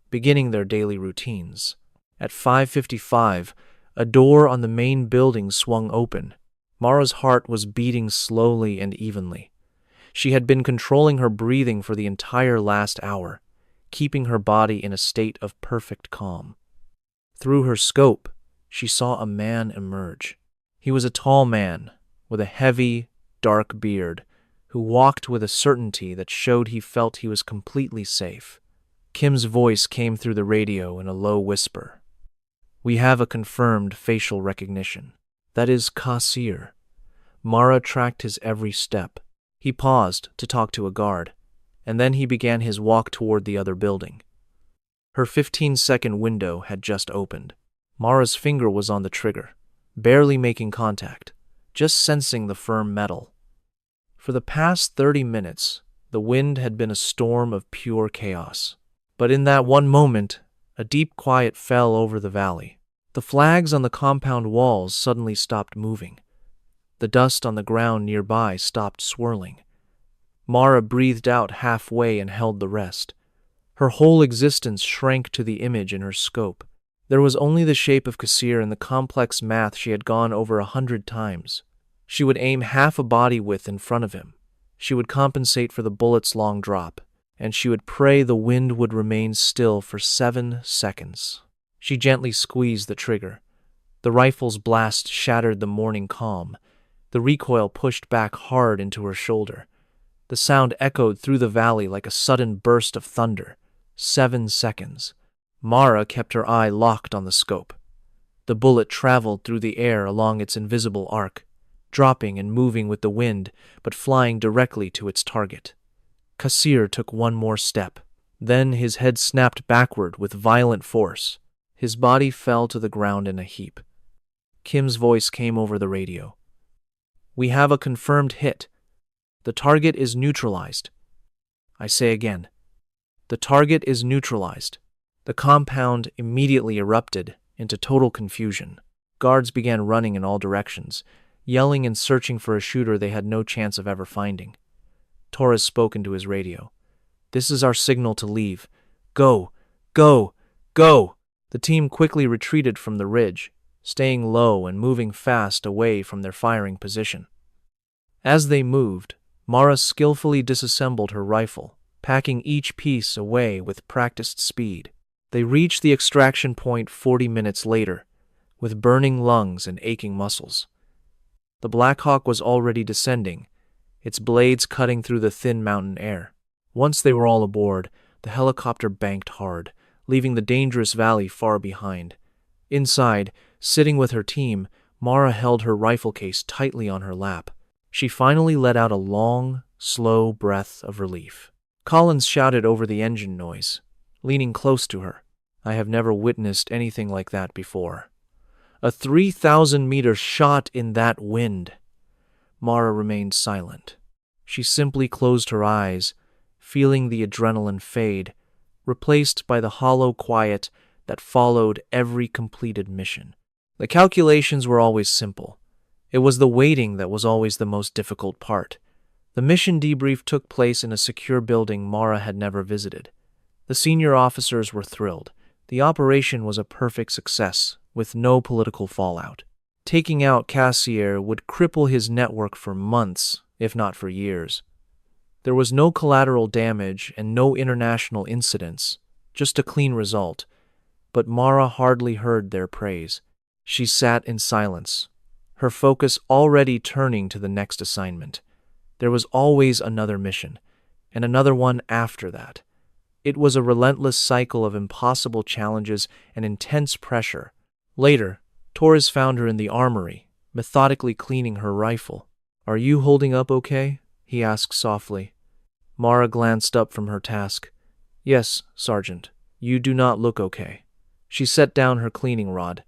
beginning their daily routines. At 5:55, a door on the main building swung open. Mara's heart was beating slowly and evenly. She had been controlling her breathing for the entire last hour, keeping her body in a state of perfect calm. Through her scope, she saw a man emerge. He was a tall man with a heavy, dark beard who walked with a certainty that showed he felt he was completely safe. Kim's voice came through the radio in a low whisper. "We have a confirmed facial recognition. That is Kassir." Mara tracked his every step. He paused to talk to a guard, and then he began his walk toward the other building. Her 15-second window had just opened. Mara's finger was on the trigger, barely making contact, just sensing the firm metal. For the past 30 minutes, the wind had been a storm of pure chaos. But in that one moment, a deep quiet fell over the valley. The flags on the compound walls suddenly stopped moving. The dust on the ground nearby stopped swirling. Mara breathed out halfway and held the rest. Her whole existence shrank to the image in her scope. There was only the shape of Kassir and the complex math she had gone over 100 times. She would aim half a body width in front of him. She would compensate for the bullet's long drop, and she would pray the wind would remain still for 7 seconds. She gently squeezed the trigger. The rifle's blast shattered the morning calm. The recoil pushed back hard into her shoulder. The sound echoed through the valley like a sudden burst of thunder. 7 seconds. Mara kept her eye locked on the scope. The bullet traveled through the air along its invisible arc, dropping and moving with the wind, but flying directly to its target. Kassir took one more step. Then his head snapped backward with violent force. His body fell to the ground in a heap. Kim's voice came over the radio. "We have a confirmed hit. The target is neutralized." I say again, the target is neutralized. The compound immediately erupted into total confusion. Guards began running in all directions, yelling and searching for a shooter they had no chance of ever finding. Torres spoke into his radio. "This is our signal to leave. Go! Go! Go!" The team quickly retreated from the ridge, staying low and moving fast away from their firing position. As they moved, Mara skillfully disassembled her rifle, packing each piece away with practiced speed. They reached the extraction point 40 minutes later, with burning lungs and aching muscles. The Black Hawk was already descending, its blades cutting through the thin mountain air. Once they were all aboard, the helicopter banked hard, leaving the dangerous valley far behind. Inside, sitting with her team, Mara held her rifle case tightly on her lap. She finally let out a long, slow breath of relief. Collins shouted over the engine noise, leaning close to her. "I have never witnessed anything like that before. A 3,000-meter shot in that wind." Mara remained silent. She simply closed her eyes, feeling the adrenaline fade, replaced by the hollow quiet that followed every completed mission. The calculations were always simple. It was the waiting that was always the most difficult part. The mission debrief took place in a secure building Mara had never visited. The senior officers were thrilled. The operation was a perfect success, with no political fallout. Taking out Kassir would cripple his network for months, if not for years. There was no collateral damage and no international incidents, just a clean result. But Mara hardly heard their praise. She sat in silence, her focus already turning to the next assignment. There was always another mission, and another one after that. It was a relentless cycle of impossible challenges and intense pressure. Later, Torres found her in the armory, methodically cleaning her rifle. "Are you holding up okay?" he asked softly. Mara glanced up from her task. "Yes, Sergeant. You do not look okay." She set down her cleaning rod.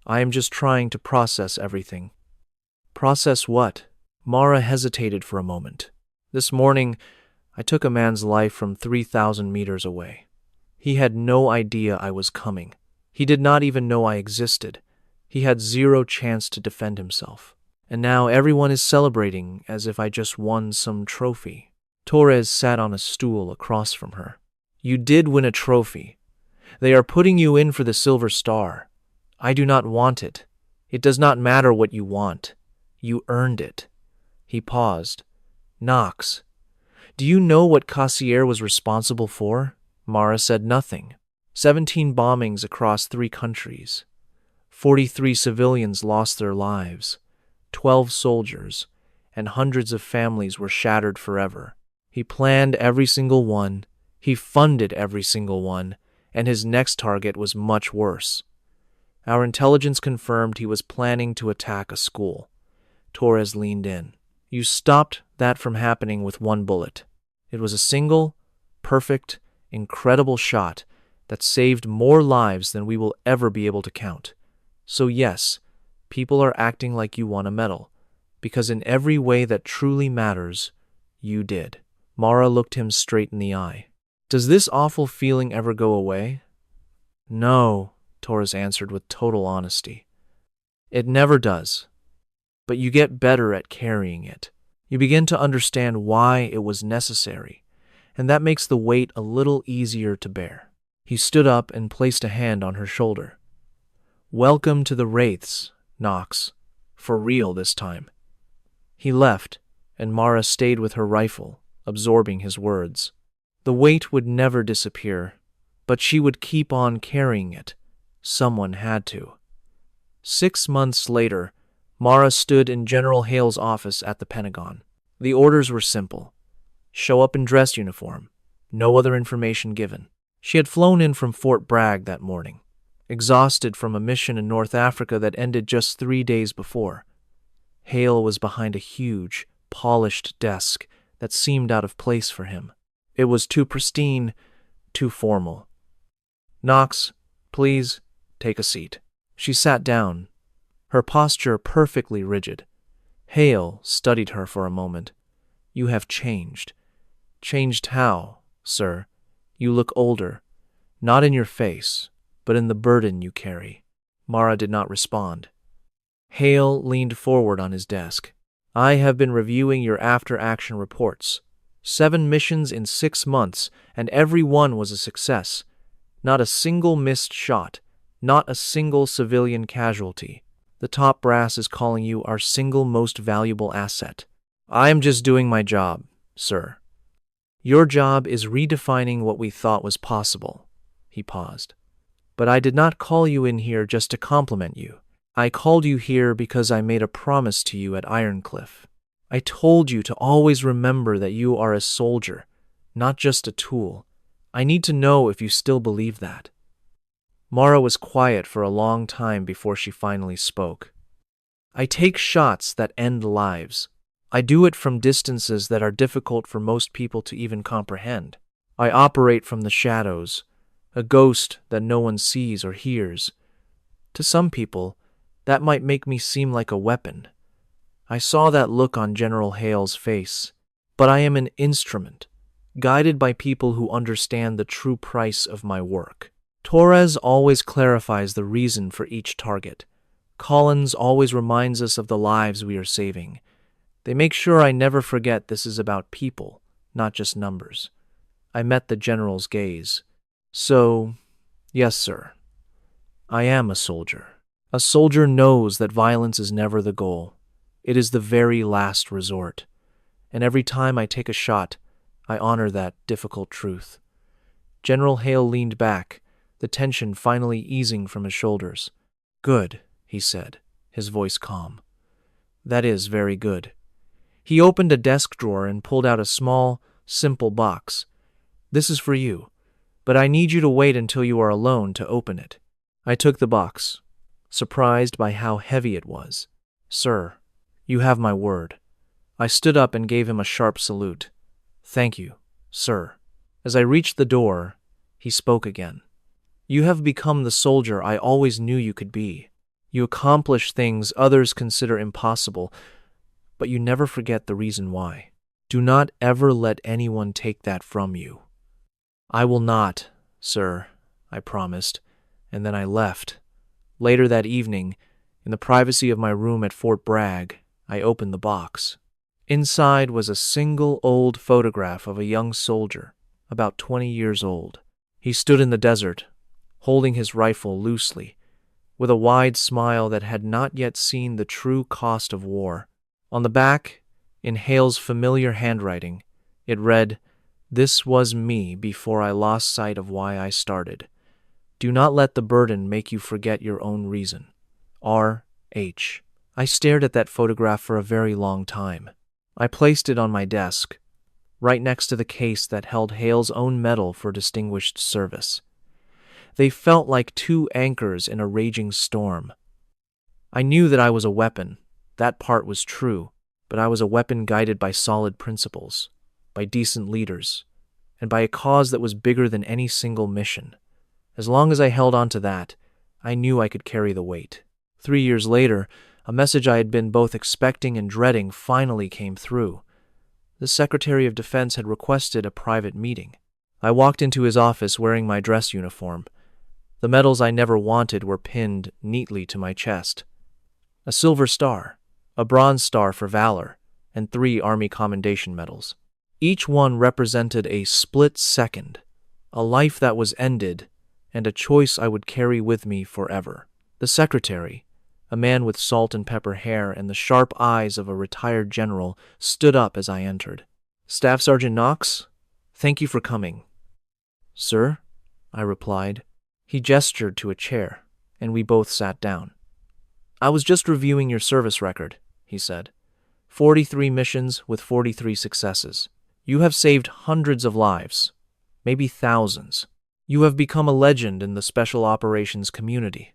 "I am just trying to process everything." "Process what?" Mara hesitated for a moment. "This morning, I took a man's life from 3,000 meters away. He had no idea I was coming. He did not even know I existed. He had zero chance to defend himself. And now everyone is celebrating as if I just won some trophy." Torres sat on a stool across from her. "You did win a trophy. They are putting you in for the Silver Star. I do not want it. It does not matter what you want. You earned it." He paused. "Knox, Do you know what Cassier was responsible for? Mara said nothing. 17 bombings across 3 countries. 43 civilians lost their lives. 12 soldiers, and hundreds of families were shattered forever. He planned every single one, he funded every single one, and his next target was much worse. Our intelligence confirmed he was planning to attack a school. Torres leaned in. You stopped that from happening with 1 bullet. It was a single, perfect, incredible shot that saved more lives than we will ever be able to count. So yes, people are acting like you won a medal, because in every way that truly matters, you did. Mara looked him straight in the eye. Does this awful feeling ever go away? No, Torres answered with total honesty. It never does. But you get better at carrying it. You begin to understand why it was necessary, and that makes the weight a little easier to bear. He stood up and placed a hand on her shoulder. Welcome to the Wraiths, Knox. For real this time. He left, and Mara stayed with her rifle, absorbing his words. The weight would never disappear, but she would keep on carrying it. Someone had to. 6 months later, Mara stood in General Hale's office at the Pentagon. The orders were simple. Show up in dress uniform. No other information given. She had flown in from Fort Bragg that morning, exhausted from a mission in North Africa that ended just 3 days before. Hale was behind a huge, polished desk that seemed out of place for him. It was too pristine, too formal. Knox, please, take a seat. She sat down, her posture perfectly rigid. Hale studied her for a moment. You have changed. Changed how, sir? You look older, not in your face, but in the burden you carry. Mara did not respond. Hale leaned forward on his desk. I have been reviewing your after-action reports. 7 missions in 6 months, and every one was a success. Not a single missed shot, not a single civilian casualty. The top brass is calling you our single most valuable asset. I am just doing my job, sir. Your job is redefining what we thought was possible. He paused. But I did not call you in here just to compliment you. I called you here because I made a promise to you at Ironcliff. I told you to always remember that you are a soldier, not just a tool. I need to know if you still believe that. Mara was quiet for a long time before she finally spoke. I take shots that end lives. I do it from distances that are difficult for most people to even comprehend. I operate from the shadows, a ghost that no one sees or hears. To some people, that might make me seem like a weapon. I saw that look on General Hale's face, but I am an instrument, guided by people who understand the true price of my work. Torres always clarifies the reason for each target. Collins always reminds us of the lives we are saving. They make sure I never forget this is about people, not just numbers. I met the general's gaze. So, yes, sir. I am a soldier. A soldier knows that violence is never the goal. It is the very last resort. And every time I take a shot, I honor that difficult truth. General Hale leaned back, the tension finally easing from his shoulders. Good, he said, his voice calm. That is very good. He opened a desk drawer and pulled out a small, simple box. This is for you, but I need you to wait until you are alone to open it. I took the box, surprised by how heavy it was. Sir, you have my word. I stood up and gave him a sharp salute. Thank you, sir. As I reached the door, he spoke again. You have become the soldier I always knew you could be. You accomplish things others consider impossible, but you never forget the reason why. Do not ever let anyone take that from you. I will not, sir, I promised, and then I left. Later that evening, in the privacy of my room at Fort Bragg, I opened the box. Inside was a single old photograph of a young soldier, about 20 years old. He stood in the desert, holding his rifle loosely, with a wide smile that had not yet seen the true cost of war. On the back, in Hale's familiar handwriting, It read, "This was me before I lost sight of why I started. Do not let the burden make you forget your own reason. R.H." I stared at that photograph for a very long time. I placed it on my desk, right next to the case that held Hale's own medal for distinguished service. They felt like two anchors in a raging storm. I knew that I was a weapon. That part was true, but I was a weapon guided by solid principles, by decent leaders, and by a cause that was bigger than any single mission. As long as I held on to that, I knew I could carry the weight. 3 years later, a message I had been both expecting and dreading finally came through. The Secretary of Defense had requested a private meeting. I walked into his office wearing my dress uniform. The medals I never wanted were pinned neatly to my chest. A silver star, a bronze star for valor, and 3 Army Commendation medals. Each one represented a split second, a life that was ended, and a choice I would carry with me forever. The secretary, a man with salt and pepper hair and the sharp eyes of a retired general, stood up as I entered. "Staff Sergeant Knox, thank you for coming." "Sir?" I replied. He gestured to a chair, and we both sat down. "I was just reviewing your service record," he said. 43 missions with 43 successes. You have saved hundreds of lives, maybe thousands. You have become a legend in the special operations community.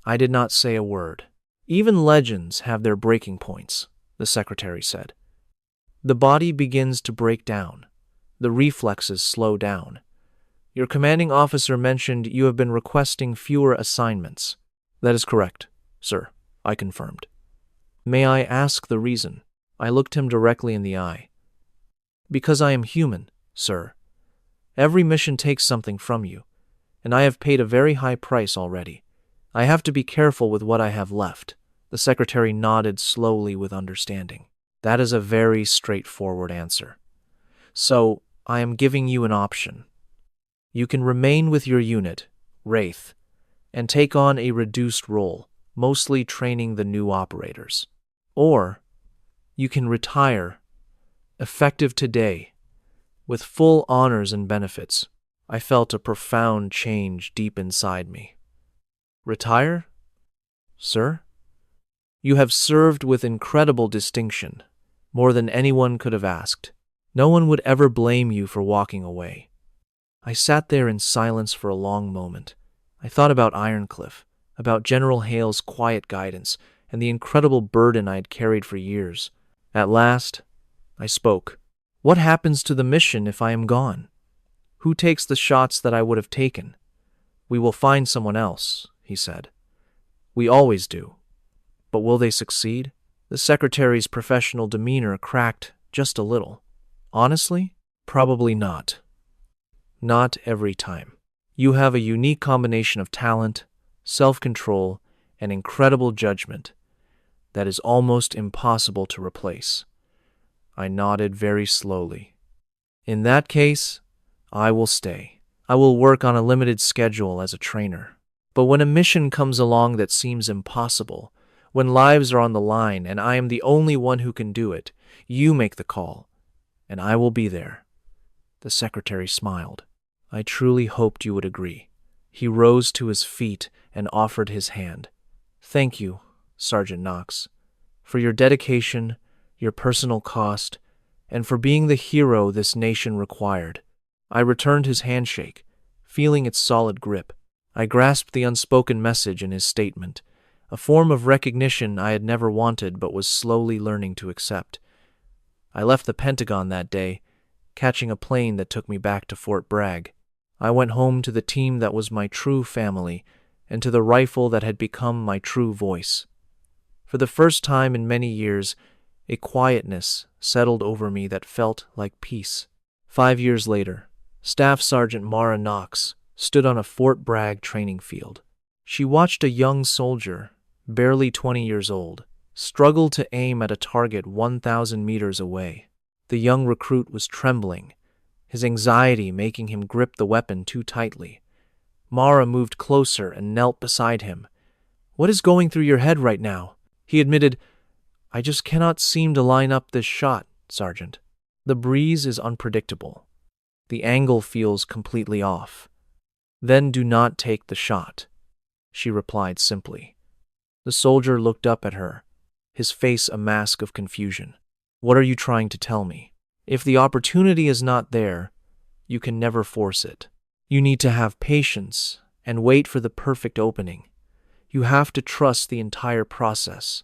I did not say a word. "Even legends have their breaking points," the secretary said. "The body begins to break down. The reflexes slow down. Your commanding officer mentioned you have been requesting fewer assignments." "That is correct, sir," I confirmed. "May I ask the reason?" I looked him directly in the eye. "Because I am human, sir. Every mission takes something from you, and I have paid a very high price already. I have to be careful with what I have left." The secretary nodded slowly with understanding. "That is a very straightforward answer. So, I am giving you an option. You can remain with your unit, Wraith, and take on a reduced role, mostly training the new operators. Or, you can retire, effective today, with full honors and benefits." I felt a profound change deep inside me. "Retire? Sir? You have served with incredible distinction, more than anyone could have asked. No one would ever blame you for walking away." I sat there in silence for a long moment. I thought about Ironcliff, about General Hale's quiet guidance, and the incredible burden I had carried for years. At last, I spoke. "What happens to the mission if I am gone? Who takes the shots that I would have taken?" "We will find someone else," he said. "We always do. But will they succeed?" The secretary's professional demeanor cracked just a little. "Honestly, probably not. Not every time. You have a unique combination of talent, self-control, and incredible judgment that is almost impossible to replace." I nodded very slowly. "In that case, I will stay. I will work on a limited schedule as a trainer. But when a mission comes along that seems impossible, when lives are on the line and I am the only one who can do it, you make the call, and I will be there." The secretary smiled. I truly hoped you would agree. He rose to his feet and offered his hand. "Thank you, Sergeant Knox, for your dedication, your personal cost, and for being the hero this nation required." I returned his handshake, feeling its solid grip. I grasped the unspoken message in his statement, a form of recognition I had never wanted but was slowly learning to accept. I left the Pentagon that day, catching a plane that took me back to Fort Bragg. I went home to the team that was my true family and to the rifle that had become my true voice. For the first time in many years, a quietness settled over me that felt like peace. 5 years later, Staff Sergeant Mara Knox stood on a Fort Bragg training field. She watched a young soldier, barely 20 years old, struggle to aim at a target 1,000 meters away. The young recruit was trembling, his anxiety making him grip the weapon too tightly. Mara moved closer and knelt beside him. "What is going through your head right now?" He admitted, "I just cannot seem to line up this shot, Sergeant." The breeze is unpredictable. The angle feels completely off. Then do not take the shot, she replied simply. The soldier looked up at her, his face a mask of confusion. What are you trying to tell me? If the opportunity is not there, you can never force it. You need to have patience and wait for the perfect opening. You have to trust the entire process.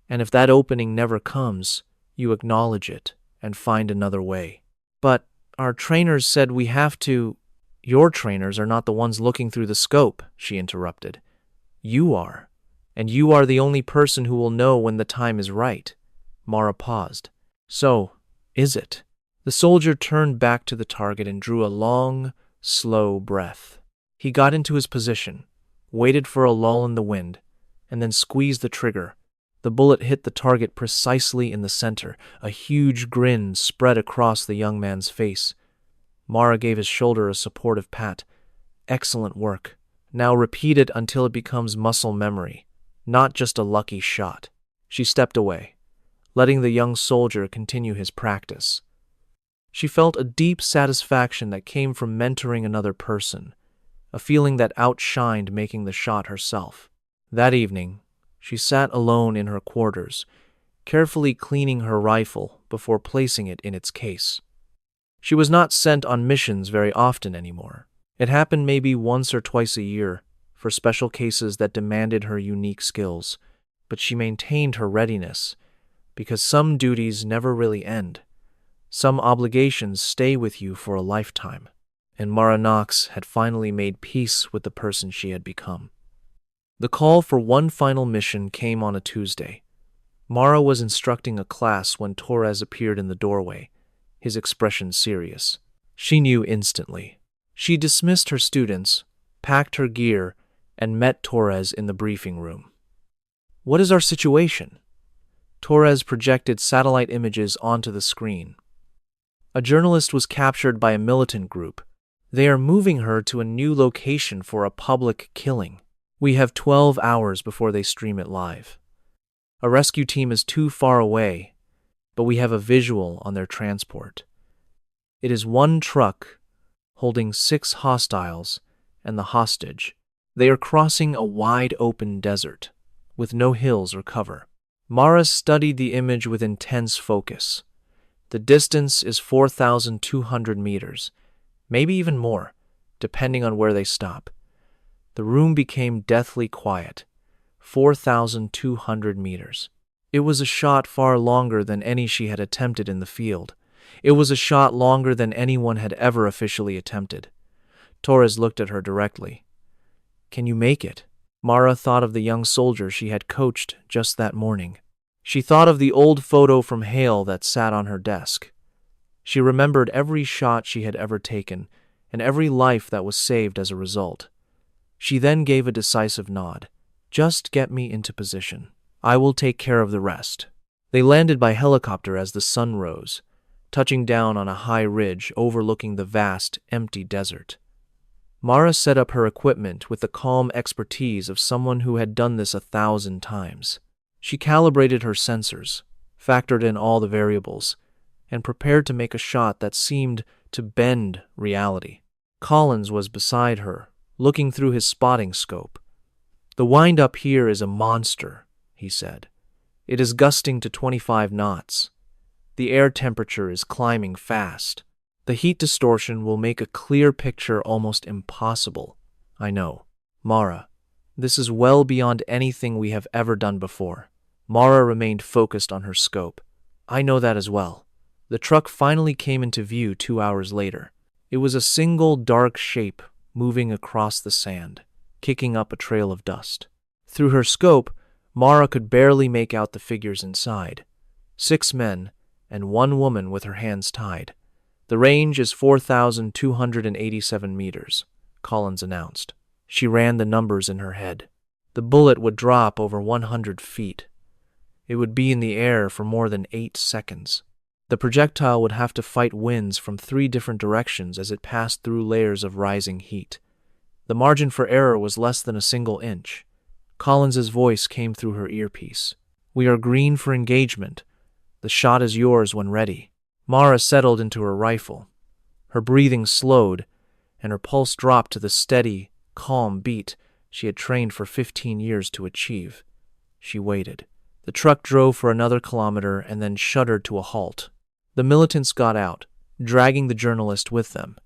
And if that opening never comes, you acknowledge it and find another way. But our trainers said we have to. Your trainers are not the ones looking through the scope, she interrupted. You are. And you are the only person who will know when the time is right. Mara paused. So, is it? The soldier turned back to the target and drew a long, slow breath. He got into his position, waited for a lull in the wind, and then squeezed the trigger. The bullet hit the target precisely in the center. A huge grin spread across the young man's face. Mara gave his shoulder a supportive pat. Excellent work. Now repeat it until it becomes muscle memory, not just a lucky shot. She stepped away, letting the young soldier continue his practice. She felt a deep satisfaction that came from mentoring another person, a feeling that outshined making the shot herself. That evening, she sat alone in her quarters, carefully cleaning her rifle before placing it in its case. She was not sent on missions very often anymore. It happened maybe once or twice a year, for special cases that demanded her unique skills, but she maintained her readiness, because some duties never really end. Some obligations stay with you for a lifetime, and Mara Knox had finally made peace with the person she had become. The call for one final mission came on a Tuesday. Mara was instructing a class when Torres appeared in the doorway, his expression serious. She knew instantly. She dismissed her students, packed her gear, and met Torres in the briefing room. What is our situation? Torres projected satellite images onto the screen. A journalist was captured by a militant group. They are moving her to a new location for a public killing. We have 12 hours before they stream it live. A rescue team is too far away, but we have a visual on their transport. It is one truck holding 6 hostiles and the hostage. They are crossing a wide-open desert with no hills or cover. Mara studied the image with intense focus. The distance is 4,200 meters, maybe even more, depending on where they stop. The room became deathly quiet. 4,200 meters. It was a shot far longer than any she had attempted in the field. It was a shot longer than anyone had ever officially attempted. Torres looked at her directly. Can you make it? Mara thought of the young soldier she had coached just that morning. She thought of the old photo from Hale that sat on her desk. She remembered every shot she had ever taken and every life that was saved as a result. She then gave a decisive nod. Just get me into position. I will take care of the rest. They landed by helicopter as the sun rose, touching down on a high ridge overlooking the vast, empty desert. Mara set up her equipment with the calm expertise of someone who had done this 1,000 times. She calibrated her sensors, factored in all the variables, and prepared to make a shot that seemed to bend reality. Collins was beside her, looking through his spotting scope. The wind up here is a monster, he said. It is gusting to 25 knots. The air temperature is climbing fast. The heat distortion will make a clear picture almost impossible. I know. Mara, this is well beyond anything we have ever done before. Mara remained focused on her scope. I know that as well. The truck finally came into view 2 hours later. It was a single dark shape moving across the sand, kicking up a trail of dust. Through her scope, Mara could barely make out the figures inside. 6 men and 1 woman with her hands tied. The range is 4,287 meters, Collins announced. She ran the numbers in her head. The bullet would drop over 100 feet. It would be in the air for more than 8 seconds. The projectile would have to fight winds from 3 different directions as it passed through layers of rising heat. The margin for error was less than a single inch. Collins's voice came through her earpiece. We are green for engagement. The shot is yours when ready. Mara settled into her rifle. Her breathing slowed, and her pulse dropped to the steady, calm beat she had trained for 15 years to achieve. She waited. The truck drove for another kilometer and then shuddered to a halt. The militants got out, dragging the journalist with them.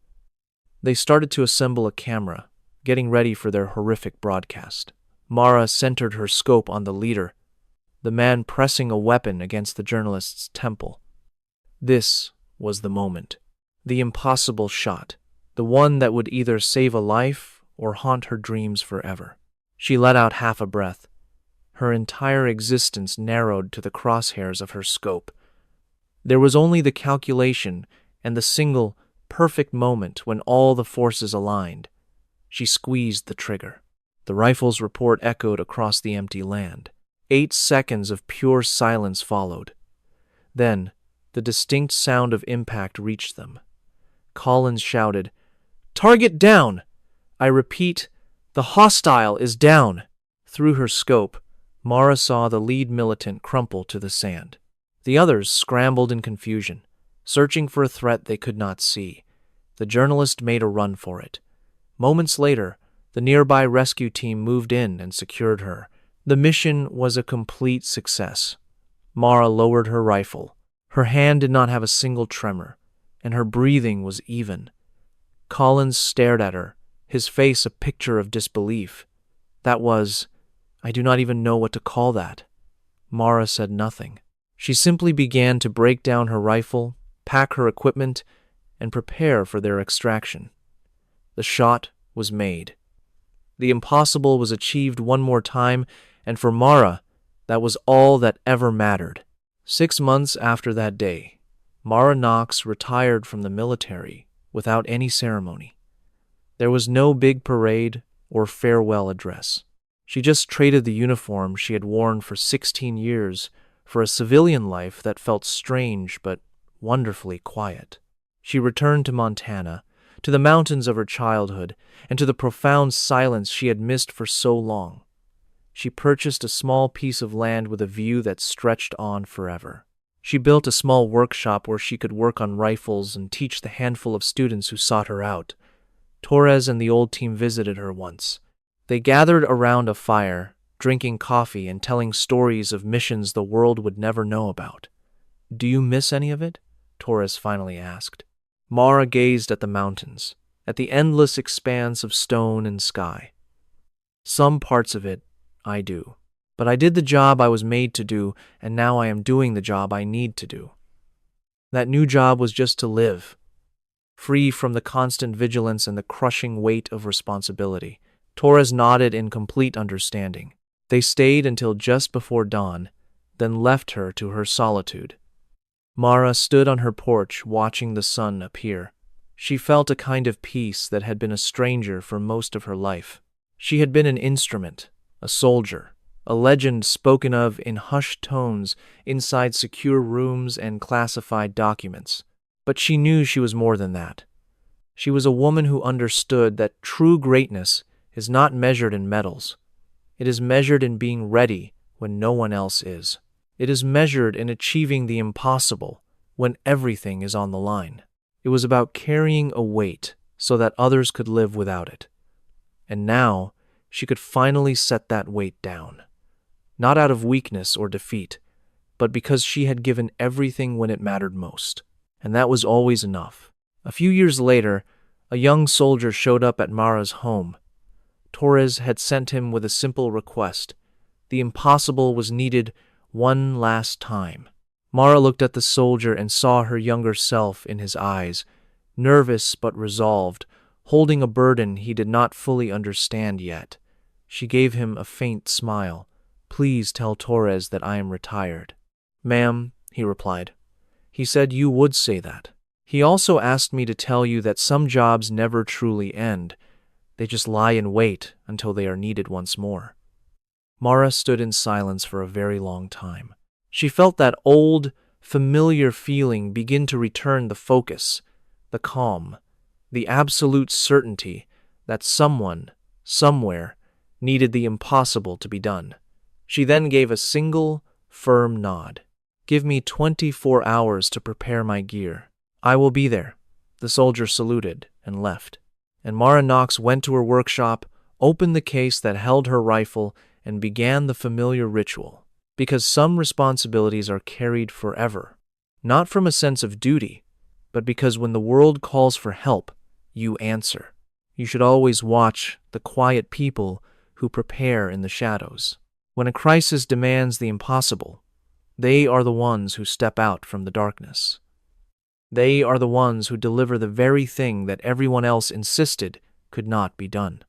They started to assemble a camera, getting ready for their horrific broadcast. Mara centered her scope on the leader, the man pressing a weapon against the journalist's temple. This was the moment. The impossible shot. The one that would either save a life or haunt her dreams forever. She let out half a breath. Her entire existence narrowed to the crosshairs of her scope. There was only the calculation and the single, perfect moment when all the forces aligned. She squeezed the trigger. The rifle's report echoed across the empty land. 8 seconds of pure silence followed. Then, the distinct sound of impact reached them. Collins shouted, "Target down! I repeat, the hostile is down!" Through her scope, Mara saw the lead militant crumple to the sand. The others scrambled in confusion, searching for a threat they could not see. The journalist made a run for it. Moments later, the nearby rescue team moved in and secured her. The mission was a complete success. Mara lowered her rifle. Her hand did not have a single tremor, and her breathing was even. Collins stared at her, his face a picture of disbelief. I do not even know what to call that. Mara said nothing. She simply began to break down her rifle, pack her equipment, and prepare for their extraction. The shot was made. The impossible was achieved one more time, and for Mara, that was all that ever mattered. 6 months after that day, Mara Knox retired from the military without any ceremony. There was no big parade or farewell address. She just traded the uniform she had worn for 16 years for a civilian life that felt strange but wonderfully quiet. She returned to Montana, to the mountains of her childhood, and to the profound silence she had missed for so long. She purchased a small piece of land with a view that stretched on forever. She built a small workshop where she could work on rifles and teach the handful of students who sought her out. Torres and the old team visited her once. They gathered around a fire, drinking coffee and telling stories of missions the world would never know about. "Do you miss any of it?" Torres finally asked. Mara gazed at the mountains, at the endless expanse of stone and sky. "Some parts of it, I do. But I did the job I was made to do, and now I am doing the job I need to do. That new job was just to live, free from the constant vigilance and the crushing weight of responsibility." Torres nodded in complete understanding. They stayed until just before dawn, then left her to her solitude. Mara stood on her porch watching the sun appear. She felt a kind of peace that had been a stranger for most of her life. She had been an instrument, a soldier, a legend spoken of in hushed tones inside secure rooms and classified documents. But she knew she was more than that. She was a woman who understood that true greatness is not measured in medals. It is measured in being ready when no one else is. It is measured in achieving the impossible when everything is on the line. It was about carrying a weight so that others could live without it. And now she could finally set that weight down. Not out of weakness or defeat, but because she had given everything when it mattered most. And that was always enough. A few years later, a young soldier showed up at Mara's home. Torres had sent him with a simple request. The impossible was needed one last time. Mara looked at the soldier and saw her younger self in his eyes, nervous but resolved, holding a burden he did not fully understand yet. She gave him a faint smile. "Please tell Torres that I am retired." "Ma'am," he replied. "He said you would say that. He also asked me to tell you that some jobs never truly end. They just lie in wait until they are needed once more." Mara stood in silence for a very long time. She felt that old, familiar feeling begin to return, the focus, the calm, the absolute certainty that someone, somewhere, needed the impossible to be done. She then gave a single, firm nod. Give me 24 hours to prepare my gear. I will be there." The soldier saluted and left. And Mara Knox went to her workshop, opened the case that held her rifle, and began the familiar ritual. Because some responsibilities are carried forever, not from a sense of duty, but because when the world calls for help, you answer. You should always watch the quiet people who prepare in the shadows. When a crisis demands the impossible, they are the ones who step out from the darkness. They are the ones who deliver the very thing that everyone else insisted could not be done.